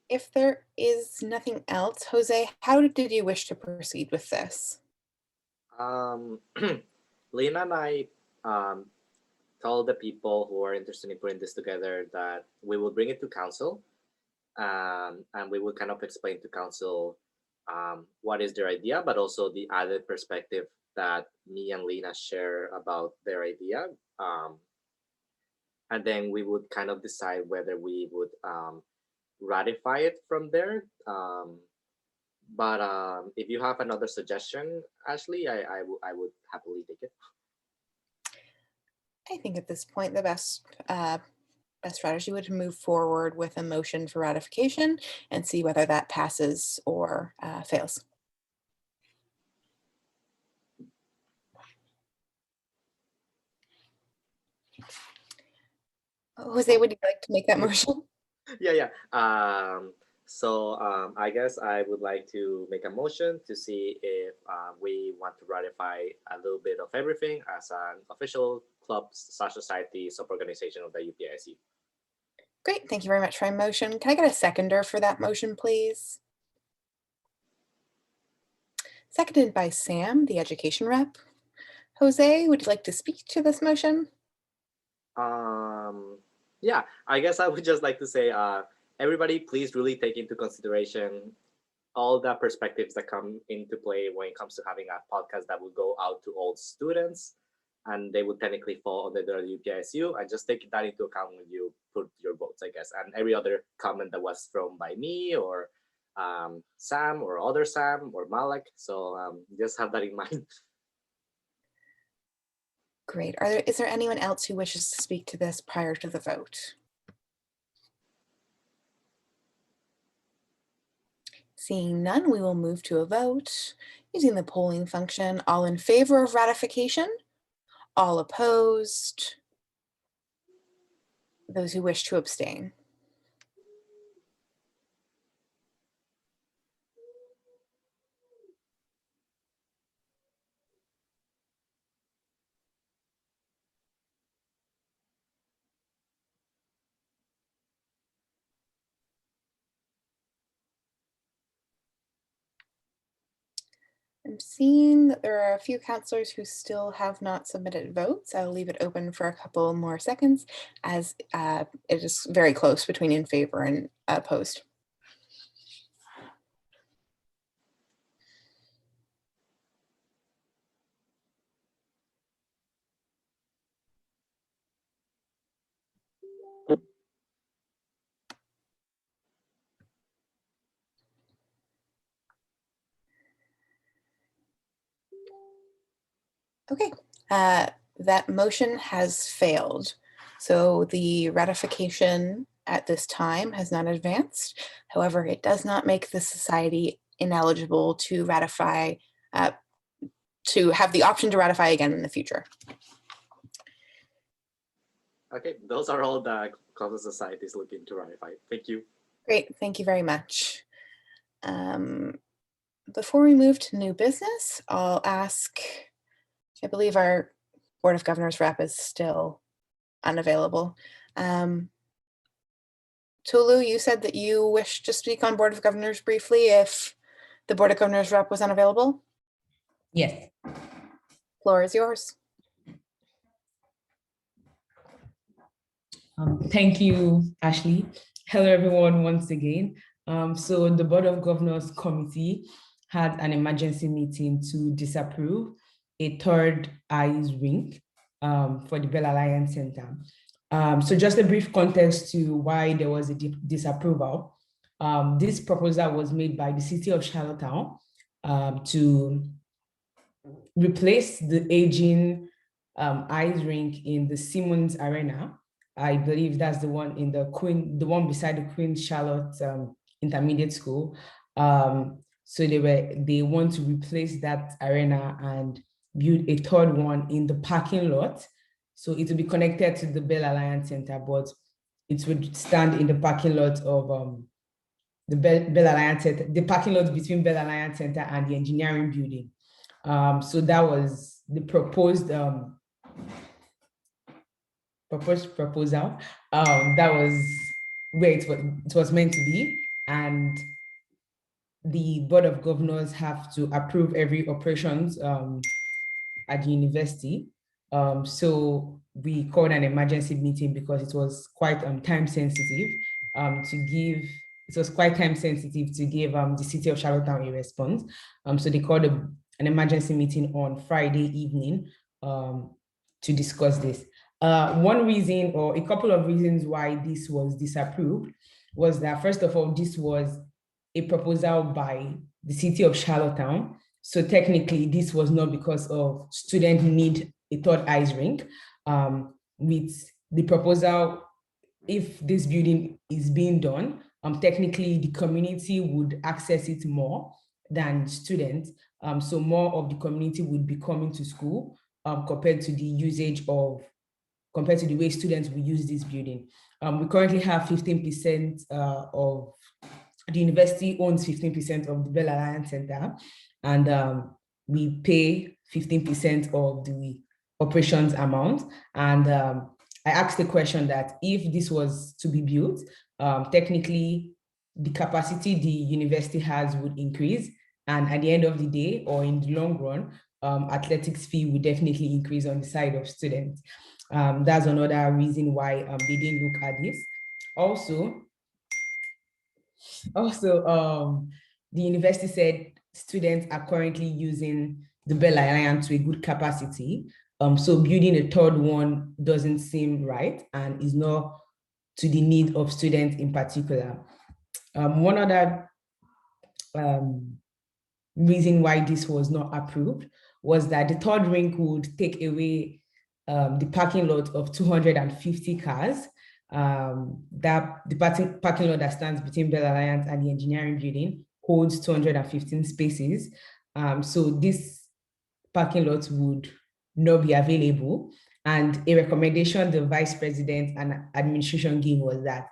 If there is nothing else, Jose, how did you wish to proceed with this? Lena and I told the people who are interested in putting this together that we will bring it to council, and we will kind of explain to council what is their idea, but also the added perspective that me and Lena share about their idea. And then we would kind of decide whether we would ratify it from there. But if you have another suggestion, Ashley, I would happily take it. I think at this point, the best strategy would move forward with a motion for ratification and see whether that passes or fails. Jose, would you like to make that motion? Yeah. So I guess I would like to make a motion to see if we want to ratify a little bit of everything as an official club/society sub-organization of the UPISU. Great, thank you very much for my motion. Can I get a seconder for that motion, please? Seconded by Sam, the education rep. Jose, would you like to speak to this motion? Yeah, I guess I would just like to say, everybody, please really take into consideration all the perspectives that come into play when it comes to having a podcast that will go out to all students, and they would technically fall under the UPISU, and just take that into account when you put your votes, I guess. And every other comment that was thrown by me or Sam or other Sam or Malik. So just have that in mind. Great. Is there anyone else who wishes to speak to this prior to the vote? Seeing none, we will move to a vote using the polling function. All in favor of ratification? All opposed? Those who wish to abstain? I'm seeing that there are a few counselors who still have not submitted votes. I'll leave it open for a couple more seconds as it is very close between in favor and opposed. Okay, that motion has failed. So the ratification at this time has not advanced. However, it does not make the society ineligible to ratify, to have the option to ratify again in the future. Okay, those are all the closet societies looking to ratify. Thank you. Great, thank you very much. Before we move to new business, I'll ask, I believe our Board of Governors rep is still unavailable. Tulu, you said that you wish to speak on Board of Governors briefly if the Board of Governors rep was unavailable. Yes. Floor is yours. Thank you, Ashley. Hello, everyone, once again. So the Board of Governors Committee had an emergency meeting to disapprove a third eyes rink for the Bell Alliance Center. So just a brief context to why there was a disapproval. This proposal was made by the City of Charlottetown to replace the aging ice rink in the Simmons Arena. I believe that's the one in the one beside the Queen Charlotte Intermediate School. So they want to replace that arena and build a third one in the parking lot. So it will be connected to the Bell Alliance Center, but it would stand in the parking lot of the Bell Alliance Center, the parking lot between Bell Alliance Center and the engineering building. So that was the proposed proposal. That was where it was meant to be, and the Board of Governors have to approve every operations at the university. So we called an emergency meeting because it was quite time sensitive to give the City of Charlottetown a response. So they called an emergency meeting on Friday evening to discuss this. One reason, or a couple of reasons why this was disapproved, was that, first of all, this was a proposal by the City of Charlottetown. So technically, this was not because of student need a third ice rink. With the proposal, if this building is being done, technically the community would access it more than students. So more of the community would be coming to school compared to the way students will use this building. We currently have 15% of the university owns 15% of the Bell Alliance Center, and we pay 15% of the operations amount. And I asked the question that if this was to be built, technically the capacity the university has would increase. And at the end of the day, or in the long run, athletics fee would definitely increase on the side of students. That's another reason why they didn't look at this. Also, the university said students are currently using the Bell Alliance to a good capacity. So building a third one doesn't seem right and is not to the need of students in particular. One other reason why this was not approved was that the third rink would take away the parking lot of 250 cars. That the parking lot that stands between Bell Alliance and the engineering building holds 215 spaces. So this parking lot would not be available. And a recommendation the vice president and administration gave was that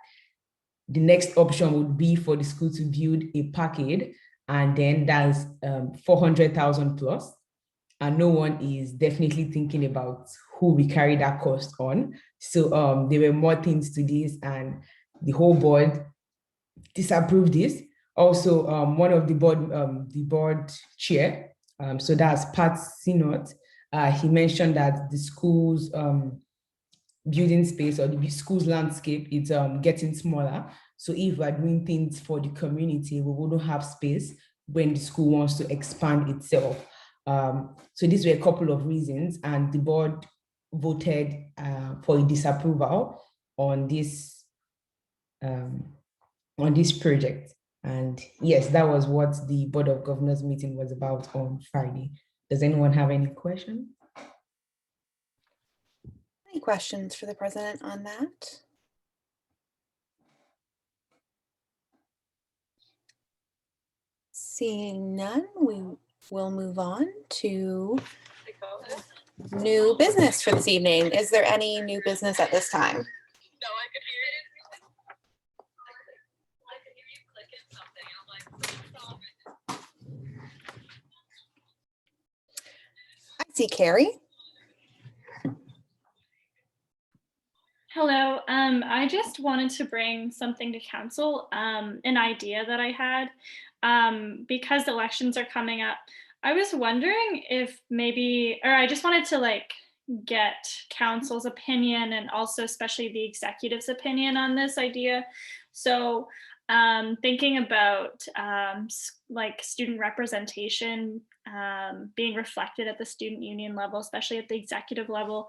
the next option would be for the school to build a package, and then that's 400,000 plus. And no one is definitely thinking about who we carry that cost on. So there were more things to this, and the whole board disapproved this. Also, one of the board chair, so that's Pat Sinot, he mentioned that the school's building space or the school's landscape is getting smaller. So if we're doing things for the community, we wouldn't have space when the school wants to expand itself. So these were a couple of reasons, and the board voted for a disapproval on this project. And yes, that was what the Board of Governors meeting was about on Friday. Does anyone have any questions? Any questions for the president on that? Seeing none, we will move on to new business for this evening. Is there any new business at this time? No, I could hear it. I see Carrie. Hello, I just wanted to bring something to council, an idea that I had. Because elections are coming up, I was wondering if maybe, or I just wanted to like get council's opinion and also especially the executive's opinion on this idea. So thinking about like student representation being reflected at the student union level, especially at the executive level.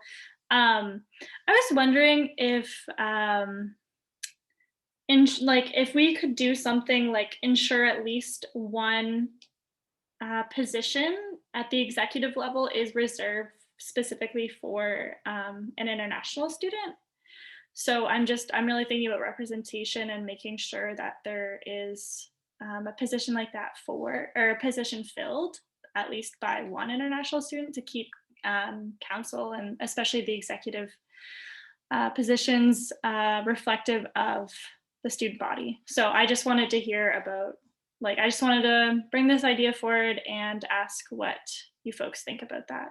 I was wondering if if we could do something like ensure at least one position at the executive level is reserved specifically for an international student. So I'm really thinking about representation and making sure that there is a position like that or a position filled at least by one international student to keep council and especially the executive positions reflective of the student body. So I just wanted to hear about, I just wanted to bring this idea forward and ask what you folks think about that.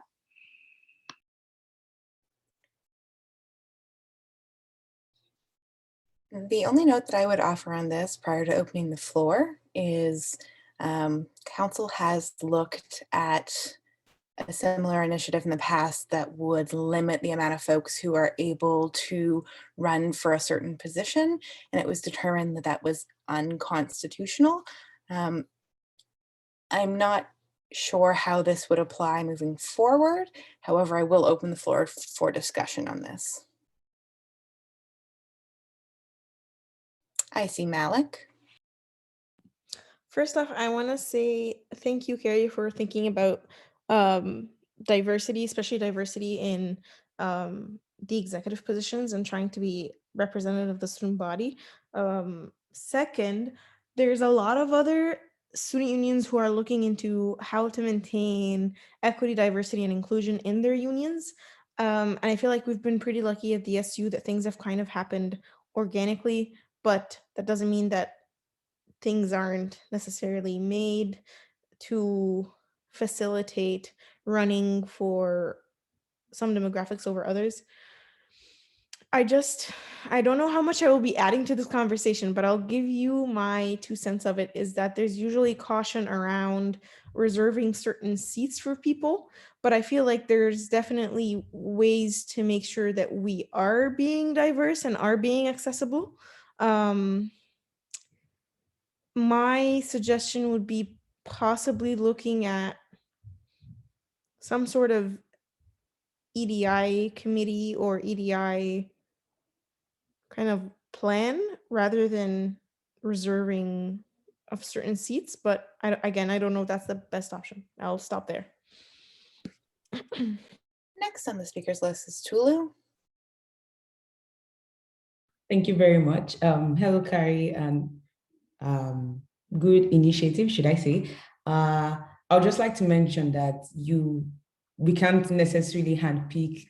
The only note that I would offer on this prior to opening the floor is council has looked at a similar initiative in the past that would limit the amount of folks who are able to run for a certain position, and it was determined that that was unconstitutional. I'm not sure how this would apply moving forward. However, I will open the floor for discussion on this. I see Malik. First off, I want to say thank you, Carrie, for thinking about diversity, especially diversity in the executive positions and trying to be representative of the student body. Second, there's a lot of other student unions who are looking into how to maintain equity, diversity, and inclusion in their unions. And I feel like we've been pretty lucky at the SU that things have kind of happened organically, but that doesn't mean that things aren't necessarily made to facilitate running for some demographics over others. I don't know how much I will be adding to this conversation, but I'll give you my 2 cents of it, is that there's usually caution around reserving certain seats for people, but I feel like there's definitely ways to make sure that we are being diverse and are being accessible. My suggestion would be possibly looking at some sort of EDI committee or EDI kind of plan rather than reserving of certain seats. But I don't know if that's the best option. I'll stop there. Next on the speakers list is Tulu. Thank you very much. Hello, Carrie, and good initiative, should I say. I would just like to mention that we can't necessarily handpick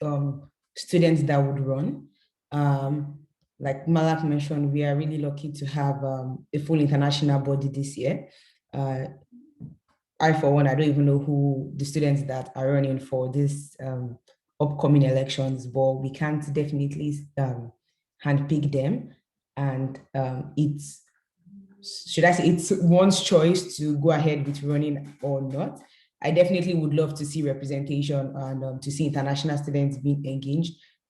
students that would run. Like Malak mentioned, we are really lucky to have a full international body this year. I, for one, I don't even know who the students that are running for this upcoming elections, but we can't definitely handpick them. And it's one's choice to go ahead with running or not. I definitely would love to see representation and to see international students being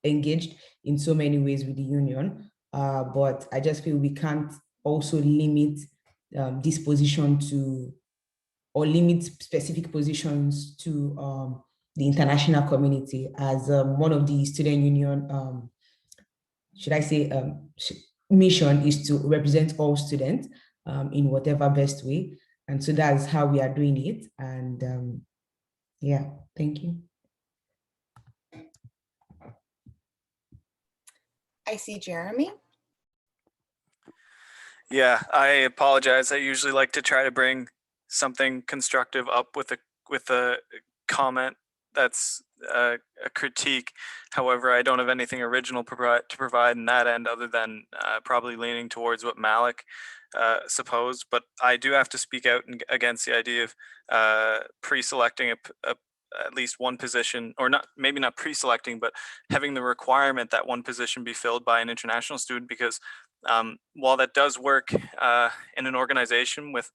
engaged in so many ways with the union. But I just feel we can't also limit this position to, or limit specific positions to the international community. As one of the student union, mission is to represent all students in whatever best way. And so that's how we are doing it. And yeah, thank you. I see Jeremy. Yeah, I apologize. I usually like to try to bring something constructive up with a comment that's a critique. However, I don't have anything original to provide in that end, other than probably leaning towards what Malik supposed. But I do have to speak out against the idea of pre-selecting at least one position, or not, maybe not pre-selecting, but having the requirement that one position be filled by an international student, because while that does work in an organization with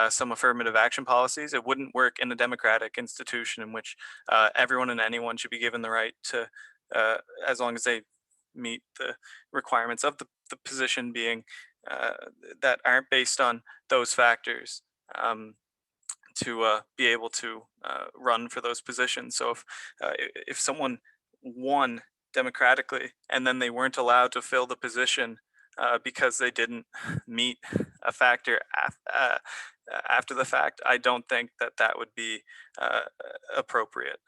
some affirmative action policies, it wouldn't work in a democratic institution in which everyone and anyone should be given the right to, as long as they meet the requirements of the position, being that aren't based on those factors, to be able to run for those positions. So if someone won democratically and then they weren't allowed to fill the position because they didn't meet a factor after the fact, I don't think that would be appropriate.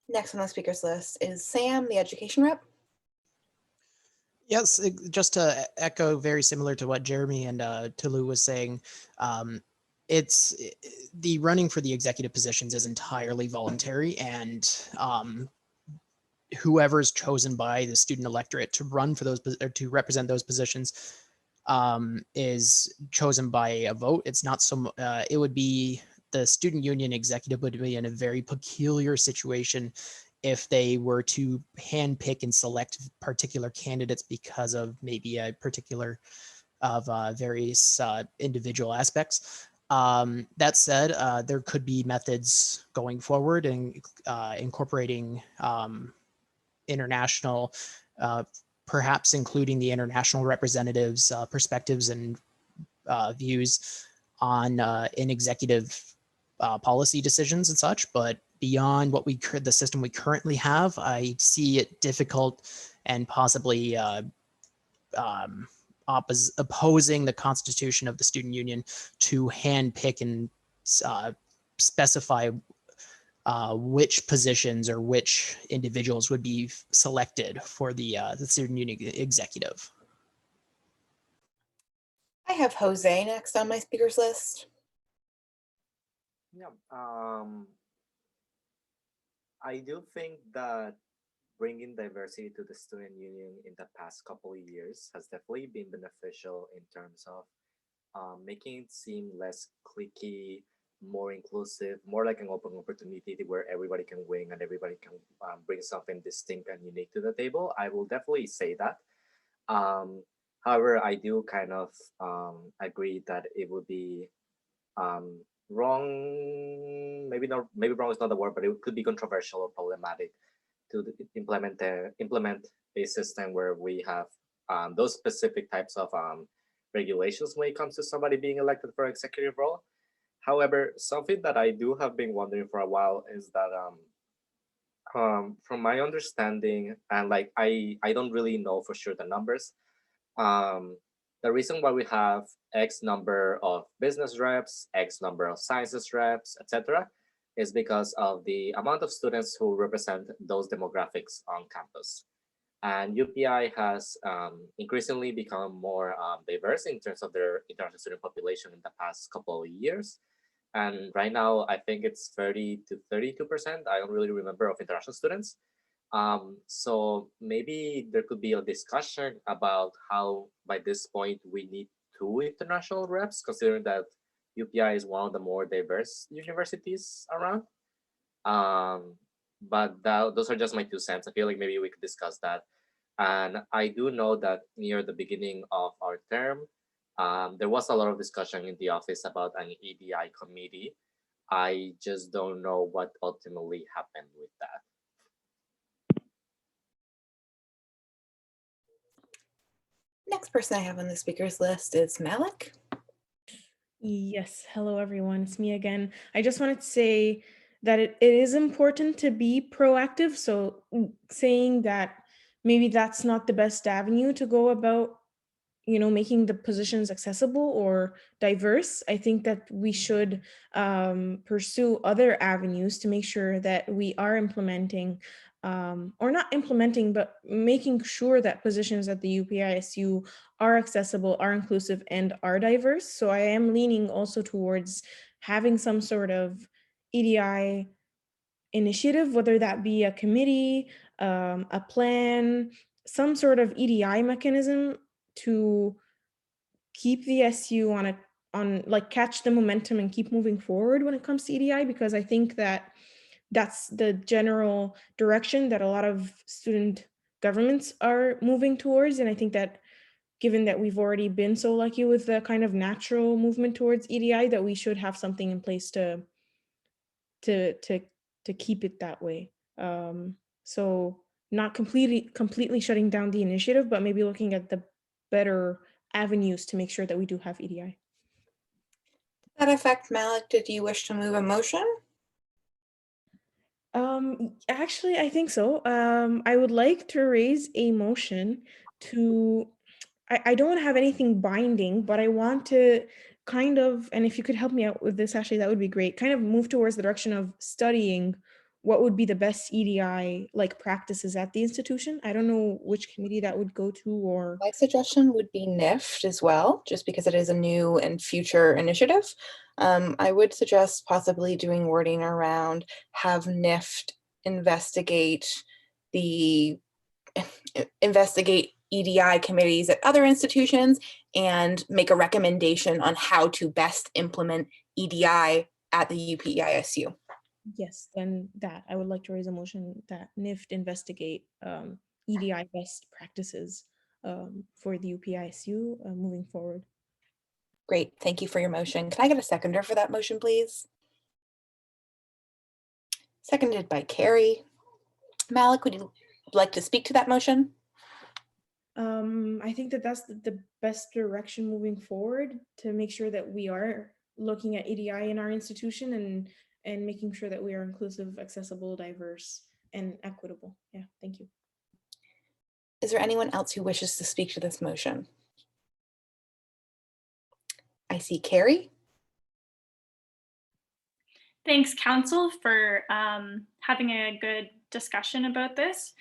Next on the speakers list is Sam, the education rep. Yes, just to echo very similar to what Jeremy and Tulu was saying, it's the running for the executive positions is entirely voluntary, and whoever is chosen by the student electorate to run for those or to represent those positions is chosen by a vote. It's not so it would be the student union executive would be in a very peculiar situation if they were to handpick and select particular candidates because of maybe a particular of various individual aspects. That said, there could be methods going forward and incorporating international, perhaps including the international representatives' perspectives and views on in executive policy decisions and such. But beyond what the system we currently have, I see it difficult and possibly opposing the constitution of the student union to handpick and specify which positions or which individuals would be selected for the student union executive. I have Jose next on my speakers list. Yeah, I do think that bringing diversity to the student union in the past couple of years has definitely been beneficial in terms of making it seem less cliquey, more inclusive, more like an open opportunity where everybody can win and everybody can bring something distinct and unique to the table. I will definitely say that. However, I do kind of agree that it would be wrong. Maybe wrong is not the word, but it could be controversial or problematic to implement a system where we have those specific types of regulations when it comes to somebody being elected for executive role. However, something that I do have been wondering for a while is that from my understanding, and like I don't really know for sure the numbers, the reason why we have X number of business reps, X number of sciences reps, etc., is because of the amount of students who represent those demographics on campus. And UPEI has increasingly become more diverse in terms of their international student population in the past couple of years. And right now, I think it's 30 to 32%, I don't really remember, of international students. So maybe there could be a discussion about how by this point we need 2 international reps, considering that UPEI is one of the more diverse universities around. But those are just my 2 cents. I feel like maybe we could discuss that. And I do know that near the beginning of our term, there was a lot of discussion in the office about an EDI committee. I just don't know what ultimately happened with that. Next person I have on the speakers list is Malik. Yes, hello everyone, it's me again. I just wanted to say that it is important to be proactive. So saying that maybe that's not the best avenue to go about, making the positions accessible or diverse. I think that we should pursue other avenues to make sure that we are implementing or not implementing, but making sure that positions at the UPEI-SU are accessible, are inclusive, and are diverse. So I am leaning also towards having some sort of EDI initiative, whether that be a committee, a plan, some sort of EDI mechanism to keep the SU on catch the momentum and keep moving forward when it comes to EDI, because I think that that's the general direction that a lot of student governments are moving towards. And I think that given that we've already been so lucky with the kind of natural movement towards EDI, that we should have something in place to keep it that way. So not completely shutting down the initiative, but maybe looking at the better avenues to make sure that we do have EDI. To that effect, Malik, did you wish to move a motion? Actually, I think so. I would like to raise a motion to, I don't have anything binding, but I want to kind of, and if you could help me out with this, Ashley, that would be great, kind of move towards the direction of studying what would be the best EDI practices at the institution. I don't know which committee that would go to, or My suggestion would be NIFT as well, just because it is a new and future initiative. I would suggest possibly doing wording around have NIFT investigate EDI committees at other institutions and make a recommendation on how to best implement EDI at the UPEI-SU. Yes, then that I would like to raise a motion that NIFT investigate EDI best practices for the UPEI-SU moving forward. Great, thank you for your motion. Can I get a seconder for that motion, please? Seconded by Carrie. Malik, would you like to speak to that motion? I think that that's the best direction moving forward to make sure that we are looking at EDI in our institution and making sure that we are inclusive, accessible, diverse, and equitable. Yeah, thank you. Is there anyone else who wishes to speak to this motion? I see Carrie. Thanks, Council, for having a good discussion about this.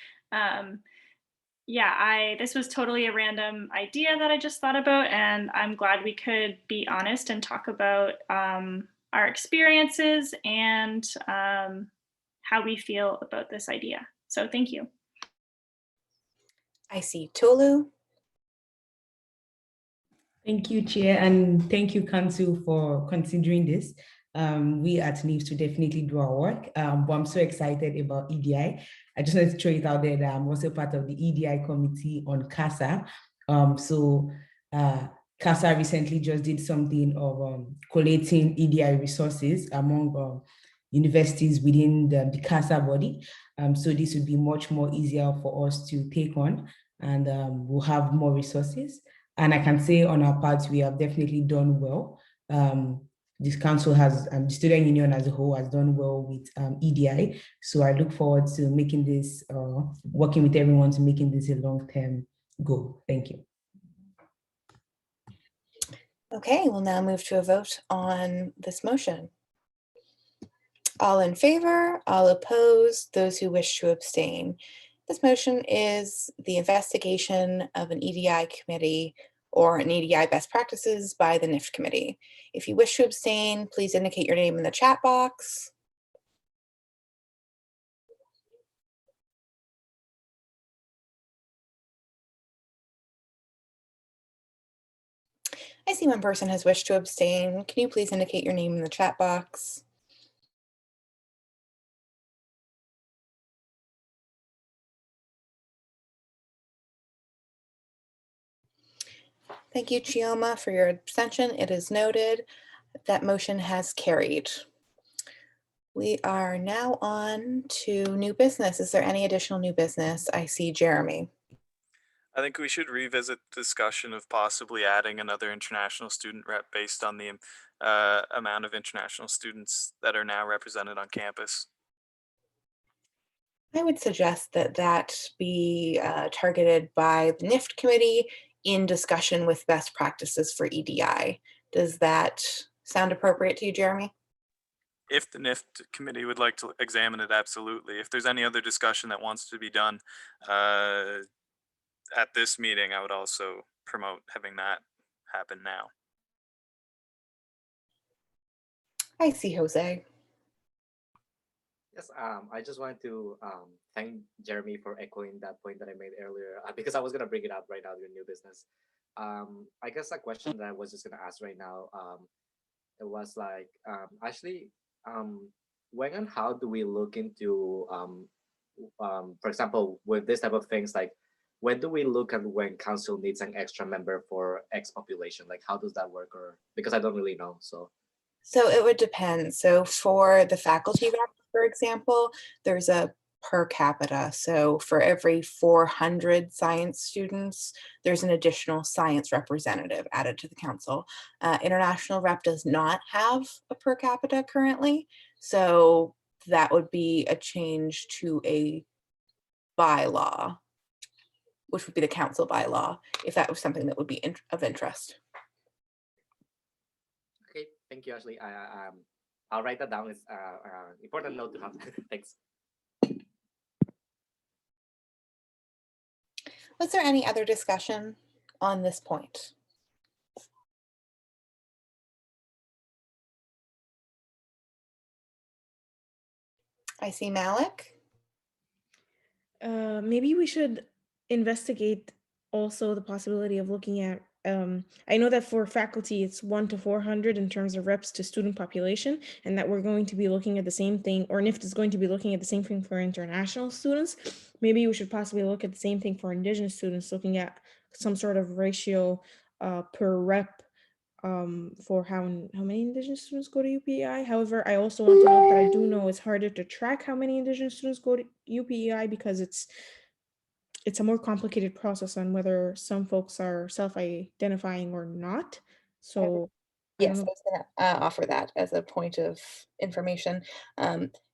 Yeah, this was totally a random idea that I just thought about, and I'm glad we could be honest and talk about our experiences and how we feel about this idea. So thank you. I see Tolu. Thank you, Chair, and thank you, Council, for considering this. We at NIFT to definitely do our work, but I'm so excited about EDI. I just want to throw it out there that I'm also part of the EDI committee on CASA. CASA recently just did something of collating EDI resources among universities within the CASA body. So this would be much more easier for us to take on, and we'll have more resources. And I can say on our part, we have definitely done well. This council has, the student union as a whole has done well with EDI. So I look forward to making this, working with everyone to making this a long-term goal. Thank you. Okay, we'll now move to a vote on this motion. All in favor, all opposed, those who wish to abstain. This motion is the investigation of an EDI committee or an EDI best practices by the NIFT committee. If you wish to abstain, please indicate your name in the chat box. I see one person has wished to abstain. Can you please indicate your name in the chat box? Thank you, Chioma, for your abstention. It is noted. That motion has carried. We are now on to new business. Is there any additional new business? I see Jeremy. I think we should revisit the discussion of possibly adding another international student rep based on the amount of international students that are now represented on campus. I would suggest that that be targeted by the NIFT committee in discussion with best practices for EDI. Does that sound appropriate to you, Jeremy? If the NIFT committee would like to examine it, absolutely. If there's any other discussion that wants to be done at this meeting, I would also promote having that happen now. I see Jose. Yes, I just wanted to thank Jeremy for echoing that point that I made earlier because I was gonna bring it up right now in new business. I guess a question that I was just gonna ask right now, it was like, actually, when and how do we look into, for example, with this type of things, like when do we look at when council needs an extra member for X population? Like how does that work? Or because I don't really know, so. So it would depend. So for the faculty rep, for example, there's a per capita. So for every 400 science students, there's an additional science representative added to the council. International rep does not have a per capita currently. So that would be a change to a bylaw, which would be the council bylaw, if that was something that would be of interest. Okay, thank you, Ashley. I'll write that down. It's important note to have. Thanks. Was there any other discussion on this point? I see Malik. Maybe we should investigate also the possibility of looking at, I know that for faculty, it's 1 to 400 in terms of reps to student population, and that we're going to be looking at the same thing, or NIFT is going to be looking at the same thing for international students. Maybe we should possibly look at the same thing for Indigenous students, looking at some sort of ratio per rep for how many Indigenous students go to UPEI. However, I also want to note that I do know it's harder to track how many Indigenous students go to UPEI because it's a more complicated process on whether some folks are self-identifying or not. So yes, I was going to offer that as a point of information.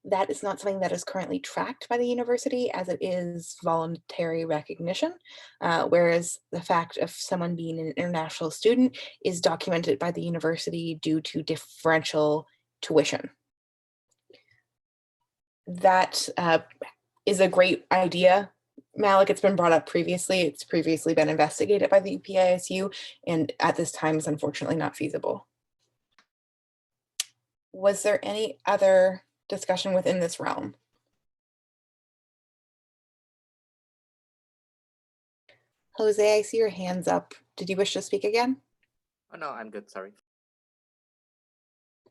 That is not something that is currently tracked by the university as it is voluntary recognition, whereas the fact of someone being an international student is documented by the university due to differential tuition. That is a great idea, Malik. It's been brought up previously. It's previously been investigated by the UPEI, and at this time is unfortunately not feasible. Was there any other discussion within this realm? Jose, I see your hands up. Did you wish to speak again? Oh, no, I'm good. Sorry.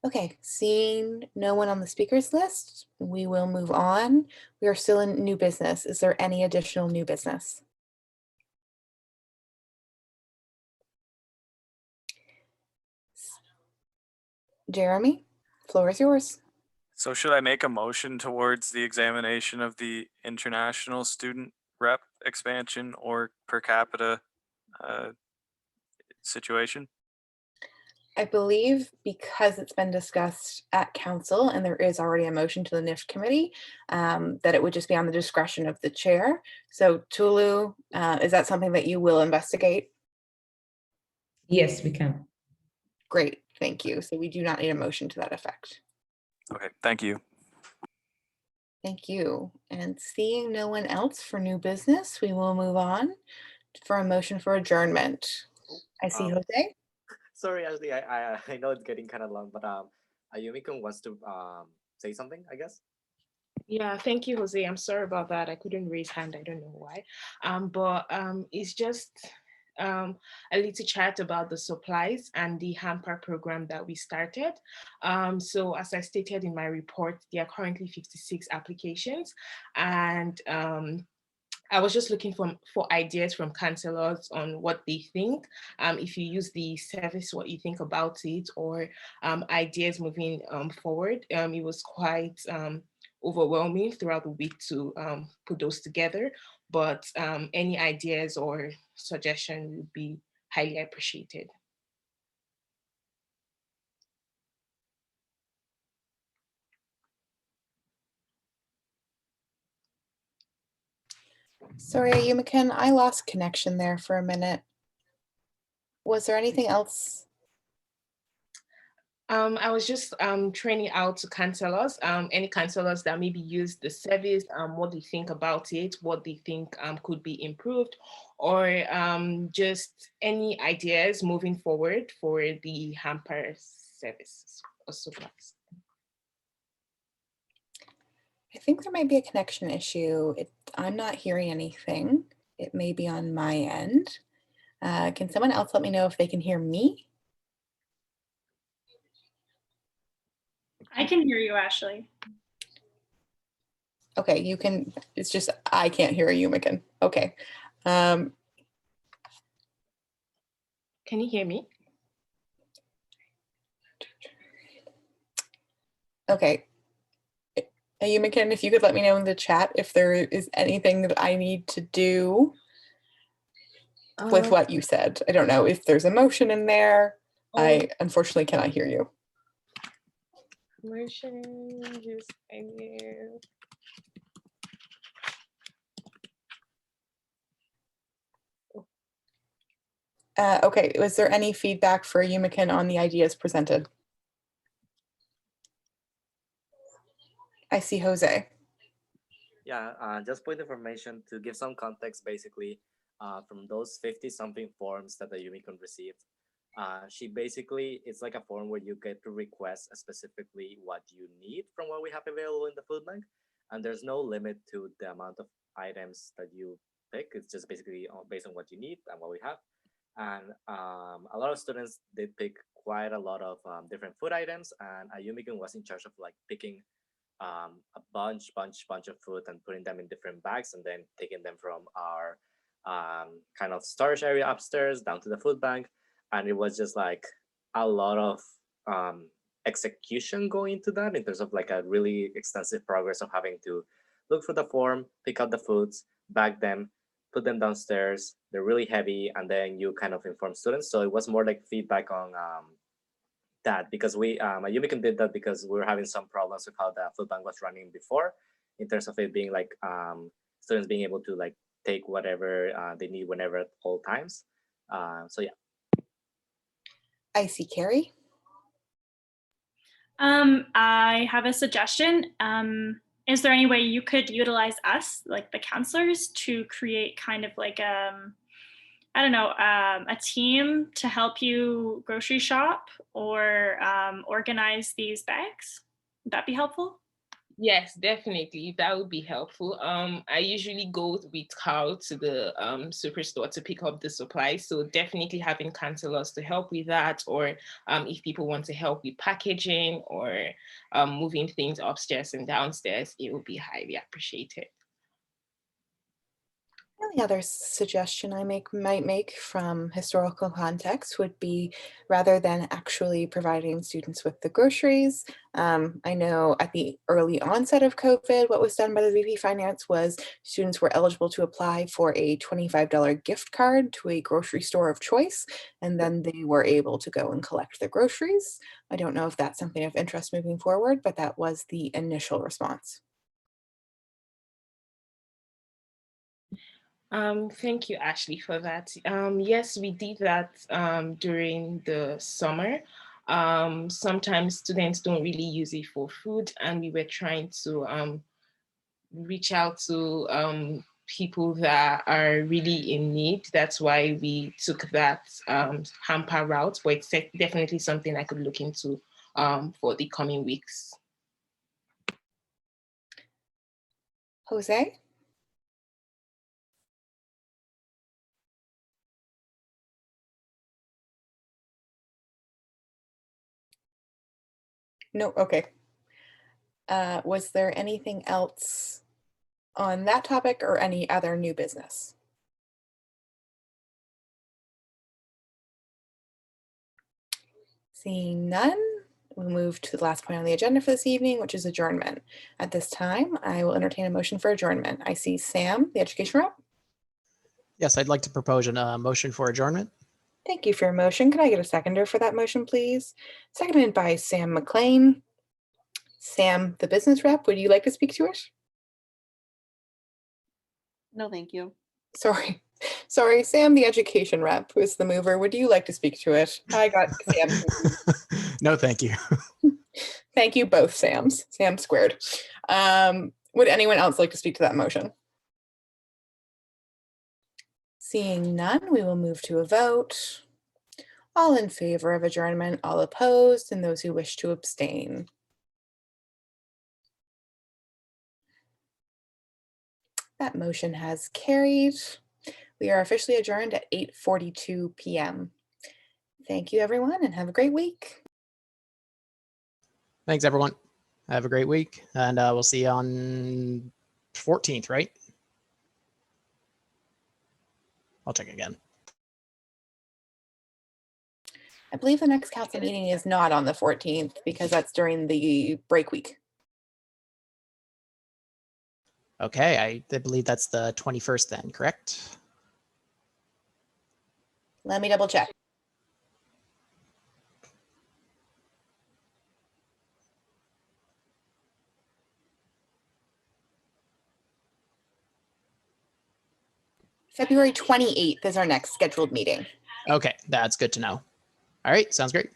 Okay, seeing no one on the speakers list, we will move on. We are still in new business. Is there any additional new business? Jeremy, floor is yours. So should I make a motion towards the examination of the international student rep expansion or per capita situation? I believe because it's been discussed at council and there is already a motion to the NIFT committee, that it would just be on the discretion of the chair. So Tulu, is that something that you will investigate? Yes, we can. Great, thank you. So we do not need a motion to that effect. Okay, thank you. Thank you. And seeing no one else for new business, we will move on for a motion for adjournment. I see Jose. Sorry, Ashley, I know it's getting kind of long, but Ayumiko wants to say something, I guess. Yeah, thank you, Jose. I'm sorry about that. I couldn't raise hand. I don't know why. But it's just a little chat about the supplies and the hamper program that we started. So as I stated in my report, there are currently 56 applications, and I was just looking for ideas from counselors on what they think. If you use the service, what you think about it, or ideas moving forward. It was quite overwhelming throughout the week to put those together, but any ideas or suggestion would be highly appreciated. Sorry, Ayumikan, I lost connection there for a minute. Was there anything else? I was just training out to counselors, any counselors that maybe use the service, what they think about it, what they think could be improved, or just any ideas moving forward for the hamper service or supplies. I think there might be a connection issue. I'm not hearing anything. It may be on my end. Can someone else let me know if they can hear me? I can hear you, Ashley. Okay, you can, it's just, I can't hear Ayumikan. Okay. Can you hear me? Okay. Ayumikan, if you could let me know in the chat if there is anything that I need to do with what you said. I don't know if there's emotion in there. I unfortunately cannot hear you. Motion, just idea. Okay, was there any feedback for Ayumikan on the ideas presented? I see Jose. Yeah, just point information to give some context, basically, from those 50-something forms that the Yumikon received. She basically, it's like a form where you get to request specifically what you need from what we have available in the food bank. And there's no limit to the amount of items that you pick. It's just basically based on what you need and what we have. And a lot of students did pick quite a lot of different food items, and Ayumikon was in charge of like picking a bunch of food and putting them in different bags and then taking them from our kind of storage area upstairs down to the food bank. And it was just like a lot of execution going into that in terms of like a really extensive progress of having to look for the form, pick out the foods, bag them, put them downstairs. They're really heavy, and then you kind of inform students. So it was more like feedback on that, because we Yumikon did that because we were having some problems with how the food bank was running before, in terms of it being like students being able to like take whatever they need whenever at all times. So yeah. I see Carrie. I have a suggestion. Is there any way you could utilize us, like the counselors, to create kind of like I don't know, a team to help you grocery shop or organize these bags? Would that be helpful? Yes, definitely. That would be helpful. I usually go with Carl to the superstore to pick up the supplies. So definitely having counselors to help with that, or if people want to help with packaging or moving things upstairs and downstairs, it would be highly appreciated. The other suggestion I might make from historical context would be, rather than actually providing students with the groceries, I know at the early onset of COVID, what was done by the VP Finance was students were eligible to apply for a $25 gift card to a grocery store of choice, and then they were able to go and collect the groceries. I don't know if that's something of interest moving forward, but that was the initial response. Thank you, Ashley, for that. Yes, we did that during the summer. Sometimes students don't really use it for food, and we were trying to reach out to people that are really in need. That's why we took that hamper route, but it's definitely something I could look into for the coming weeks. Jose? No, okay. Was there anything else on that topic or any other new business? Seeing none, we'll move to the last point on the agenda for this evening, which is adjournment. At this time, I will entertain a motion for adjournment. I see Sam, the education rep. Yes, I'd like to propose a motion for adjournment. Thank you for your motion. Can I get a seconder for that motion, please? Seconded by Sam McLean. Sam, the business rep, would you like to speak to it? No, thank you. Sorry, Sam, the education rep, who is the mover. Would you like to speak to it? I got Sam. No, thank you. Thank you both, Sams. Sam squared. Would anyone else like to speak to that motion? Seeing none, we will move to a vote. All in favor of adjournment, all opposed, and those who wish to abstain. That motion has carried. We are officially adjourned at 8:42 p.m. Thank you, everyone, and have a great week. Thanks, everyone. Have a great week, and we'll see you on 14th, right? I'll check again. I believe the next council meeting is not on the 14th because that's during the break week. Okay, I believe that's the 21st then, correct? Let me double check. February 28th is our next scheduled meeting. Okay, that's good to know. All right, sounds great.